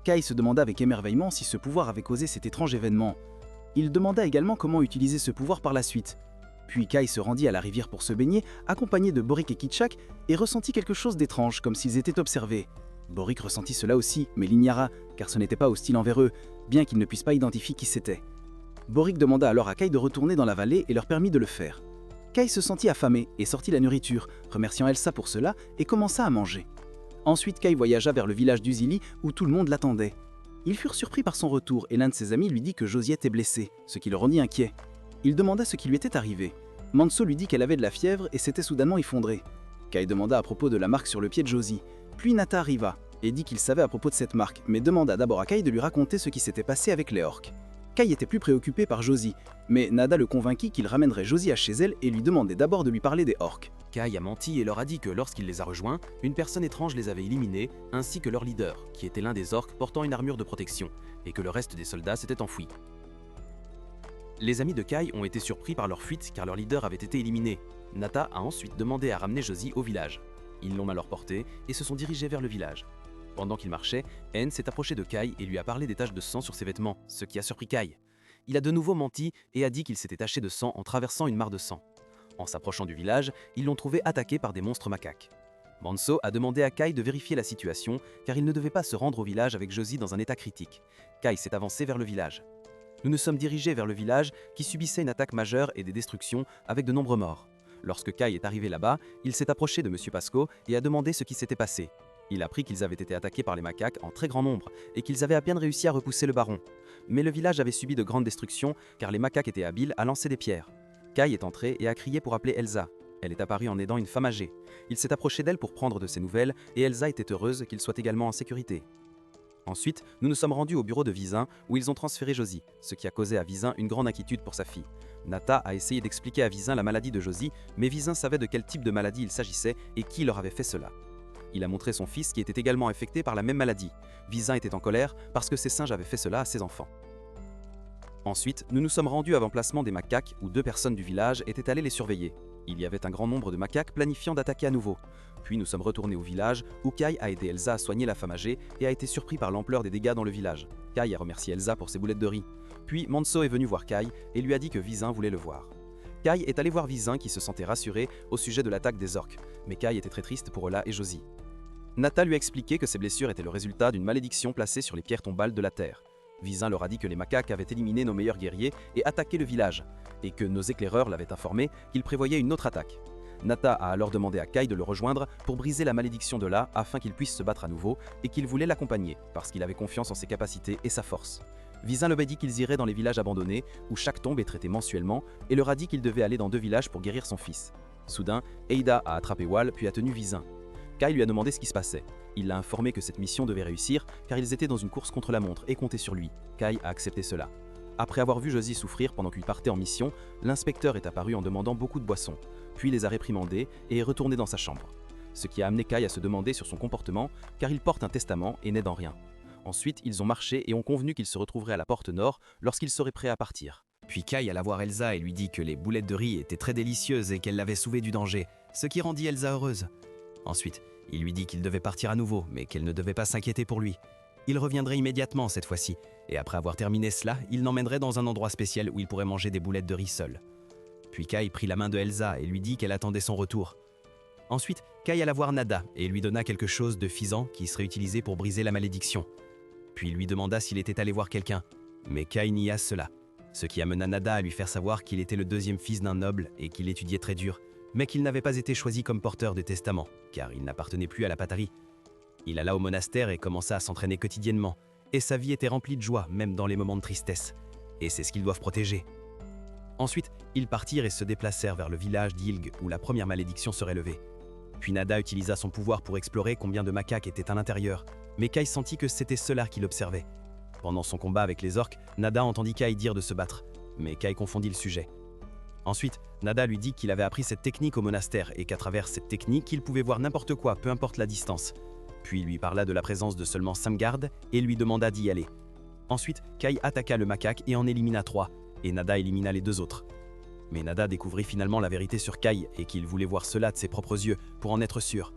[SPEAKER 6] Kai se demanda avec émerveillement si ce pouvoir avait causé cet étrange événement. Il demanda également comment utiliser ce pouvoir par la suite. Puis Kai se rendit à la rivière pour se baigner, accompagné de Boric et Kitchak, et ressentit quelque chose d'étrange, comme s'ils étaient observés. Boric ressentit cela aussi, mais l'ignora, car ce n'était pas hostile envers eux, bien qu'il ne puisse pas identifier qui c'était. Boric demanda alors à Kai de retourner dans la vallée et leur permit de le faire. Kai se sentit affamé et sortit la nourriture, remerciant Elsa pour cela, et commença à manger. Ensuite Kai voyagea vers le village d'Uzili, où tout le monde l'attendait. Ils furent surpris par son retour, et l'un de ses amis lui dit que Josie était blessée, ce qui le rendit inquiet. Il demanda ce qui lui était arrivé. Manso lui dit qu'elle avait de la fièvre et s'était soudainement effondrée. Kai demanda à propos de la marque sur le pied de Josie. Puis Nata arriva et dit qu'il savait à propos de cette marque, mais demanda d'abord à Kai de lui raconter ce qui s'était passé avec les orques. Kai était plus préoccupé par Josie, mais Nada le convainquit qu'il ramènerait Josie à chez elle et lui demandait d'abord de lui parler des orques.
[SPEAKER 5] Kai a menti et leur a dit que lorsqu'il les a rejoints, une personne étrange les avait éliminés, ainsi que leur leader, qui était l'un des orques portant une armure de protection, et que le reste des soldats s'était enfui. Les amis de Kai ont été surpris par leur fuite car leur leader avait été éliminé. Nata a ensuite demandé à ramener Josie au village. Ils l'ont alors porté et se sont dirigés vers le village. Pendant qu'il marchait, En s'est approché de Kai et lui a parlé des taches de sang sur ses vêtements, ce qui a surpris Kai. Il a de nouveau menti et a dit qu'il s'était taché de sang en traversant une mare de sang. En s'approchant du village, ils l'ont trouvé attaqué par des monstres macaques. Manso a demandé à Kai de vérifier la situation car il ne devait pas se rendre au village avec Josie dans un état critique. Kai s'est avancé vers le village. Nous nous sommes dirigés vers le village qui subissait une attaque majeure et des destructions avec de nombreux morts. Lorsque Kai est arrivé là-bas, il s'est approché de M. Pasco et a demandé ce qui s'était passé. Il a appris qu'ils avaient été attaqués par les macaques en très grand nombre et qu'ils avaient à peine réussi à repousser le baron. Mais le village avait subi de grandes destructions car les macaques étaient habiles à lancer des pierres. Kai est entré et a crié pour appeler Elsa. Elle est apparue en aidant une femme âgée. Il s'est approché d'elle pour prendre de ses nouvelles et Elsa était heureuse qu'il soit également en sécurité. Ensuite, nous nous sommes rendus au bureau de Vizin où ils ont transféré Josie, ce qui a causé à Vizin une grande inquiétude pour sa fille. Nata a essayé d'expliquer à Vizin la maladie de Josie, mais Vizin savait de quel type de maladie il s'agissait et qui leur avait fait cela. Il a montré son fils qui était également affecté par la même maladie. Vizin était en colère parce que ses singes avaient fait cela à ses enfants. Ensuite, nous nous sommes rendus à l'emplacement des macaques où 2 personnes du village étaient allées les surveiller. Il y avait un grand nombre de macaques planifiant d'attaquer à nouveau. Puis nous sommes retournés au village où Kai a aidé Elsa à soigner la femme âgée et a été surpris par l'ampleur des dégâts dans le village. Kai a remercié Elsa pour ses boulettes de riz. Puis Manso est venu voir Kai et lui a dit que Vizin voulait le voir. Kai est allé voir Vizin qui se sentait rassuré au sujet de l'attaque des orques, mais Kai était très triste pour Ola et Josie. Nata lui a expliqué que ses blessures étaient le résultat d'une malédiction placée sur les pierres tombales de la terre. Vizin leur a dit que les macaques avaient éliminé nos meilleurs guerriers et attaqué le village, et que nos éclaireurs l'avaient informé qu'ils prévoyaient une autre attaque.
[SPEAKER 7] Nata a alors demandé à Kai de le rejoindre pour briser la malédiction de là afin qu'il puisse se battre à nouveau et qu'il voulait l'accompagner parce qu'il avait confiance en ses capacités et sa force. Vizin leur a dit qu'ils iraient dans les villages abandonnés où chaque tombe est traitée mensuellement et leur a dit qu'il devait aller dans 2 villages pour guérir son fils. Soudain, Eida a attrapé Wal puis a tenu Vizin. Kai lui a demandé ce qui se passait. Il l'a informé que cette mission devait réussir car ils étaient dans une course contre la montre et comptaient sur lui. Kai a accepté cela. Après avoir vu Josie souffrir pendant qu'il partait en mission, l'inspecteur est apparu en demandant beaucoup de boissons, puis les a réprimandés et est retourné dans sa chambre. Ce qui a amené Kai à se demander sur son comportement car il porte un testament et n'aide en rien. Ensuite, ils ont marché et ont convenu qu'ils se retrouveraient à la porte nord lorsqu'ils seraient prêts à partir.
[SPEAKER 8] Puis Kai alla voir Elsa et lui dit que les boulettes de riz étaient très délicieuses et qu'elle l'avait sauvé du danger, ce qui rendit Elsa heureuse. Ensuite, il lui dit qu'il devait partir à nouveau, mais qu'elle ne devait pas s'inquiéter pour lui. Il reviendrait immédiatement cette fois-ci, et après avoir terminé cela, il l'emmènerait dans un endroit spécial où il pourrait manger des boulettes de riz seul. Puis Kai prit la main de Elsa et lui dit qu'elle attendait son retour. Ensuite, Kai alla voir Nada et lui donna quelque chose de fisant qui serait utilisé pour briser la malédiction. Puis il lui demanda s'il était allé voir quelqu'un, mais Kai nia cela, ce qui amena Nada à lui faire savoir qu'il était le 2e fils d'un noble et qu'il étudiait très dur, mais qu'il n'avait pas été choisi comme porteur de testament, car il n'appartenait plus à la Patarie. Il alla au monastère et commença à s'entraîner quotidiennement, et sa vie était remplie de joie, même dans les moments de tristesse. Et c'est ce qu'ils doivent protéger. Ensuite, ils partirent et se déplacèrent vers le village d'Ilg où la première malédiction serait levée. Puis Nada utilisa son pouvoir pour explorer combien de macaques étaient à l'intérieur, mais Kai sentit que c'était cela qu'il observait. Pendant son combat avec les orques, Nada entendit Kai dire de se battre, mais Kai confondit le sujet. Ensuite, Nada lui dit qu'il avait appris cette technique au monastère et qu'à travers cette technique, il pouvait voir n'importe quoi, peu importe la distance. Puis il lui parla de la présence de seulement 5 gardes et lui demanda d'y aller. Ensuite, Kai attaqua le macaque et en élimina 3, et Nada élimina les 2 autres. Mais Nada découvrit finalement la vérité sur Kai et qu'il voulait voir cela de ses propres yeux pour en être sûr.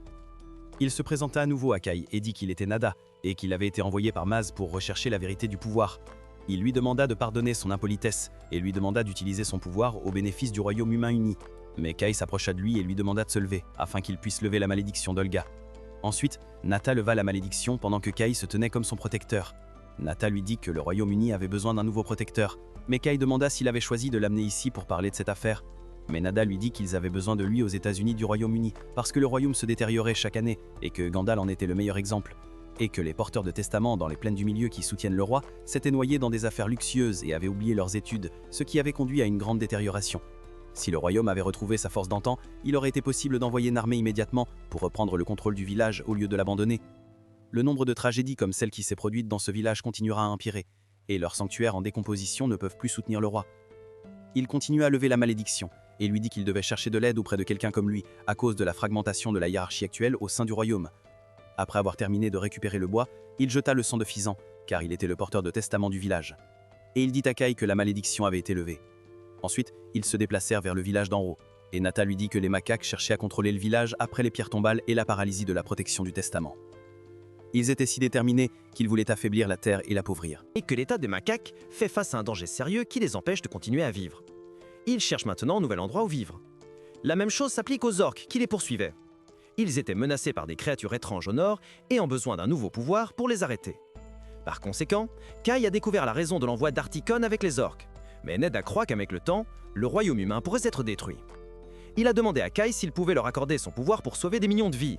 [SPEAKER 8] Il se présenta à nouveau à Kai et dit qu'il était Nada et qu'il avait été envoyé par Maz pour rechercher la vérité du pouvoir. Il lui demanda de pardonner son impolitesse et lui demanda d'utiliser son pouvoir au bénéfice du royaume humain uni. Mais Kai s'approcha de lui et lui demanda de se lever afin qu'il puisse lever la malédiction d'Olga. Ensuite, Nata leva la malédiction pendant que Kai se tenait comme son protecteur. Nata lui dit que le Royaume-Uni avait besoin d'un nouveau protecteur, mais Kai demanda s'il avait choisi de l'amener ici pour parler de cette affaire. Mais Nada lui dit qu'ils avaient besoin de lui aux États-Unis du Royaume-Uni parce que le royaume se détériorait chaque année et que Gandalf en était le meilleur exemple. Et que les porteurs de testament dans les plaines du milieu qui soutiennent le roi s'étaient noyés dans des affaires luxueuses et avaient oublié leurs études, ce qui avait conduit à une grande détérioration. Si le royaume avait retrouvé sa force d'antan, il aurait été possible d'envoyer une armée immédiatement pour reprendre le contrôle du village au lieu de l'abandonner. Le nombre de tragédies comme celle qui s'est produite dans ce village continuera à empirer, et leurs sanctuaires en décomposition ne peuvent plus soutenir le roi. Il continue à lever la malédiction, et lui dit qu'il devait chercher de l'aide auprès de quelqu'un comme lui, à cause de la fragmentation de la hiérarchie actuelle au sein du royaume. Après avoir terminé de récupérer le bois, il jeta le sang de Fizan, car il était le porteur de testament du village. Et il dit à Kai que la malédiction avait été levée. Ensuite, ils se déplacèrent vers le village d'en haut, et Nata lui dit que les macaques cherchaient à contrôler le village après les pierres tombales et la paralysie de la protection du testament. Ils étaient si déterminés qu'ils voulaient affaiblir la terre et l'appauvrir.
[SPEAKER 10] Et que l'état des macaques fait face à un danger sérieux qui les empêche de continuer à vivre. Ils cherchent maintenant un nouvel endroit où vivre. La même chose s'applique aux orques qui les poursuivaient. Ils étaient menacés par des créatures étranges au nord et ont besoin d'un nouveau pouvoir pour les arrêter. Par conséquent, Kai a découvert la raison de l'envoi d'Articon avec les orques. Mais Neda croit qu'avec le temps, le royaume humain pourrait être détruit. Il a demandé à Kai s'il pouvait leur accorder son pouvoir pour sauver des millions de vies.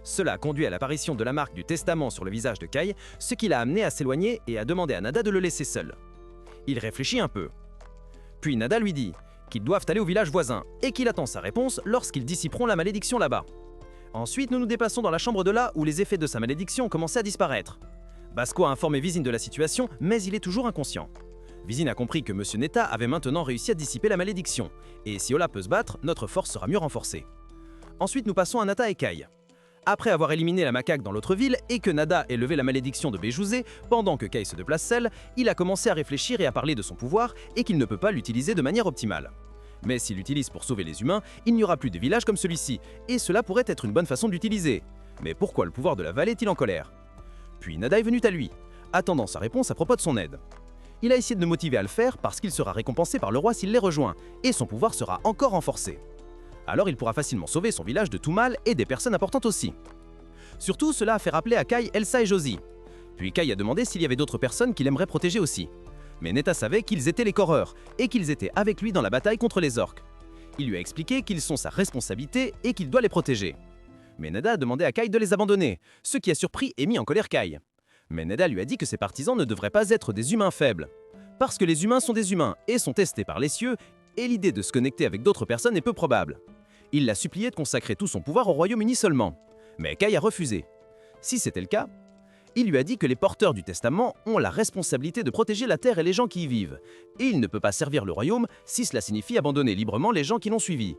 [SPEAKER 10] Cela a conduit à l'apparition de la marque du testament sur le visage de Kai, ce qui l'a amené à s'éloigner et à demander à Nada de le laisser seul. Il réfléchit un peu. Puis Nada lui dit qu'ils doivent aller au village voisin et qu'il attend sa réponse lorsqu'ils dissiperont la malédiction là-bas. Ensuite, nous nous déplaçons dans la chambre de là où les effets de sa malédiction ont commencé à disparaître. Basco a informé Vizin de la situation, mais il est toujours inconscient. Vizin a compris que Monsieur Netta avait maintenant réussi à dissiper la malédiction, et si Ola peut se battre, notre force sera mieux renforcée. Ensuite, nous passons à Nata et Kai. Après avoir éliminé la macaque dans l'autre ville et que Nada ait levé la malédiction de Béjouzé, pendant que Kai se déplace seul, il a commencé à réfléchir et à parler de son pouvoir et qu'il ne peut pas l'utiliser de manière optimale. Mais s'il l'utilise pour sauver les humains, il n'y aura plus de village comme celui-ci, et cela pourrait être une bonne façon de l'utiliser. Mais pourquoi le pouvoir de la vallée est-il en colère? Puis Nada est venu à lui, attendant sa réponse à propos de son aide. Il a essayé de le motiver à le faire parce qu'il sera récompensé par le roi s'il les rejoint, et son pouvoir sera encore renforcé. Alors il pourra facilement sauver son village de tout mal et des personnes importantes aussi. Surtout, cela a fait rappeler à Kai, Elsa et Josie. Puis Kai a demandé s'il y avait d'autres personnes qu'il aimerait protéger aussi. Mais Netta savait qu'ils étaient les Correurs, et qu'ils étaient avec lui dans la bataille contre les orques.
[SPEAKER 2] Il lui a expliqué qu'ils sont sa responsabilité et qu'il doit les protéger. Mais Nada a demandé à Kai de les abandonner, ce qui a surpris et mis en colère Kai. Mais Nada lui a dit que ses partisans ne devraient pas être des humains faibles. Parce que les humains sont des humains et sont testés par les cieux, et l'idée de se connecter avec d'autres personnes est peu probable. Il l'a supplié de consacrer tout son pouvoir au Royaume-Uni seulement. Mais Kai a refusé. Si c'était le cas, il lui a dit que les porteurs du testament ont la responsabilité de protéger la terre et les gens qui y vivent, et il ne peut pas servir le royaume si cela signifie abandonner librement les gens qui l'ont suivi.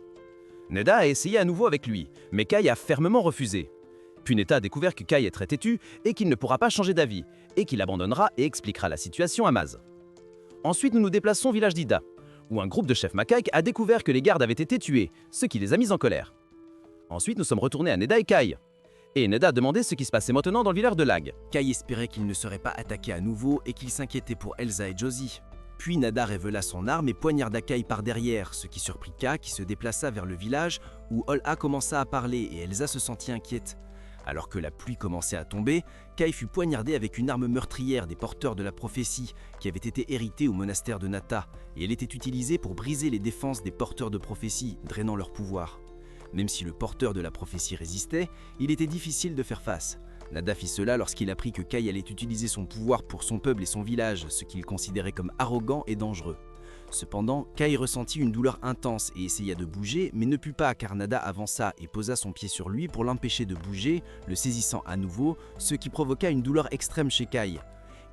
[SPEAKER 2] Neda a essayé à nouveau avec lui, mais Kai a fermement refusé. Puis Neda a découvert que Kai est très têtu et qu'il ne pourra pas changer d'avis, et qu'il abandonnera et expliquera la situation à Maz. Ensuite, nous nous déplaçons au village d'Ida, où un groupe de chefs macaques a découvert que les gardes avaient été tués, ce qui les a mis en colère. Ensuite, nous sommes retournés à Neda et Kai. Et Neda a demandé ce qui se passait maintenant dans le village de Lag.
[SPEAKER 8] Kai espérait qu'il ne serait pas attaqué à nouveau et qu'il s'inquiétait pour Elsa et Josie. Puis Nada révéla son arme et poignarda Kai par derrière, ce qui surprit Ka qui se déplaça vers le village où Ol'a commença à parler et Elsa se sentit inquiète. Alors que la pluie commençait à tomber, Kai fut poignardé avec une arme meurtrière des porteurs de la prophétie qui avait été héritée au monastère de Nata, et elle était utilisée pour briser les défenses des porteurs de prophétie, drainant leur pouvoir. Même si le porteur de la prophétie résistait, il était difficile de faire face. Nada fit cela lorsqu'il apprit que Kai allait utiliser son pouvoir pour son peuple et son village, ce qu'il considérait comme arrogant et dangereux. Cependant, Kai ressentit une douleur intense et essaya de bouger, mais ne put pas car Nada avança et posa son pied sur lui pour l'empêcher de bouger, le saisissant à nouveau, ce qui provoqua une douleur extrême chez Kai.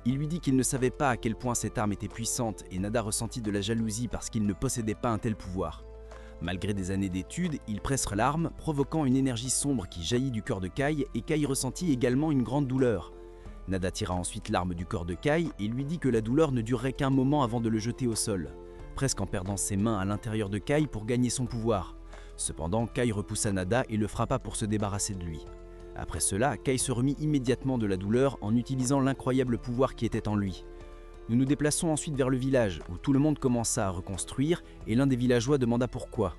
[SPEAKER 8] Il lui dit qu'il ne savait pas à quel point cette arme était puissante et Nada ressentit de la jalousie parce qu'il ne possédait pas un tel pouvoir. Malgré des années d'études, il presse l'arme, provoquant une énergie sombre qui jaillit du corps de Kai et Kai ressentit également une grande douleur. Nada tira ensuite l'arme du corps de Kai et lui dit que la douleur ne durerait qu'un moment avant de le jeter au sol, presque en perdant ses mains à l'intérieur de Kai pour gagner son pouvoir. Cependant, Kai repoussa Nada et le frappa pour se débarrasser de lui. Après cela, Kai se remit immédiatement de la douleur en utilisant l'incroyable pouvoir qui était en lui. Nous nous déplaçons ensuite vers le village, où tout le monde commença à reconstruire, et l'un des villageois demanda pourquoi.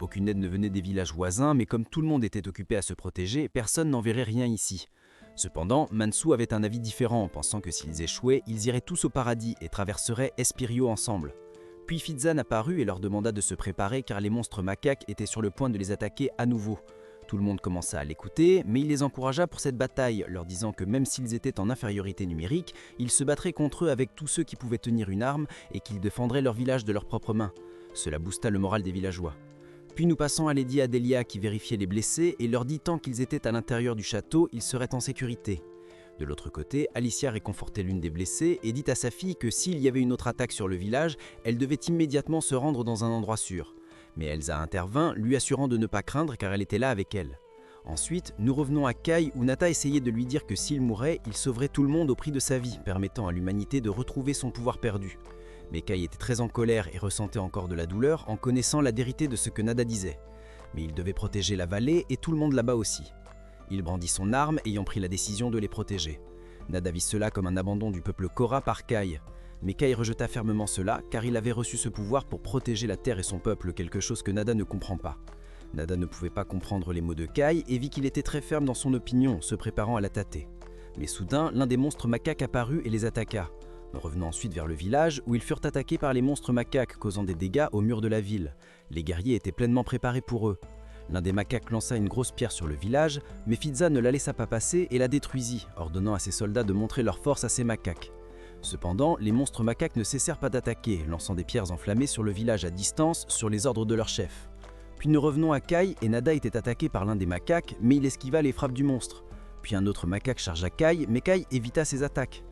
[SPEAKER 8] Aucune aide ne venait des villages voisins, mais comme tout le monde était occupé à se protéger, personne n'enverrait rien ici. Cependant, Mansu avait un avis différent, pensant que s'ils échouaient, ils iraient tous au paradis et traverseraient Espirio ensemble. Puis Fitzan apparut et leur demanda de se préparer car les monstres macaques étaient sur le point de les attaquer à nouveau. Tout le monde commença à l'écouter, mais il les encouragea pour cette bataille, leur disant que même s'ils étaient en infériorité numérique, ils se battraient contre eux avec tous ceux qui pouvaient tenir une arme et qu'ils défendraient leur village de leurs propres mains. Cela boosta le moral des villageois. Puis nous passons à Lady Adelia qui vérifiait les blessés et leur dit tant qu'ils étaient à l'intérieur du château, ils seraient en sécurité. De l'autre côté, Alicia réconfortait l'une des blessées et dit à sa fille que s'il y avait une autre attaque sur le village, elle devait immédiatement se rendre dans un endroit sûr. Mais Elsa intervint, lui assurant de ne pas craindre car elle était là avec elle. Ensuite, nous revenons à Kai où Nata essayait de lui dire que s'il mourait, il sauverait tout le monde au prix de sa vie, permettant à l'humanité de retrouver son pouvoir perdu. Mais Kai était très en colère et ressentait encore de la douleur en connaissant la vérité de ce que Nada disait. Mais il devait protéger la vallée et tout le monde là-bas aussi. Il brandit son arme, ayant pris la décision de les protéger. Nada vit cela comme un abandon du peuple Korra par Kai. Mais Kai rejeta fermement cela, car il avait reçu ce pouvoir pour protéger la terre et son peuple, quelque chose que Nada ne comprend pas. Nada ne pouvait pas comprendre les mots de Kai et vit qu'il était très ferme dans son opinion, se préparant à la tâter. Mais soudain, l'un des monstres macaques apparut et les attaqua. Nous revenons ensuite vers le village, où ils furent attaqués par les monstres macaques, causant des dégâts au mur de la ville. Les guerriers étaient pleinement préparés pour eux. L'un des macaques lança une grosse pierre sur le village, mais Fitza ne la laissa pas passer et la détruisit, ordonnant à ses soldats de montrer leur force à ces macaques. Cependant, les monstres macaques ne cessèrent pas d'attaquer, lançant des pierres enflammées sur le village à distance sur les ordres de leur chef. Puis nous revenons à Kai et Nada était attaqué par l'un des macaques, mais il esquiva les frappes du monstre. Puis un autre macaque chargea Kai, mais Kai évita ses attaques.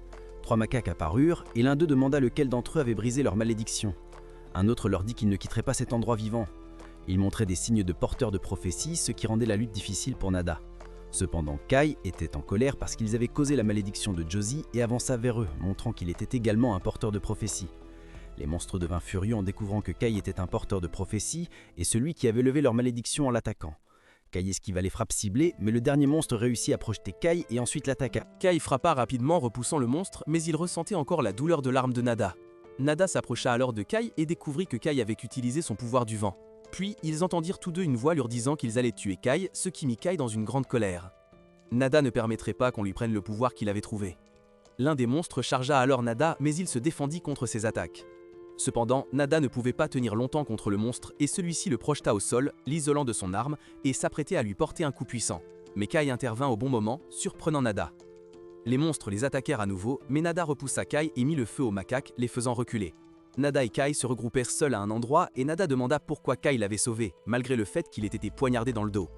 [SPEAKER 8] 3 macaques apparurent et l'un d'eux demanda lequel d'entre eux avait brisé leur malédiction. Un autre leur dit qu'il ne quitterait pas cet endroit vivant. Il montrait des signes de porteurs de prophétie, ce qui rendait la lutte difficile pour Nada. Cependant, Kai était en colère parce qu'ils avaient causé la malédiction de Josie et avança vers eux, montrant qu'il était également un porteur de prophétie. Les monstres devinrent furieux en découvrant que Kai était un porteur de prophétie et celui qui avait levé leur malédiction en l'attaquant. Kai esquiva les frappes ciblées, mais le dernier monstre réussit à projeter Kai et ensuite l'attaqua.
[SPEAKER 4] Kai frappa rapidement, repoussant le monstre, mais il ressentait encore la douleur de l'arme de Nada. Nada s'approcha alors de Kai et découvrit que Kai avait utilisé son pouvoir du vent. Puis, ils entendirent tous deux une voix leur disant qu'ils allaient tuer Kai, ce qui mit Kai dans une grande colère. Nada ne permettrait pas qu'on lui prenne le pouvoir qu'il avait trouvé. L'un des monstres chargea alors Nada, mais il se défendit contre ses attaques. Cependant, Nada ne pouvait pas tenir longtemps contre le monstre et celui-ci le projeta au sol, l'isolant de son arme et s'apprêtait à lui porter un coup puissant. Mais Kai intervint au bon moment, surprenant Nada. Les monstres les attaquèrent à nouveau, mais Nada repoussa Kai et mit le feu aux macaques, les faisant reculer. Nada et Kai se regroupèrent seuls à un endroit et Nada demanda pourquoi Kai l'avait sauvé, malgré le fait qu'il ait été poignardé dans le dos.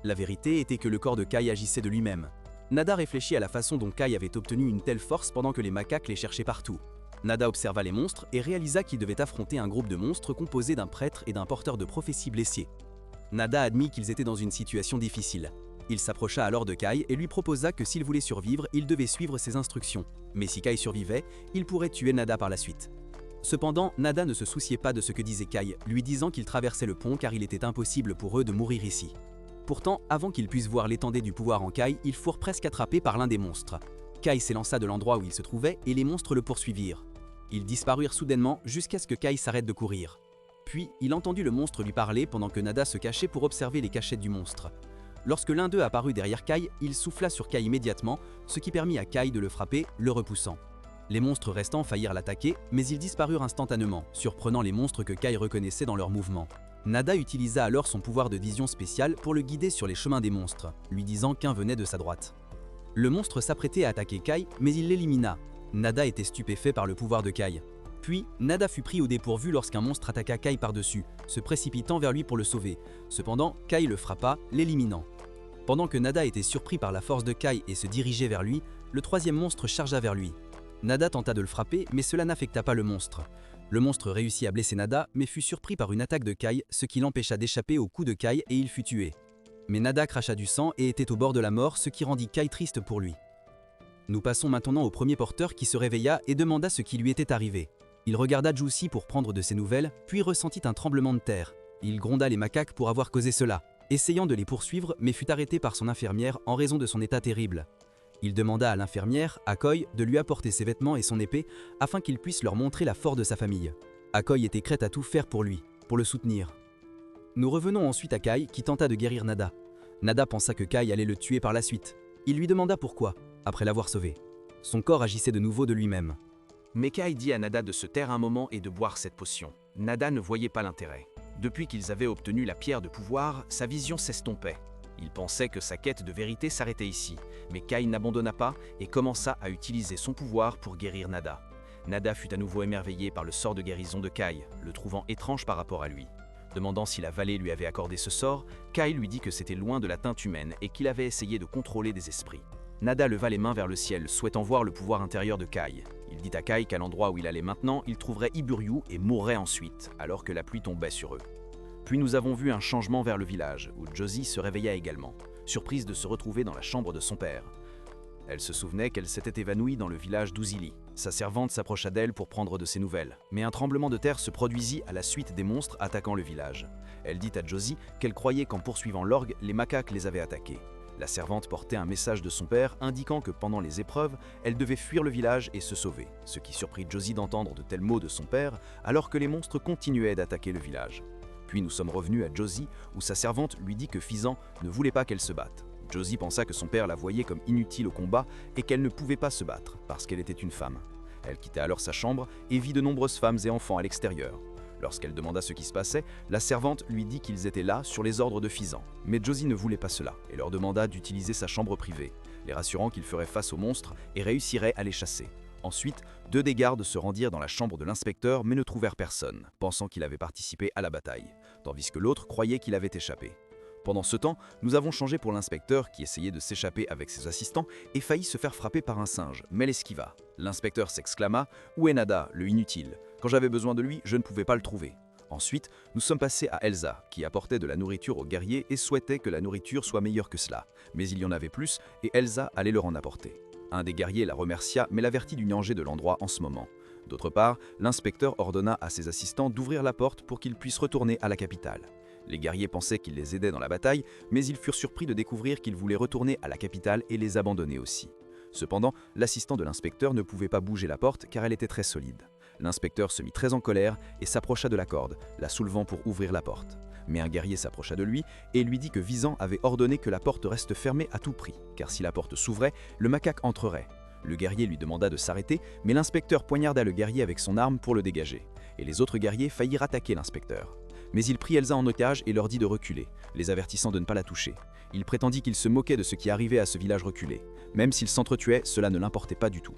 [SPEAKER 4] La vérité était que le corps de Kai agissait de lui-même. Nada réfléchit à la façon dont Kai avait obtenu une telle force pendant que les macaques les cherchaient partout. Nada observa les monstres et réalisa qu'il devait affronter un groupe de monstres composé d'un prêtre et d'un porteur de prophéties blessés. Nada admit qu'ils étaient dans une situation difficile. Il s'approcha alors de Kai et lui proposa que s'il voulait survivre, il devait suivre ses instructions. Mais si Kai survivait, il pourrait tuer Nada par la suite. Cependant, Nada ne se souciait pas de ce que disait Kai, lui disant qu'il traversait le pont car il était impossible pour eux de mourir ici. Pourtant, avant qu'ils puissent voir l'étendue du pouvoir en Kai, ils furent presque attrapés par l'un des monstres. Kai s'élança de l'endroit où il se trouvait et les monstres le poursuivirent. Ils disparurent soudainement jusqu'à ce que Kai s'arrête de courir. Puis, il entendit le monstre lui parler pendant que Nada se cachait pour observer les cachettes du monstre. Lorsque l'un d'eux apparut derrière Kai, il souffla sur Kai immédiatement, ce qui permit à Kai de le frapper, le repoussant. Les monstres restants faillirent l'attaquer, mais ils disparurent instantanément, surprenant les monstres que Kai reconnaissait dans leurs mouvements. Nada utilisa alors son pouvoir de vision spéciale pour le guider sur les chemins des monstres, lui disant qu'un venait de sa droite. Le monstre s'apprêtait à attaquer Kai, mais il l'élimina. Nada était stupéfait par le pouvoir de Kai. Puis, Nada fut pris au dépourvu lorsqu'un monstre attaqua Kai par-dessus, se précipitant vers lui pour le sauver. Cependant, Kai le frappa, l'éliminant. Pendant que Nada était surpris par la force de Kai et se dirigeait vers lui, le troisième monstre chargea vers lui. Nada tenta de le frapper, mais cela n'affecta pas le monstre. Le monstre réussit à blesser Nada, mais fut surpris par une attaque de Kai, ce qui l'empêcha d'échapper au coup de Kai et il fut tué. Mais Nada cracha du sang et était au bord de la mort, ce qui rendit Kai triste pour lui. Nous passons maintenant au premier porteur qui se réveilla et demanda ce qui lui était arrivé. Il regarda Juicy pour prendre de ses nouvelles, puis ressentit un tremblement de terre. Il gronda les macaques pour avoir causé cela, essayant de les poursuivre mais fut arrêté par son infirmière en raison de son état terrible. Il demanda à l'infirmière, Akoy, de lui apporter ses vêtements et son épée afin qu'il puisse leur montrer la force de sa famille. Akoy était prête à tout faire pour lui, pour le soutenir. Nous revenons ensuite à Kai qui tenta de guérir Nada. Nada pensa que Kai allait le tuer par la suite. Il lui demanda pourquoi, après l'avoir sauvé. Son corps agissait de nouveau de lui-même.
[SPEAKER 7] Mais Kai dit à Nada de se taire un moment et de boire cette potion. Nada ne voyait pas l'intérêt. Depuis qu'ils avaient obtenu la pierre de pouvoir, sa vision s'estompait. Il pensait que sa quête de vérité s'arrêtait ici, mais Kai n'abandonna pas et commença à utiliser son pouvoir pour guérir Nada. Nada fut à nouveau émerveillé par le sort de guérison de Kai, le trouvant étrange par rapport à lui. Demandant si la vallée lui avait accordé ce sort, Kai lui dit que c'était loin de la teinte humaine et qu'il avait essayé de contrôler des esprits. Nada leva les mains vers le ciel, souhaitant voir le pouvoir intérieur de Kai. Il dit à Kai qu'à l'endroit où il allait maintenant, il trouverait Iburyu et mourrait ensuite, alors que la pluie tombait sur eux. Puis nous avons vu un changement vers le village, où Josie se réveilla également, surprise de se retrouver dans la chambre de son père. Elle se souvenait qu'elle s'était évanouie dans le village d'Uzili. Sa servante s'approcha d'elle pour prendre de ses nouvelles, mais un tremblement de terre se produisit à la suite des monstres attaquant le village. Elle dit à Josie qu'elle croyait qu'en poursuivant l'orgue, les macaques les avaient attaqués. La servante portait un message de son père indiquant que pendant les épreuves, elle devait fuir le village et se sauver, ce qui surprit Josie d'entendre de tels mots de son père alors que les monstres continuaient d'attaquer le village. Puis nous sommes revenus à Josie où sa servante lui dit que Fizan ne voulait pas qu'elle se batte. Josie pensa que son père la voyait comme inutile au combat et qu'elle ne pouvait pas se battre parce qu'elle était une femme. Elle quitta alors sa chambre et vit de nombreuses femmes et enfants à l'extérieur. Lorsqu'elle demanda ce qui se passait, la servante lui dit qu'ils étaient là sur les ordres de Fizan. Mais Josie ne voulait pas cela et leur demanda d'utiliser sa chambre privée, les rassurant qu'ils feraient face aux monstres et réussiraient à les chasser. Ensuite, 2 des gardes se rendirent dans la chambre de l'inspecteur mais ne trouvèrent personne, pensant qu'il avait participé à la bataille, tandis que l'autre croyait qu'il avait échappé. Pendant ce temps, nous avons changé pour l'inspecteur qui essayait de s'échapper avec ses assistants et faillit se faire frapper par un singe, mais l'esquiva. L'inspecteur s'exclama « Où est Nada, le inutile ? Quand j'avais besoin de lui, je ne pouvais pas le trouver. » Ensuite, nous sommes passés à Elsa, qui apportait de la nourriture aux guerriers et souhaitait que la nourriture soit meilleure que cela. Mais il y en avait plus et Elsa allait leur en apporter. Un des guerriers la remercia mais l'avertit du danger de l'endroit en ce moment. D'autre part, l'inspecteur ordonna à ses assistants d'ouvrir la porte pour qu'ils puissent retourner à la capitale. Les guerriers pensaient qu'il les aidait dans la bataille, mais ils furent surpris de découvrir qu'il voulait retourner à la capitale et les abandonner aussi. Cependant, l'assistant de l'inspecteur ne pouvait pas bouger la porte car elle était très solide. L'inspecteur se mit très en colère et s'approcha de la corde, la soulevant pour ouvrir la porte. Mais un guerrier s'approcha de lui et lui dit que Vizan avait ordonné que la porte reste fermée à tout prix, car si la porte s'ouvrait, le macaque entrerait.
[SPEAKER 4] Le guerrier lui demanda de s'arrêter, mais l'inspecteur poignarda le guerrier avec son arme pour le dégager. Et les autres guerriers faillirent attaquer l'inspecteur. Mais il prit Elsa en otage et leur dit de reculer, les avertissant de ne pas la toucher. Il prétendit qu'il se moquait de ce qui arrivait à ce village reculé. Même s'ils s'entretuaient, cela ne l'importait pas du tout.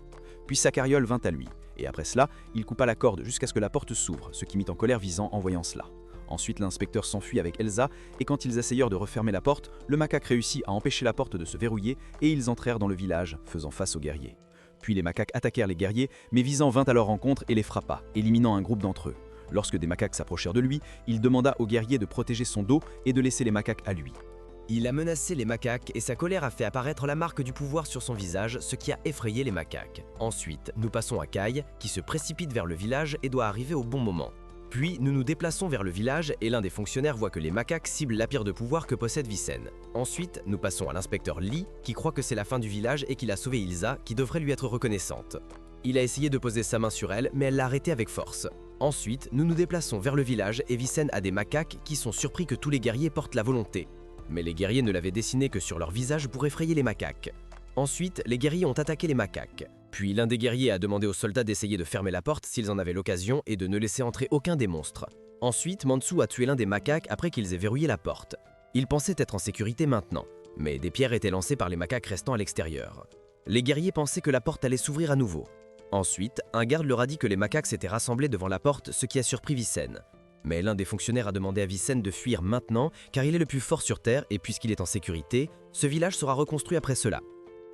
[SPEAKER 4] Puis sa carriole vint à lui, et après cela, il coupa la corde jusqu'à ce que la porte s'ouvre, ce qui mit en colère Visan en voyant cela. Ensuite, l'inspecteur s'enfuit avec Elsa, et quand ils essayèrent de refermer la porte, le macaque réussit à empêcher la porte de se verrouiller, et ils entrèrent dans le village, faisant face aux guerriers. Puis les macaques attaquèrent les guerriers, mais Visan vint à leur rencontre et les frappa, éliminant un groupe d'entre eux. Lorsque des macaques s'approchèrent de lui, il demanda aux guerriers de protéger son dos et de laisser les macaques à lui.
[SPEAKER 10] Il a menacé les macaques et sa colère a fait apparaître la marque du pouvoir sur son visage, ce qui a effrayé les macaques. Ensuite, nous passons à Kai, qui se précipite vers le village et doit arriver au bon moment. Puis, nous nous déplaçons vers le village et l'un des fonctionnaires voit que les macaques ciblent la pierre de pouvoir que possède Vicen. Ensuite, nous passons à l'inspecteur Lee, qui croit que c'est la fin du village et qu'il a sauvé Ilsa, qui devrait lui être reconnaissante. Il a essayé de poser sa main sur elle, mais elle l'a arrêté avec force. Ensuite, nous nous déplaçons vers le village et Vicen a des macaques qui sont surpris que tous les guerriers portent la volonté. Mais les guerriers ne l'avaient dessiné que sur leur visage pour effrayer les macaques. Ensuite, les guerriers ont attaqué les macaques. Puis l'un des guerriers a demandé aux soldats d'essayer de fermer la porte s'ils en avaient l'occasion et de ne laisser entrer aucun des monstres. Ensuite, Mansu a tué l'un des macaques après qu'ils aient verrouillé la porte. Il pensait être en sécurité maintenant, mais des pierres étaient lancées par les macaques restant à l'extérieur. Les guerriers pensaient que la porte allait s'ouvrir à nouveau. Ensuite, un garde leur a dit que les macaques s'étaient rassemblés devant la porte, ce qui a surpris Vicen. Mais l'un des fonctionnaires a demandé à Vicen de fuir maintenant car il est le plus fort sur Terre et puisqu'il est en sécurité, ce village sera reconstruit après cela.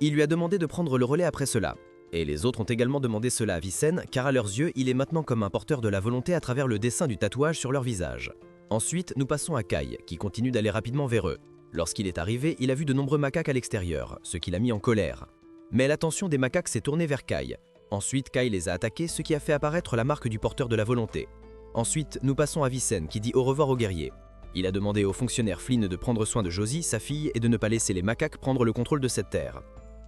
[SPEAKER 10] Il lui a demandé de prendre le relais après cela. Et les autres ont également demandé cela à Vicen car à leurs yeux, il est maintenant comme un porteur de la volonté à travers le dessin du tatouage sur leur visage. Ensuite, nous passons à Kai, qui continue d'aller rapidement vers eux. Lorsqu'il est arrivé, il a vu de nombreux macaques à l'extérieur, ce qui l'a mis en colère. Mais l'attention des macaques s'est tournée vers Kai. Ensuite, Kai les a attaqués, ce qui a fait apparaître la marque du porteur de la volonté. Ensuite, nous passons à Vicen qui dit au revoir aux guerriers. Il a demandé au fonctionnaire Flynn de prendre soin de Josie, sa fille, et de ne pas laisser les macaques prendre le contrôle de cette terre.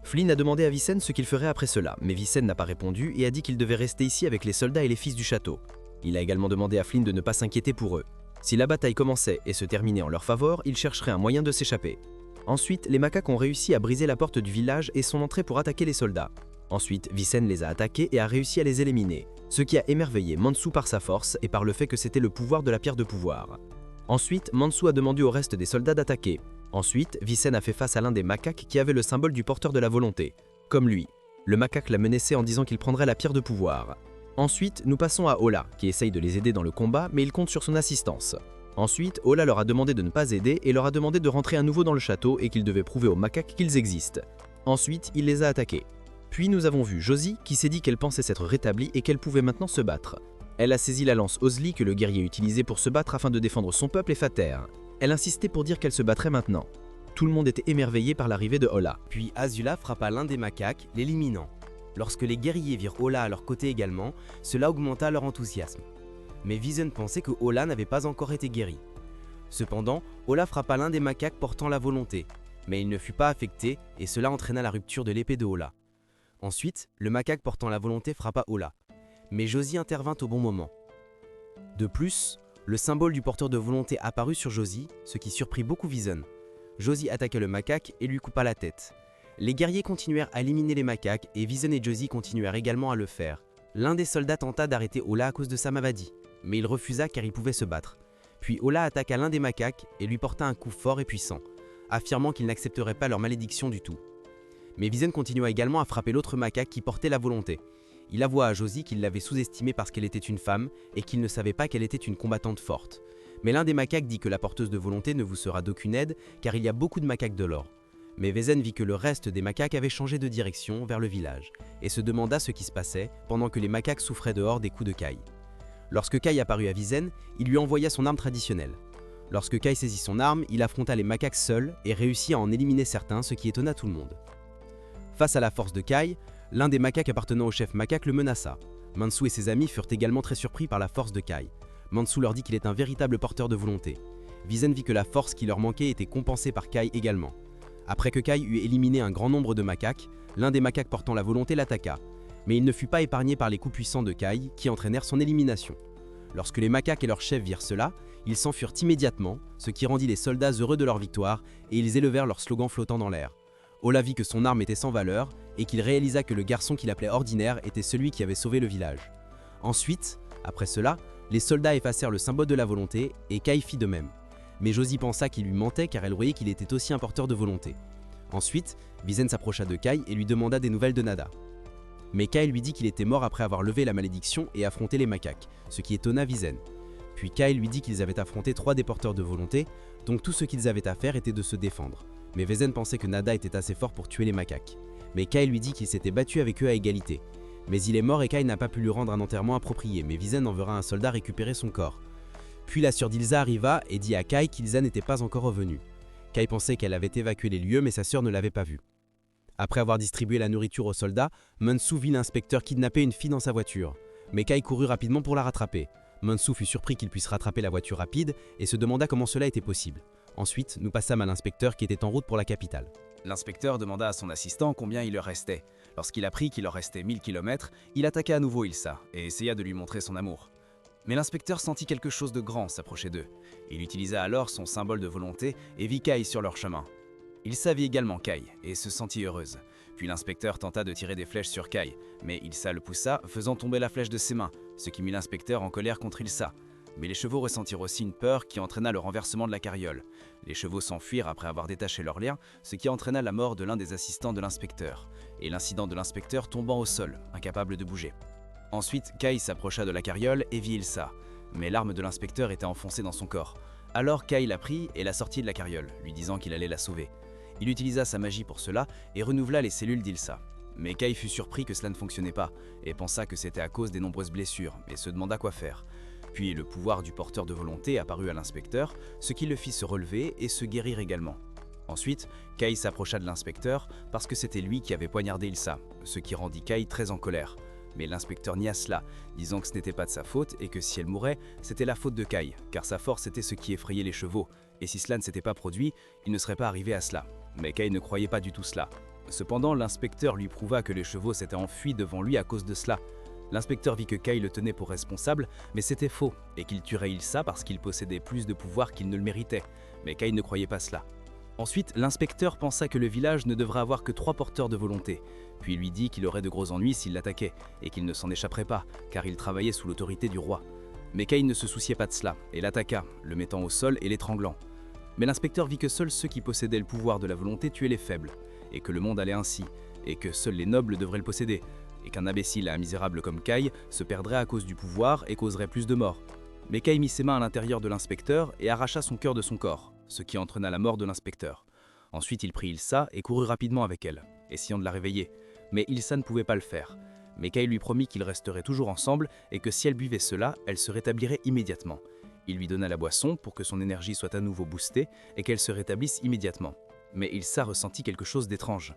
[SPEAKER 10] Flynn a demandé à Vicen ce qu'il ferait après cela, mais Vicen n'a pas répondu et a dit qu'il devait rester ici avec les soldats et les fils du château. Il a également demandé à Flynn de ne pas s'inquiéter pour eux. Si la bataille commençait et se terminait en leur faveur, ils chercheraient un moyen de s'échapper. Ensuite, les macaques ont réussi à briser la porte du village et sont entrés pour attaquer les soldats. Ensuite, Vicen les a attaqués et a réussi à les éliminer, ce qui a émerveillé Mansu par sa force et par le fait que c'était le pouvoir de la pierre de pouvoir. Ensuite, Mansu a demandé au reste des soldats d'attaquer. Ensuite, Vicen a fait face à l'un des macaques qui avait le symbole du porteur de la volonté. Comme lui, le macaque l'a menacé en disant qu'il prendrait la pierre de pouvoir. Ensuite, nous passons à Ola, qui essaye de les aider dans le combat, mais il compte sur son assistance. Ensuite, Ola leur a demandé de ne pas aider et leur a demandé de rentrer à nouveau dans le château et qu'ils devaient prouver aux macaques qu'ils existent. Ensuite, il les a attaqués. Puis nous avons vu Josie qui s'est dit qu'elle pensait s'être rétablie et qu'elle pouvait maintenant se battre. Elle a saisi la lance Ozli que le guerrier utilisait pour se battre afin de défendre son peuple et Fater. Elle insistait pour dire qu'elle se battrait maintenant. Tout le monde était émerveillé par l'arrivée de Ola.
[SPEAKER 8] Puis Azula frappa l'un des macaques, l'éliminant. Lorsque les guerriers virent Ola à leur côté également, cela augmenta leur enthousiasme. Mais Vicen pensait que Ola n'avait pas encore été guéri. Cependant, Ola frappa l'un des macaques portant la volonté, mais il ne fut pas affecté et cela entraîna la rupture de l'épée de Ola. Ensuite, le macaque portant la volonté frappa Ola, mais Josie intervint au bon moment. De plus, le symbole du porteur de volonté apparut sur Josie, ce qui surprit beaucoup Vicen. Josie attaqua le macaque et lui coupa la tête. Les guerriers continuèrent à éliminer les macaques et Vicen et Josie continuèrent également à le faire. L'un des soldats tenta d'arrêter Ola à cause de sa maladie, mais il refusa car il pouvait se battre. Puis Ola attaqua l'un des macaques et lui porta un coup fort et puissant, affirmant qu'il n'accepterait pas leur malédiction du tout. Mais Vicen continua également à frapper l'autre macaque qui portait la volonté. Il avoua à Josie qu'il l'avait sous-estimée parce qu'elle était une femme et qu'il ne savait pas qu'elle était une combattante forte. Mais l'un des macaques dit que la porteuse de volonté ne vous sera d'aucune aide car il y a beaucoup de macaques de l'or. Mais Vicen vit que le reste des macaques avait changé de direction vers le village et se demanda ce qui se passait pendant que les macaques souffraient dehors des coups de Kai. Lorsque Kai apparut à Vicen, il lui envoya son arme traditionnelle. Lorsque Kai saisit son arme, il affronta les macaques seuls et réussit à en éliminer certains, ce qui étonna tout le monde. Face à la force de Kai, l'un des macaques appartenant au chef macaque le menaça. Mansu et ses amis furent également très surpris par la force de Kai. Mansu leur dit qu'il est un véritable porteur de volonté. Vicen vit que la force qui leur manquait était compensée par Kai également. Après que Kai eut éliminé un grand nombre de macaques, l'un des macaques portant la volonté l'attaqua. Mais il ne fut pas épargné par les coups puissants de Kai qui entraînèrent son élimination. Lorsque les macaques et leurs chefs virent cela, ils s'enfuirent immédiatement, ce qui rendit les soldats heureux de leur victoire et ils élevèrent leur slogan flottant dans l'air.
[SPEAKER 9] Ola vit que son arme était sans valeur et qu'il réalisa que le garçon qu'il appelait Ordinaire était celui qui avait sauvé le village. Ensuite, après cela, les soldats effacèrent le symbole de la volonté et Kai fit de même. Mais Josie pensa qu'il lui mentait car elle voyait qu'il était aussi un porteur de volonté. Ensuite, Vizen s'approcha de Kai et lui demanda des nouvelles de Nada. Mais Kai lui dit qu'il était mort après avoir levé la malédiction et affronté les macaques, ce qui étonna Vizen. Puis Kai lui dit qu'ils avaient affronté 3 des porteurs de volonté, donc tout ce qu'ils avaient à faire était de se défendre. Mais Vizen pensait que Nada était assez fort pour tuer les macaques. Mais Kai lui dit qu'il s'était battu avec eux à égalité. Mais il est mort et Kai n'a pas pu lui rendre un enterrement approprié, mais Vizen enverra un soldat récupérer son corps. Puis la sœur d'Ilsa arriva et dit à Kai qu'Ilsa n'était pas encore revenue. Kai pensait qu'elle avait évacué les lieux, mais sa sœur ne l'avait pas vue. Après avoir distribué la nourriture aux soldats, Mansu vit l'inspecteur kidnapper une fille dans sa voiture. Mais Kai courut rapidement pour la rattraper. Mansu fut surpris qu'il puisse rattraper la voiture rapide et se demanda comment cela était possible. Ensuite, nous passâmes à l'inspecteur qui était en route pour la capitale.
[SPEAKER 6] L'inspecteur demanda à son assistant combien il leur restait. Lorsqu'il apprit qu'il leur restait 1000 km, il attaqua à nouveau Ilsa et essaya de lui montrer son amour. Mais l'inspecteur sentit quelque chose de grand s'approcher d'eux. Il utilisa alors son symbole de volonté et vit Kai sur leur chemin. Ilsa vit également Kai et se sentit heureuse. Puis l'inspecteur tenta de tirer des flèches sur Kai, mais Ilsa le poussa, faisant tomber la flèche de ses mains, ce qui mit l'inspecteur en colère contre Ilsa. Mais les chevaux ressentirent aussi une peur qui entraîna le renversement de la carriole. Les chevaux s'enfuirent après avoir détaché leurs liens, ce qui entraîna la mort de l'un des assistants de l'inspecteur, et l'incident de l'inspecteur tombant au sol, incapable de bouger. Ensuite, Kai s'approcha de la carriole et vit Ilsa, mais l'arme de l'inspecteur était enfoncée dans son corps. Alors Kai la prit et la sortit de la carriole, lui disant qu'il allait la sauver. Il utilisa sa magie pour cela et renouvela les cellules d'Ilsa. Mais Kai fut surpris que cela ne fonctionnait pas, et pensa que c'était à cause des nombreuses blessures, et se demanda quoi faire. Puis le pouvoir du porteur de volonté apparut à l'inspecteur, ce qui le fit se relever et se guérir également. Ensuite, Kai s'approcha de l'inspecteur parce que c'était lui qui avait poignardé Ilsa, ce qui rendit Kai très en colère. Mais l'inspecteur nia cela, disant que ce n'était pas de sa faute et que si elle mourait, c'était la faute de Kai, car sa force était ce qui effrayait les chevaux, et si cela ne s'était pas produit, il ne serait pas arrivé à cela. Mais Kai ne croyait pas du tout cela. Cependant, l'inspecteur lui prouva que les chevaux s'étaient enfuis devant lui à cause de cela. L'inspecteur vit que Kai le tenait pour responsable, mais c'était faux, et qu'il tuerait Ilsa parce qu'il possédait plus de pouvoir qu'il ne le méritait. Mais Kai ne croyait pas cela. Ensuite, l'inspecteur pensa que le village ne devrait avoir que 3 porteurs de volonté, puis il lui dit qu'il aurait de gros ennuis s'il l'attaquait, et qu'il ne s'en échapperait pas, car il travaillait sous l'autorité du roi. Mais Kai ne se souciait pas de cela, et l'attaqua, le mettant au sol et l'étranglant. Mais l'inspecteur vit que seuls ceux qui possédaient le pouvoir de la volonté tuaient les faibles, et que le monde allait ainsi, et que seuls les nobles devraient le posséder, et qu'un imbécile et un misérable comme Kai se perdrait à cause du pouvoir et causerait plus de morts. Mais Kai mit ses mains à l'intérieur de l'inspecteur et arracha son cœur de son corps, ce qui entraîna la mort de l'inspecteur. Ensuite il prit Ilsa et courut rapidement avec elle, essayant de la réveiller. Mais Ilsa ne pouvait pas le faire. Mais Kai lui promit qu'ils resteraient toujours ensemble et que si elle buvait cela, elle se rétablirait immédiatement. Il lui donna la boisson pour que son énergie soit à nouveau boostée et qu'elle se rétablisse immédiatement. Mais Ilsa ressentit quelque chose d'étrange.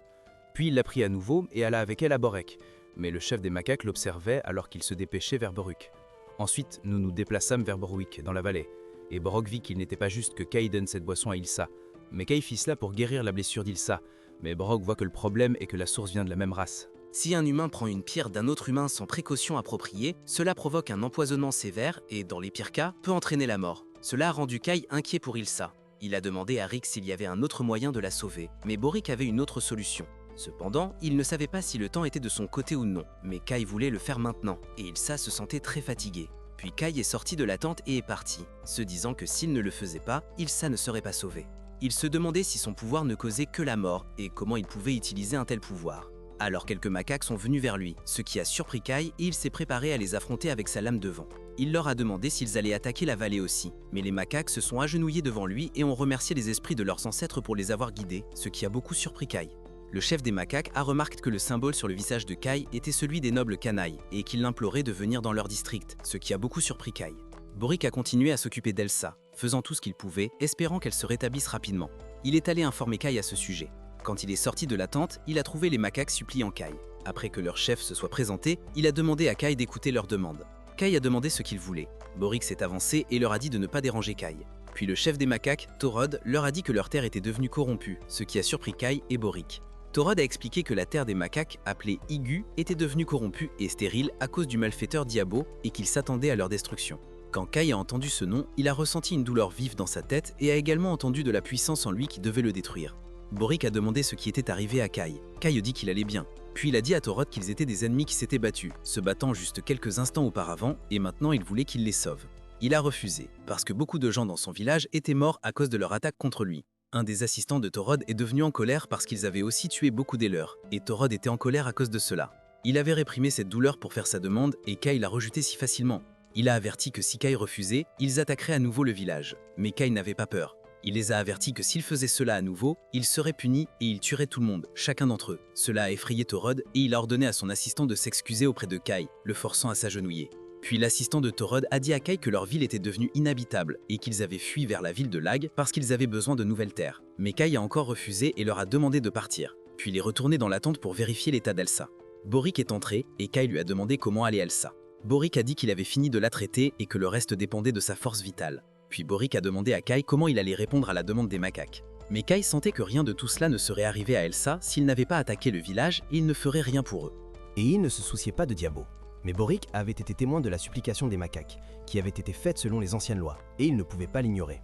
[SPEAKER 6] Puis il la prit à nouveau et alla avec elle à Borek. Mais le chef des macaques l'observait alors qu'il se dépêchait vers Boruk. Ensuite, nous nous déplaçâmes vers Borwick, dans la vallée, et Borok vit qu'il n'était pas juste que Kai donne cette boisson à Ilsa. Mais Kai fit cela pour guérir la blessure d'Ilsa, mais Borok voit que le problème est que la source vient de la même race.
[SPEAKER 5] Si un humain prend une pierre d'un autre humain sans précaution appropriée, cela provoque un empoisonnement sévère et, dans les pires cas, peut entraîner la mort. Cela a rendu Kai inquiet pour Ilsa. Il a demandé à Rick s'il y avait un autre moyen de la sauver, mais Boric avait une autre solution. Cependant, il ne savait pas si le temps était de son côté ou non, mais Kai voulait le faire maintenant, et Ilsa se sentait très fatiguée. Puis Kai est sorti de la tente et est parti, se disant que s'il ne le faisait pas, Ilsa ne serait pas sauvée. Il se demandait si son pouvoir ne causait que la mort, et comment il pouvait utiliser un tel pouvoir. Alors quelques macaques sont venus vers lui, ce qui a surpris Kai et il s'est préparé à les affronter avec sa lame de vent. Il leur a demandé s'ils allaient attaquer la vallée aussi, mais les macaques se sont agenouillés devant lui et ont remercié les esprits de leurs ancêtres pour les avoir guidés, ce qui a beaucoup surpris Kai. Le chef des macaques a remarqué que le symbole sur le visage de Kai était celui des nobles canailles et qu'il l'implorait de venir dans leur district, ce qui a beaucoup surpris Kai. Boric a continué à s'occuper d'Elsa, faisant tout ce qu'il pouvait, espérant qu'elle se rétablisse rapidement. Il est allé informer Kai à ce sujet. Quand il est sorti de la tente, il a trouvé les macaques suppliant Kai. Après que leur chef se soit présenté, il a demandé à Kai d'écouter leurs demandes. Kai a demandé ce qu'il voulait. Boric s'est avancé et leur a dit de ne pas déranger Kai. Puis le chef des macaques, Torod, leur a dit que leur terre était devenue corrompue, ce qui a surpris Kai et Boric. Torod a expliqué que la terre des macaques, appelée Igu, était devenue corrompue et stérile à cause du malfaiteur Diabo et qu'il s'attendait à leur destruction. Quand Kai a entendu ce nom, il a ressenti une douleur vive dans sa tête et a également entendu de la puissance en lui qui devait le détruire.
[SPEAKER 4] Boric a demandé ce qui était arrivé à Kai. Kai dit qu'il allait bien. Puis il a dit à Torod qu'ils étaient des ennemis qui s'étaient battus, se battant juste quelques instants auparavant, et maintenant il voulait qu'il les sauve. Il a refusé, parce que beaucoup de gens dans son village étaient morts à cause de leur attaque contre lui. Un des assistants de Torod est devenu en colère parce qu'ils avaient aussi tué beaucoup des leurs, et Torod était en colère à cause de cela. Il avait réprimé cette douleur pour faire sa demande, et Kai l'a rejeté si facilement. Il a averti que si Kai refusait, ils attaqueraient à nouveau le village. Mais Kai n'avait pas peur. Il les a avertis que s'ils faisaient cela à nouveau, ils seraient punis et ils tueraient tout le monde, chacun d'entre eux. Cela a effrayé Torod et il a ordonné à son assistant de s'excuser auprès de Kai, le forçant à s'agenouiller. Puis l'assistant de Torod a dit à Kai que leur ville était devenue inhabitable et qu'ils avaient fui vers la ville de Lag parce qu'ils avaient besoin de nouvelles terres. Mais Kai a encore refusé et leur a demandé de partir. Puis il est retourné dans la tente pour vérifier l'état d'Elsa. Boric est entré et Kai lui a demandé comment allait Elsa. Boric a dit qu'il avait fini de la traiter et que le reste dépendait de sa force vitale. Puis Boric a demandé à Kai comment il allait répondre à la demande des macaques. Mais Kai sentait que rien de tout cela ne serait arrivé à Elsa s'il n'avait pas attaqué le village et il ne ferait rien pour eux.
[SPEAKER 11] Et il ne se souciait pas de Diabo. Mais Boric avait été témoin de la supplication des macaques, qui avait été faite selon les anciennes lois, et il ne pouvait pas l'ignorer.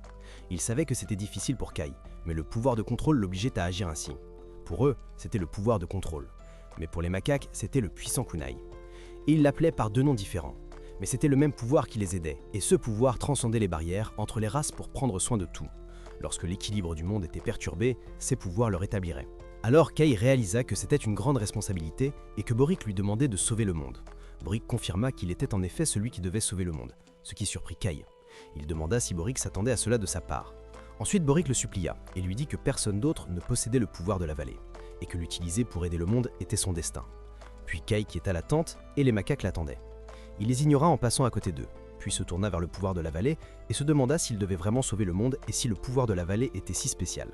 [SPEAKER 11] Il savait que c'était difficile pour Kai, mais le pouvoir de contrôle l'obligeait à agir ainsi. Pour eux, c'était le pouvoir de contrôle. Mais pour les macaques, c'était le puissant kunai. Et ils l'appelaient par deux noms différents. Mais c'était le même pouvoir qui les aidait, et ce pouvoir transcendait les barrières entre les races pour prendre soin de tout. Lorsque l'équilibre du monde était perturbé, ces pouvoirs le rétabliraient. Alors Kai réalisa que c'était une grande responsabilité et que Boric lui demandait de sauver le monde. Boric confirma qu'il était en effet celui qui devait sauver le monde, ce qui surprit Kai. Il demanda si Boric s'attendait à cela de sa part. Ensuite Boric le supplia et lui dit que personne d'autre ne possédait le pouvoir de la vallée, et que l'utiliser pour aider le monde était son destin. Puis Kai quitta la tente et les macaques l'attendaient. Il les ignora en passant à côté d'eux, puis se tourna vers le pouvoir de la vallée et se demanda s'il devait vraiment sauver le monde et si le pouvoir de la vallée était si spécial.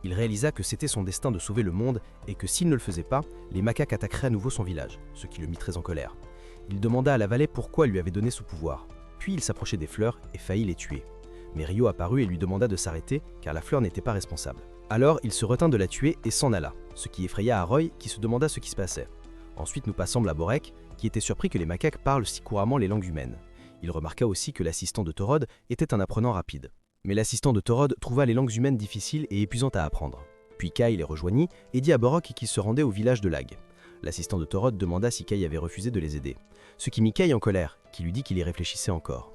[SPEAKER 11] Il réalisa que c'était son destin de sauver le monde et que s'il ne le faisait pas, les macaques attaqueraient à nouveau son village, ce qui le mit très en colère. Il demanda à la vallée pourquoi elle lui avait donné ce pouvoir, puis il s'approchait des fleurs et faillit les tuer. Mais Rio apparut et lui demanda de s'arrêter car la fleur n'était pas responsable. Alors il se retint de la tuer et s'en alla, ce qui effraya Aroy qui se demanda ce qui se passait. Ensuite nous passons à Borek, qui était surpris que les macaques parlent si couramment les langues humaines. Il remarqua aussi que l'assistant de Torod était un apprenant rapide. Mais l'assistant de Torod trouva les langues humaines difficiles et épuisantes à apprendre. Puis Kai les rejoignit et dit à Borok qu'il se rendait au village de Lag. L'assistant de Torod demanda si Kai avait refusé de les aider, ce qui mit Kai en colère, qui lui dit qu'il y réfléchissait encore.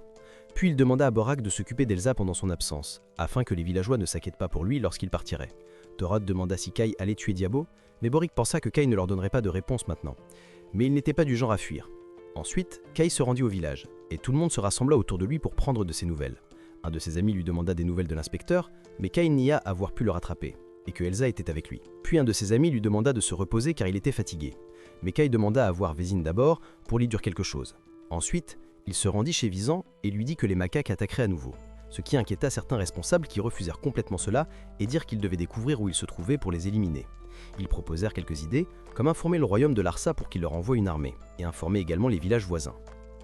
[SPEAKER 11] Puis il demanda à Borak de s'occuper d'Elsa pendant son absence, afin que les villageois ne s'inquiètent pas pour lui lorsqu'il partirait. Torod demanda si Kai allait tuer Diabo, mais Boric pensa que Kai ne leur donnerait pas de réponse maintenant. Mais il n'était pas du genre à fuir. Ensuite, Kai se rendit au village, et tout le monde se rassembla autour de lui pour prendre de ses nouvelles. Un de ses amis lui demanda des nouvelles de l'inspecteur, mais Kai nia avoir pu le rattraper, et que Elsa était avec lui. Puis un de ses amis lui demanda de se reposer car il était fatigué. Mais Kai demanda à voir Vézine d'abord pour lui dire quelque chose. Ensuite, il se rendit chez Vizan et lui dit que les macaques attaqueraient à nouveau, ce qui inquiéta certains responsables qui refusèrent complètement cela et dirent qu'ils devaient découvrir où ils se trouvaient pour les éliminer. Ils proposèrent quelques idées, comme informer le royaume de Larsa pour qu'il leur envoie une armée, et informer également les villages voisins.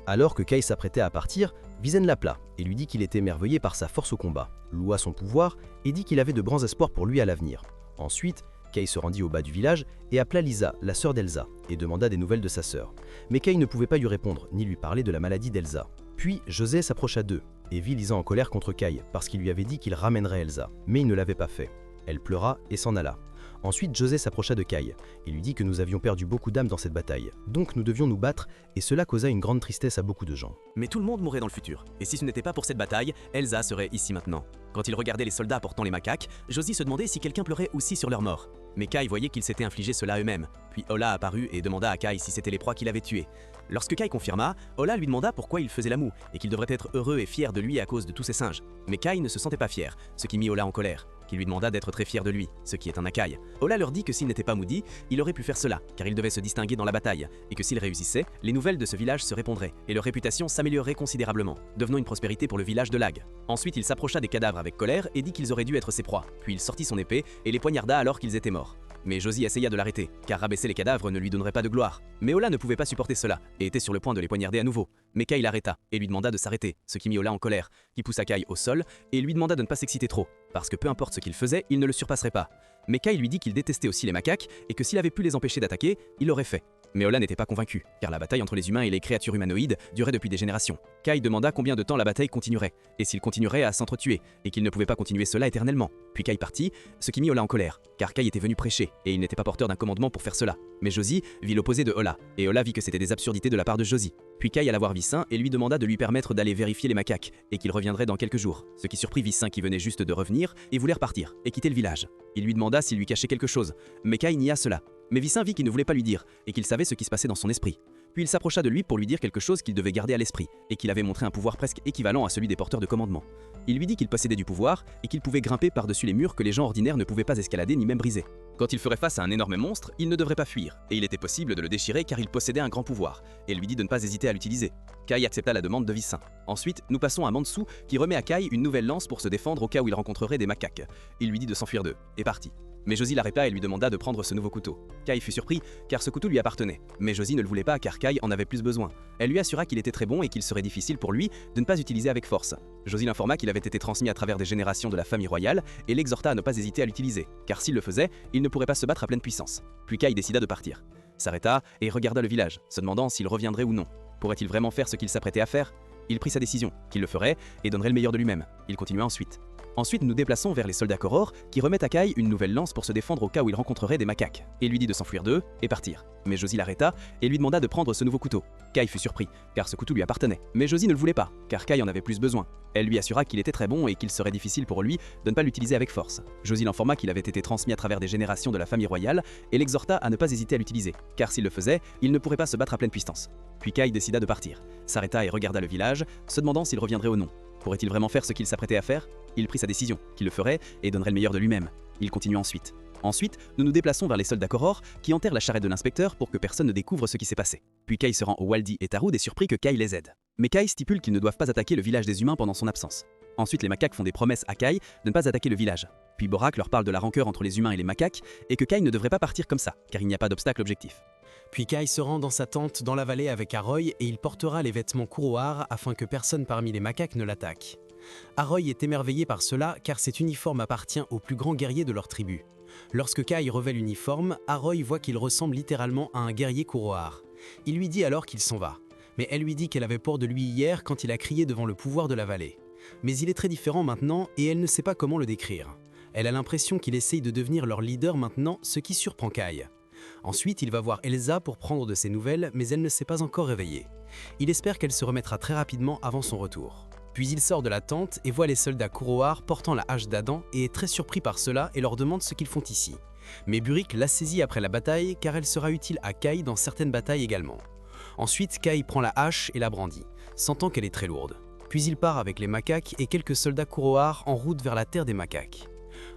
[SPEAKER 11] Alors que Kai s'apprêtait à partir, Vizen l'appela et lui dit qu'il était émerveillé par sa force au combat, loua son pouvoir et dit qu'il avait de grands espoirs pour lui à l'avenir. Ensuite, Kai se rendit au bas du village et appela Lisa, la sœur d'Elsa, et demanda des nouvelles de sa sœur. Mais Kai ne pouvait pas lui répondre, ni lui parler de la maladie d'Elsa. Puis José s'approcha d'eux, et vit Lisa en colère contre Kai, parce qu'il lui avait dit qu'il ramènerait Elsa, mais il ne l'avait pas fait. Elle pleura et s'en alla. Ensuite, José s'approcha de Kai, et lui dit que nous avions perdu beaucoup d'âmes dans cette bataille, donc nous devions nous battre, et cela causa une grande tristesse à beaucoup de gens.
[SPEAKER 12] Mais tout le monde mourrait dans le futur, et si ce n'était pas pour cette bataille, Elsa serait ici maintenant. Quand il regardait les soldats portant les macaques, Josie se demandait si quelqu'un pleurait aussi sur leur mort. Mais Kai voyait qu'ils s'étaient infligé cela eux-mêmes. Puis Ola apparut et demanda à Kai si c'était les proies qu'il avait tués. Lorsque Kai confirma, Ola lui demanda pourquoi il faisait la moue, et qu'il devrait être heureux et fier de lui à cause de tous ces singes. Mais Kai ne se sentait pas fier, ce qui mit Ola en colère, qui lui demanda d'être très fier de lui, ce qui est un Akai. Ola leur dit que s'il n'était pas maudit, il aurait pu faire cela, car il devait se distinguer dans la bataille, et que s'il réussissait, les nouvelles de ce village se répondraient, et leur réputation s'améliorerait considérablement, devenant une prospérité pour le village de Lag. Ensuite, il s'approcha des cadavres avec colère et dit qu'ils auraient dû être ses proies, puis il sortit son épée et les poignarda alors qu'ils étaient morts. Mais Josie essaya de l'arrêter, car rabaisser les cadavres ne lui donnerait pas de gloire. Mais Ola ne pouvait pas supporter cela, et était sur le point de les poignarder à nouveau. Mais Kai l'arrêta, et lui demanda de s'arrêter, ce qui mit Ola en colère, qui poussa Kai au sol, et lui demanda de ne pas s'exciter trop, parce que peu importe ce qu'il faisait, il ne le surpasserait pas. Mais Kai lui dit qu'il détestait aussi les macaques, et que s'il avait pu les empêcher d'attaquer, il l'aurait fait. Mais Ola n'était pas convaincu, car la bataille entre les humains et les créatures humanoïdes durait depuis des générations. Kai demanda combien de temps la bataille continuerait, et s'il continuerait à s'entretuer, et qu'il ne pouvait pas continuer cela éternellement. Puis Kai partit, ce qui mit Ola en colère, car Kai était venu prêcher, et il n'était pas porteur d'un commandement pour faire cela. Mais Josie vit l'opposé de Ola, et Ola vit que c'était des absurdités de la part de Josie. Puis Kai alla voir Vissin et lui demanda de lui permettre d'aller vérifier les macaques, et qu'il reviendrait dans quelques jours, ce qui surprit Vissin qui venait juste de revenir, et voulait repartir, et quitter le village. Il lui demanda s'il lui cachait quelque chose, mais Kai nia cela. Mais Vissin vit qu'il ne voulait pas lui dire, et qu'il savait ce qui se passait dans son esprit. Puis il s'approcha de lui pour lui dire quelque chose qu'il devait garder à l'esprit, et qu'il avait montré un pouvoir presque équivalent à celui des porteurs de commandement. Il lui dit qu'il possédait du pouvoir, et qu'il pouvait grimper par-dessus les murs que les gens ordinaires ne pouvaient pas escalader ni même briser. Quand il ferait face à un énorme monstre, il ne devrait pas fuir, et il était possible de le déchirer car il possédait un grand pouvoir, et lui dit de ne pas hésiter à l'utiliser. Kai accepta la demande de Vissin. Ensuite, nous passons à Mansu, qui remet à Kai une nouvelle lance pour se défendre au cas où il rencontrerait des macaques. Il lui dit de s'enfuir d'eux, et partit. Mais Josie l'arrêta et lui demanda de prendre ce nouveau couteau. Kai fut surpris, car ce couteau lui appartenait. Mais Josie ne le voulait pas car Kai en avait plus besoin. Elle lui assura qu'il était très bon et qu'il serait difficile pour lui de ne pas utiliser avec force. Josie l'informa qu'il avait été transmis à travers des générations de la famille royale et l'exhorta à ne pas hésiter à l'utiliser, car s'il le faisait, il ne pourrait pas se battre à pleine puissance. Puis Kai décida de partir. S'arrêta et regarda le village, se demandant s'il reviendrait ou non. Pourrait-il vraiment faire ce qu'il s'apprêtait à faire? Il prit sa décision, qu'il le ferait et donnerait le meilleur de lui-même. Il continua ensuite. Ensuite, nous déplaçons vers les soldats Koror qui remettent à Kai une nouvelle lance pour se défendre au cas où il rencontrerait des macaques, et lui dit de s'enfuir d'eux et partir. Mais Josie l'arrêta et lui demanda de prendre ce nouveau couteau. Kai fut surpris, car ce couteau lui appartenait. Mais Josie ne le voulait pas, car Kai en avait plus besoin. Elle lui assura qu'il était très bon et qu'il serait difficile pour lui de ne pas l'utiliser avec force. Josie l'informa qu'il avait été transmis à travers des générations de la famille royale et l'exhorta à ne pas hésiter à l'utiliser, car s'il le faisait, il ne pourrait pas se battre à pleine puissance. Puis Kai décida de partir, s'arrêta et regarda le village, se demandant s'il reviendrait ou non. Pourrait-il vraiment faire ce qu'il s'apprêtait à faire? Il prit sa décision, qu'il le ferait et donnerait le meilleur de lui-même. Il continua ensuite. Ensuite, nous nous déplaçons vers les soldats Koror qui enterrent la charrette de l'inspecteur pour que personne ne découvre ce qui s'est passé. Puis Kai se rend au Waldi et Taroud est surpris que Kai les aide. Mais Kai stipule qu'ils ne doivent pas attaquer le village des humains pendant son absence. Ensuite, les macaques font des promesses à Kai de ne pas attaquer le village. Puis Borak leur parle de la rancœur entre les humains et les macaques et que Kai ne devrait pas partir comme ça, car il n'y a pas d'obstacle objectif.
[SPEAKER 13] Puis Kai se rend dans sa tente dans la vallée avec Aroy et il portera les vêtements Kuroar afin que personne parmi les macaques ne l'attaque. Aroy est émerveillé par cela car cet uniforme appartient aux plus grands guerriers de leur tribu. Lorsque Kai revêt l'uniforme, Aroy voit qu'il ressemble littéralement à un guerrier Kuroar. Il lui dit alors qu'il s'en va, mais elle lui dit qu'elle avait peur de lui hier quand il a crié devant le pouvoir de la vallée. Mais il est très différent maintenant et elle ne sait pas comment le décrire. Elle a l'impression qu'il essaye de devenir leur leader maintenant, ce qui surprend Kai. Ensuite, il va voir Elsa pour prendre de ses nouvelles, mais elle ne s'est pas encore réveillée. Il espère qu'elle se remettra très rapidement avant son retour. Puis il sort de la tente et voit les soldats Kuroar portant la hache d'Adam et est très surpris par cela et leur demande ce qu'ils font ici. Mais Burik l'a saisit après la bataille car elle sera utile à Kai dans certaines batailles également. Ensuite, Kai prend la hache et la brandit, sentant qu'elle est très lourde. Puis il part avec les macaques et quelques soldats Kuroar en route vers la terre des macaques.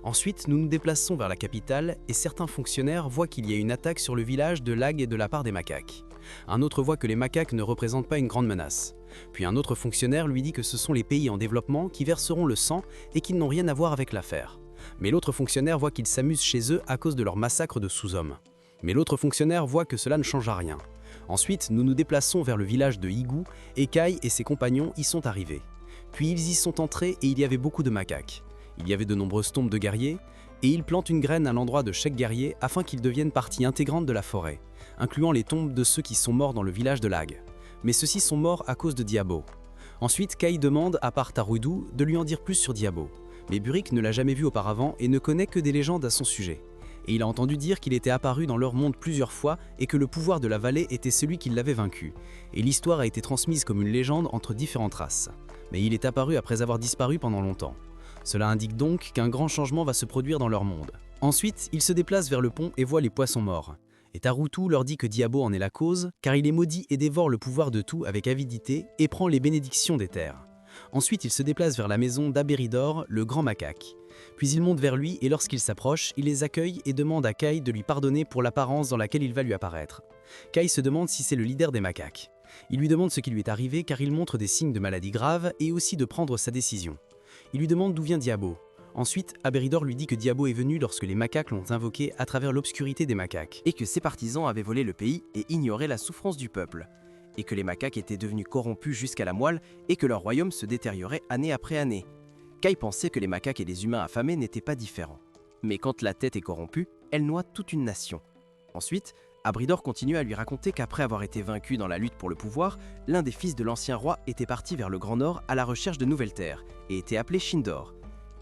[SPEAKER 13] Ensuite, nous nous déplaçons vers la capitale et certains fonctionnaires voient qu'il y a une attaque sur le village de Lag et de la part des macaques. Un autre voit que les macaques ne représentent pas une grande menace. Puis un autre fonctionnaire lui dit que ce sont les pays en développement qui verseront le sang et qu'ils n'ont rien à voir avec l'affaire. Mais l'autre fonctionnaire voit qu'ils s'amusent chez eux à cause de leur massacre de sous-hommes. Mais l'autre fonctionnaire voit que cela ne changera rien. Ensuite, nous nous déplaçons vers le village de Higu et Kai et ses compagnons y sont arrivés. Puis ils y sont entrés et il y avait beaucoup de macaques. Il y avait de nombreuses tombes de guerriers, et ils plantent une graine à l'endroit de chaque guerrier afin qu'ils deviennent partie intégrante de la forêt, incluant les tombes de ceux qui sont morts dans le village de Lag. Mais ceux-ci sont morts à cause de Diabo. Ensuite, Kai demande à part Tarudu de lui en dire plus sur Diabo. Mais Burik ne l'a jamais vu auparavant et ne connaît que des légendes à son sujet. Et il a entendu dire qu'il était apparu dans leur monde plusieurs fois et que le pouvoir de la vallée était celui qui l'avait vaincu. Et l'histoire a été transmise comme une légende entre différentes races. Mais il est apparu après avoir disparu pendant longtemps. Cela indique donc qu'un grand changement va se produire dans leur monde. Ensuite, ils se déplacent vers le pont et voient les poissons morts. Et Tarutu leur dit que Diabo en est la cause, car il est maudit et dévore le pouvoir de tout avec avidité et prend les bénédictions des terres. Ensuite, ils se déplacent vers la maison d'Aberidor, le grand macaque. Puis ils montent vers lui et lorsqu'il s'approche, il les accueille et demande à Kai de lui pardonner pour l'apparence dans laquelle il va lui apparaître. Kai se demande si c'est le leader des macaques. Il lui demande ce qui lui est arrivé car il montre des signes de maladie grave et aussi de prendre sa décision. Il lui demande d'où vient Diabo. Ensuite, Aberidor lui dit que Diabo est venu lorsque les macaques l'ont invoqué à travers l'obscurité des macaques.
[SPEAKER 2] Et que ses partisans avaient volé le pays et ignoré la souffrance du peuple. Et que les macaques étaient devenus corrompus jusqu'à la moelle et que leur royaume se détériorait année après année. Kai pensait que les macaques et les humains affamés n'étaient pas différents. Mais quand la tête est corrompue, elle noie toute une nation. Ensuite,
[SPEAKER 11] Abridor continue à lui raconter qu'après avoir été vaincu dans la lutte pour le pouvoir, l'un des fils de l'ancien roi était parti vers le Grand Nord à la recherche de nouvelles terres et était appelé Shindor.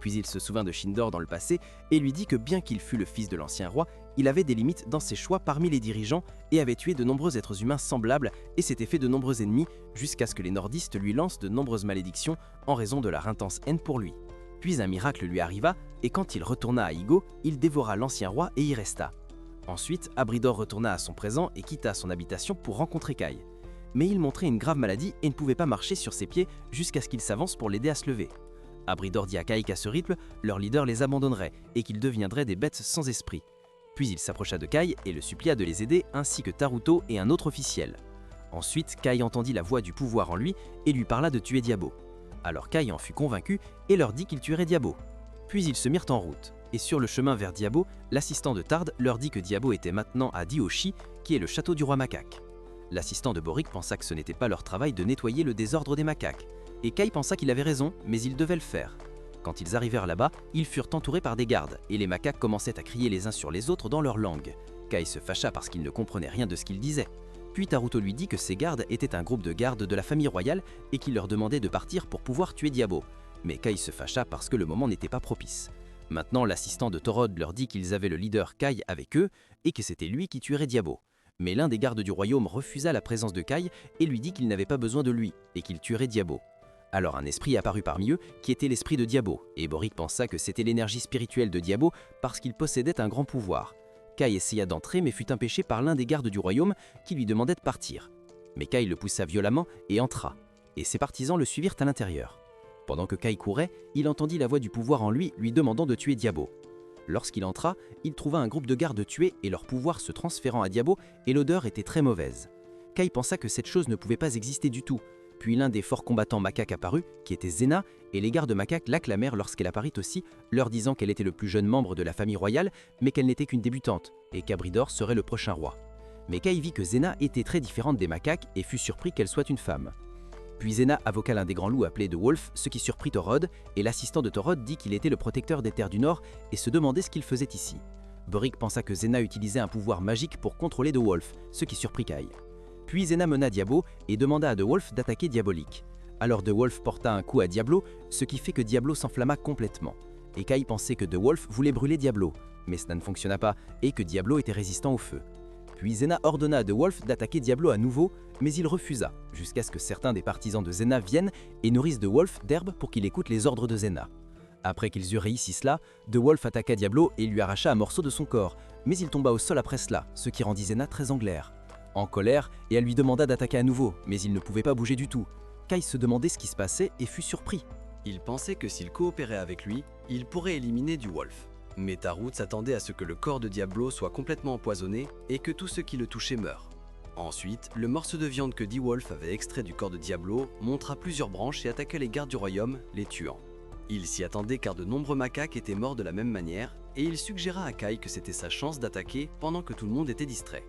[SPEAKER 11] Puis il se souvint de Shindor dans le passé et lui dit que bien qu'il fût le fils de l'ancien roi, il avait des limites dans ses choix parmi les dirigeants et avait tué de nombreux êtres humains semblables et s'était fait de nombreux ennemis jusqu'à ce que les nordistes lui lancent de nombreuses malédictions en raison de leur intense haine pour lui. Puis un miracle lui arriva et quand il retourna à Igo, il dévora l'ancien roi et y resta. Ensuite, Abridor retourna à son présent et quitta son habitation pour rencontrer Kai. Mais il montrait une grave maladie et ne pouvait pas marcher sur ses pieds jusqu'à ce qu'il s'avance pour l'aider à se lever. Abridor dit à Kai qu'à ce rythme, leur leader les abandonnerait et qu'ils deviendraient des bêtes sans esprit. Puis il s'approcha de Kai et le supplia de les aider ainsi que Taruto et un autre officiel. Ensuite, Kai entendit la voix du pouvoir en lui et lui parla de tuer Diabo. Alors Kai en fut convaincu et leur dit qu'il tuerait Diabo. Puis ils se mirent en route. Et sur le chemin vers Diabo, l'assistant de Tard leur dit que Diabo était maintenant à Dioshi, qui est le château du roi macaque. L'assistant de Boric pensa que ce n'était pas leur travail de nettoyer le désordre des macaques, et Kai pensa qu'il avait raison, mais ils devaient le faire. Quand ils arrivèrent là-bas, ils furent entourés par des gardes, et les macaques commençaient à crier les uns sur les autres dans leur langue. Kai se fâcha parce qu'il ne comprenait rien de ce qu'ils disaient. Puis Taruto lui dit que ces gardes étaient un groupe de gardes de la famille royale et qu'il leur demandait de partir pour pouvoir tuer Diabo. Mais Kai se fâcha parce que le moment n'était pas propice. Maintenant, l'assistant de Torod leur dit qu'ils avaient le leader Kai avec eux et que c'était lui qui tuerait Diabo. Mais l'un des gardes du royaume refusa la présence de Kai et lui dit qu'il n'avait pas besoin de lui et qu'il tuerait Diabo. Alors un esprit apparut parmi eux qui était l'esprit de Diabo, et Boric pensa que c'était l'énergie spirituelle de Diabo parce qu'il possédait un grand pouvoir. Kai essaya d'entrer mais fut empêché par l'un des gardes du royaume qui lui demandait de partir. Mais Kai le poussa violemment et entra, et ses partisans le suivirent à l'intérieur. Pendant que Kai courait, il entendit la voix du pouvoir en lui demandant de tuer Diabo. Lorsqu'il entra, il trouva un groupe de gardes tués et leur pouvoir se transférant à Diabo et l'odeur était très mauvaise. Kai pensa que cette chose ne pouvait pas exister du tout. Puis l'un des forts combattants macaques apparut, qui était Zena, et les gardes macaques l'acclamèrent lorsqu'elle apparut aussi, leur disant qu'elle était le plus jeune membre de la famille royale, mais qu'elle n'était qu'une débutante, et qu'Abridor serait le prochain roi. Mais Kai vit que Zena était très différente des macaques et fut surpris qu'elle soit une femme. Puis Zena avoqua l'un des grands loups appelé The Wolf, ce qui surprit Torod, et l'assistant de Torod dit qu'il était le protecteur des terres du Nord et se demandait ce qu'il faisait ici. Boric pensa que Zena utilisait un pouvoir magique pour contrôler The Wolf, ce qui surprit Kai. Puis Zena mena Diabo et demanda à The Wolf d'attaquer Diabolique. Alors The Wolf porta un coup à Diablo, ce qui fait que Diablo s'enflamma complètement. Et Kai pensait que The Wolf voulait brûler Diablo, mais cela ne fonctionna pas et que Diablo était résistant au feu. Puis Zena ordonna à The Wolf d'attaquer Diablo à nouveau, mais il refusa, jusqu'à ce que certains des partisans de Zena viennent et nourrissent The Wolf d'herbe pour qu'il écoute les ordres de Zena. Après qu'ils eurent réussi cela, The Wolf attaqua Diablo et lui arracha un morceau de son corps, mais il tomba au sol après cela, ce qui rendit Zena très en colère, et elle lui demanda d'attaquer à nouveau, mais il ne pouvait pas bouger du tout. Kai se demandait ce qui se passait et fut surpris.
[SPEAKER 14] Il pensait que s'il coopérait avec lui, il pourrait éliminer The Wolf. Mais Tarut s'attendait à ce que le corps de Diablo soit complètement empoisonné et que tout ce qui le touchait meure. Ensuite, le morceau de viande que The Wolf avait extrait du corps de Diablo montra plusieurs branches et attaqua les gardes du royaume, les tuant. Il s'y attendait car de nombreux macaques étaient morts de la même manière, et il suggéra à Kai que c'était sa chance d'attaquer pendant que tout le monde était distrait.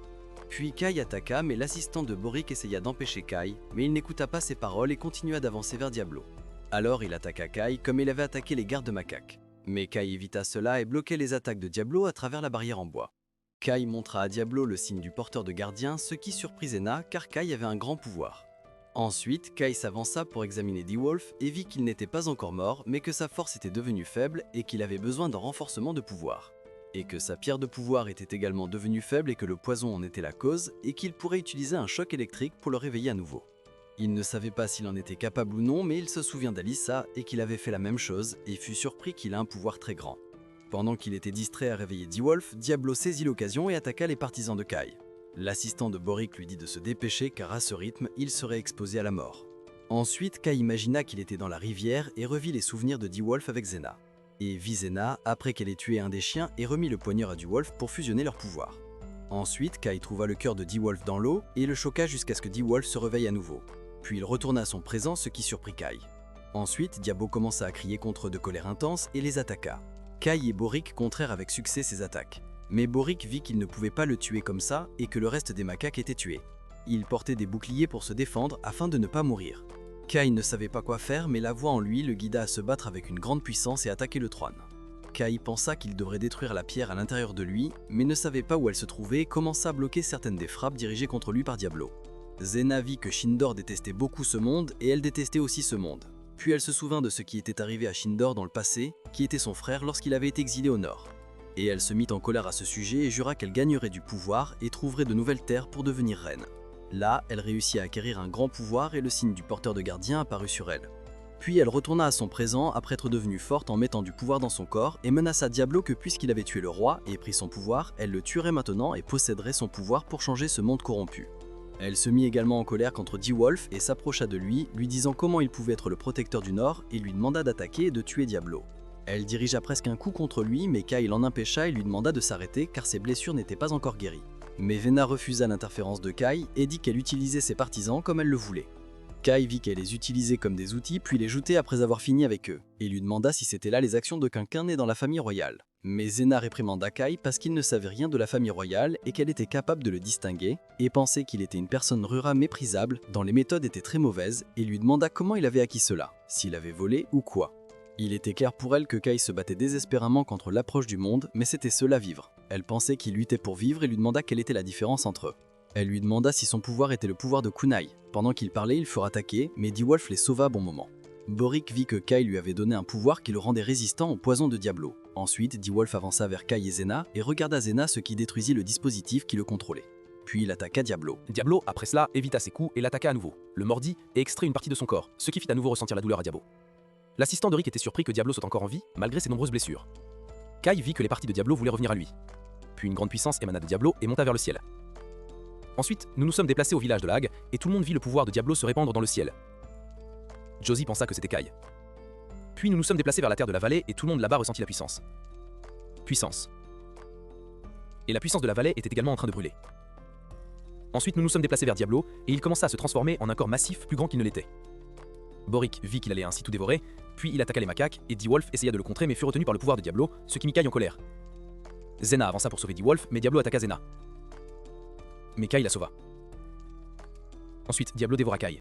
[SPEAKER 14] Puis Kai attaqua, mais l'assistant de Boric essaya d'empêcher Kai, mais il n'écouta pas ses paroles et continua d'avancer vers Diablo. Alors il attaqua Kai comme il avait attaqué les gardes macaques. Mais Kai évita cela et bloquait les attaques de Diablo à travers la barrière en bois. Kai montra à Diablo le signe du porteur de gardien, ce qui surprit Zena car Kai avait un grand pouvoir. Ensuite, Kai s'avança pour examiner The Wolf et vit qu'il n'était pas encore mort, mais que sa force était devenue faible et qu'il avait besoin d'un renforcement de pouvoir. Et que sa pierre de pouvoir était également devenue faible et que le poison en était la cause, et qu'il pourrait utiliser un choc électrique pour le réveiller à nouveau. Il ne savait pas s'il en était capable ou non, mais il se souvient d'Alyssa et qu'il avait fait la même chose et fut surpris qu'il a un pouvoir très grand. Pendant qu'il était distrait à réveiller The Wolf, Diablo saisit l'occasion et attaqua les partisans de Kai. L'assistant de Boric lui dit de se dépêcher car à ce rythme, il serait exposé à la mort. Ensuite, Kai imagina qu'il était dans la rivière et revit les souvenirs de The Wolf avec Zena. Et vit Zena après qu'elle ait tué un des chiens et remis le poignard à The Wolf pour fusionner leurs pouvoirs. Ensuite, Kai trouva le cœur de The Wolf dans l'eau et le choqua jusqu'à ce que The Wolf se réveille à nouveau. Puis il retourna à son présent, ce qui surprit Kai. Ensuite, Diabo commença à crier contre eux de colère intense et les attaqua. Kai et Boric contrèrent avec succès ses attaques. Mais Boric vit qu'il ne pouvait pas le tuer comme ça et que le reste des macaques étaient tués. Il portait des boucliers pour se défendre afin de ne pas mourir. Kai ne savait pas quoi faire, mais la voix en lui le guida à se battre avec une grande puissance et attaquer le trône.
[SPEAKER 11] Kai pensa qu'il devrait détruire la pierre à l'intérieur de lui, mais ne savait pas où elle se trouvait et commença à bloquer certaines des frappes dirigées contre lui par Diablo. Zena vit que Shindor détestait beaucoup ce monde et elle détestait aussi ce monde. Puis elle se souvint de ce qui était arrivé à Shindor dans le passé, qui était son frère lorsqu'il avait été exilé au nord. Et elle se mit en colère à ce sujet et jura qu'elle gagnerait du pouvoir et trouverait de nouvelles terres pour devenir reine. Là, elle réussit à acquérir un grand pouvoir et le signe du porteur de gardien apparut sur elle. Puis elle retourna à son présent après être devenue forte en mettant du pouvoir dans son corps et menaça Diablo que puisqu'il avait tué le roi et pris son pouvoir, elle le tuerait maintenant et posséderait son pouvoir pour changer ce monde corrompu. Elle se mit également en colère contre D-Wolf et s'approcha de lui, lui disant comment il pouvait être le protecteur du Nord et lui demanda d'attaquer et de tuer Diablo. Elle dirigea presque un coup contre lui, mais Kai l'en empêcha et lui demanda de s'arrêter car ses blessures n'étaient pas encore guéries. Mais Vena refusa l'interférence de Kai et dit qu'elle utilisait ses partisans comme elle le voulait. Kai vit qu'elle les utilisait comme des outils puis les jetait après avoir fini avec eux, et lui demanda si c'était là les actions de quelqu'un né dans la famille royale. Mais Zena réprimanda Kai parce qu'il ne savait rien de la famille royale et qu'elle était capable de le distinguer, et pensait qu'il était une personne rurale méprisable, dont les méthodes étaient très mauvaises, et lui demanda comment il avait acquis cela, s'il avait volé ou quoi. Il était clair pour elle que Kai se battait désespérément contre l'approche du monde, mais c'était cela vivre. Elle pensait qu'il luttait pour vivre et lui demanda quelle était la différence entre eux. Elle lui demanda si son pouvoir était le pouvoir de Kunai. Pendant qu'il parlait, ils furent attaqués, mais D-Wolf les sauva à bon moment. Boric vit que Kai lui avait donné un pouvoir qui le rendait résistant au poison de Diablo. Ensuite, D-Wolf avança vers Kai et Zena et regarda Zena, ce qui détruisit le dispositif qui le contrôlait. Puis il attaqua Diablo.
[SPEAKER 4] Diablo, après cela, évita ses coups et l'attaqua à nouveau, le mordit et extrait une partie de son corps, ce qui fit à nouveau ressentir la douleur à Diablo. L'assistant de Rick était surpris que Diablo soit encore en vie, malgré ses nombreuses blessures. Kai vit que les parties de Diablo voulaient revenir à lui. Puis une grande puissance émana de Diablo et monta vers le ciel. Ensuite, nous nous sommes déplacés au village de Lag, et tout le monde vit le pouvoir de Diablo se répandre dans le ciel. Josie pensa que c'était Kai. Puis nous nous sommes déplacés vers la terre de la vallée, et tout le monde là-bas ressentit la puissance. Puissance. Et la puissance de la vallée était également en train de brûler. Ensuite, nous nous sommes déplacés vers Diablo, et il commença à se transformer en un corps massif plus grand qu'il ne l'était. Boric vit qu'il allait ainsi tout dévorer, puis il attaqua les macaques, et D-Wolf essaya de le contrer mais fut retenu par le pouvoir de Diablo, ce qui mit Kai en colère. Zena avança pour sauver D-Wolf, mais Diablo attaqua Zena. Mais Kai la sauva. Ensuite, Diablo dévora Kai.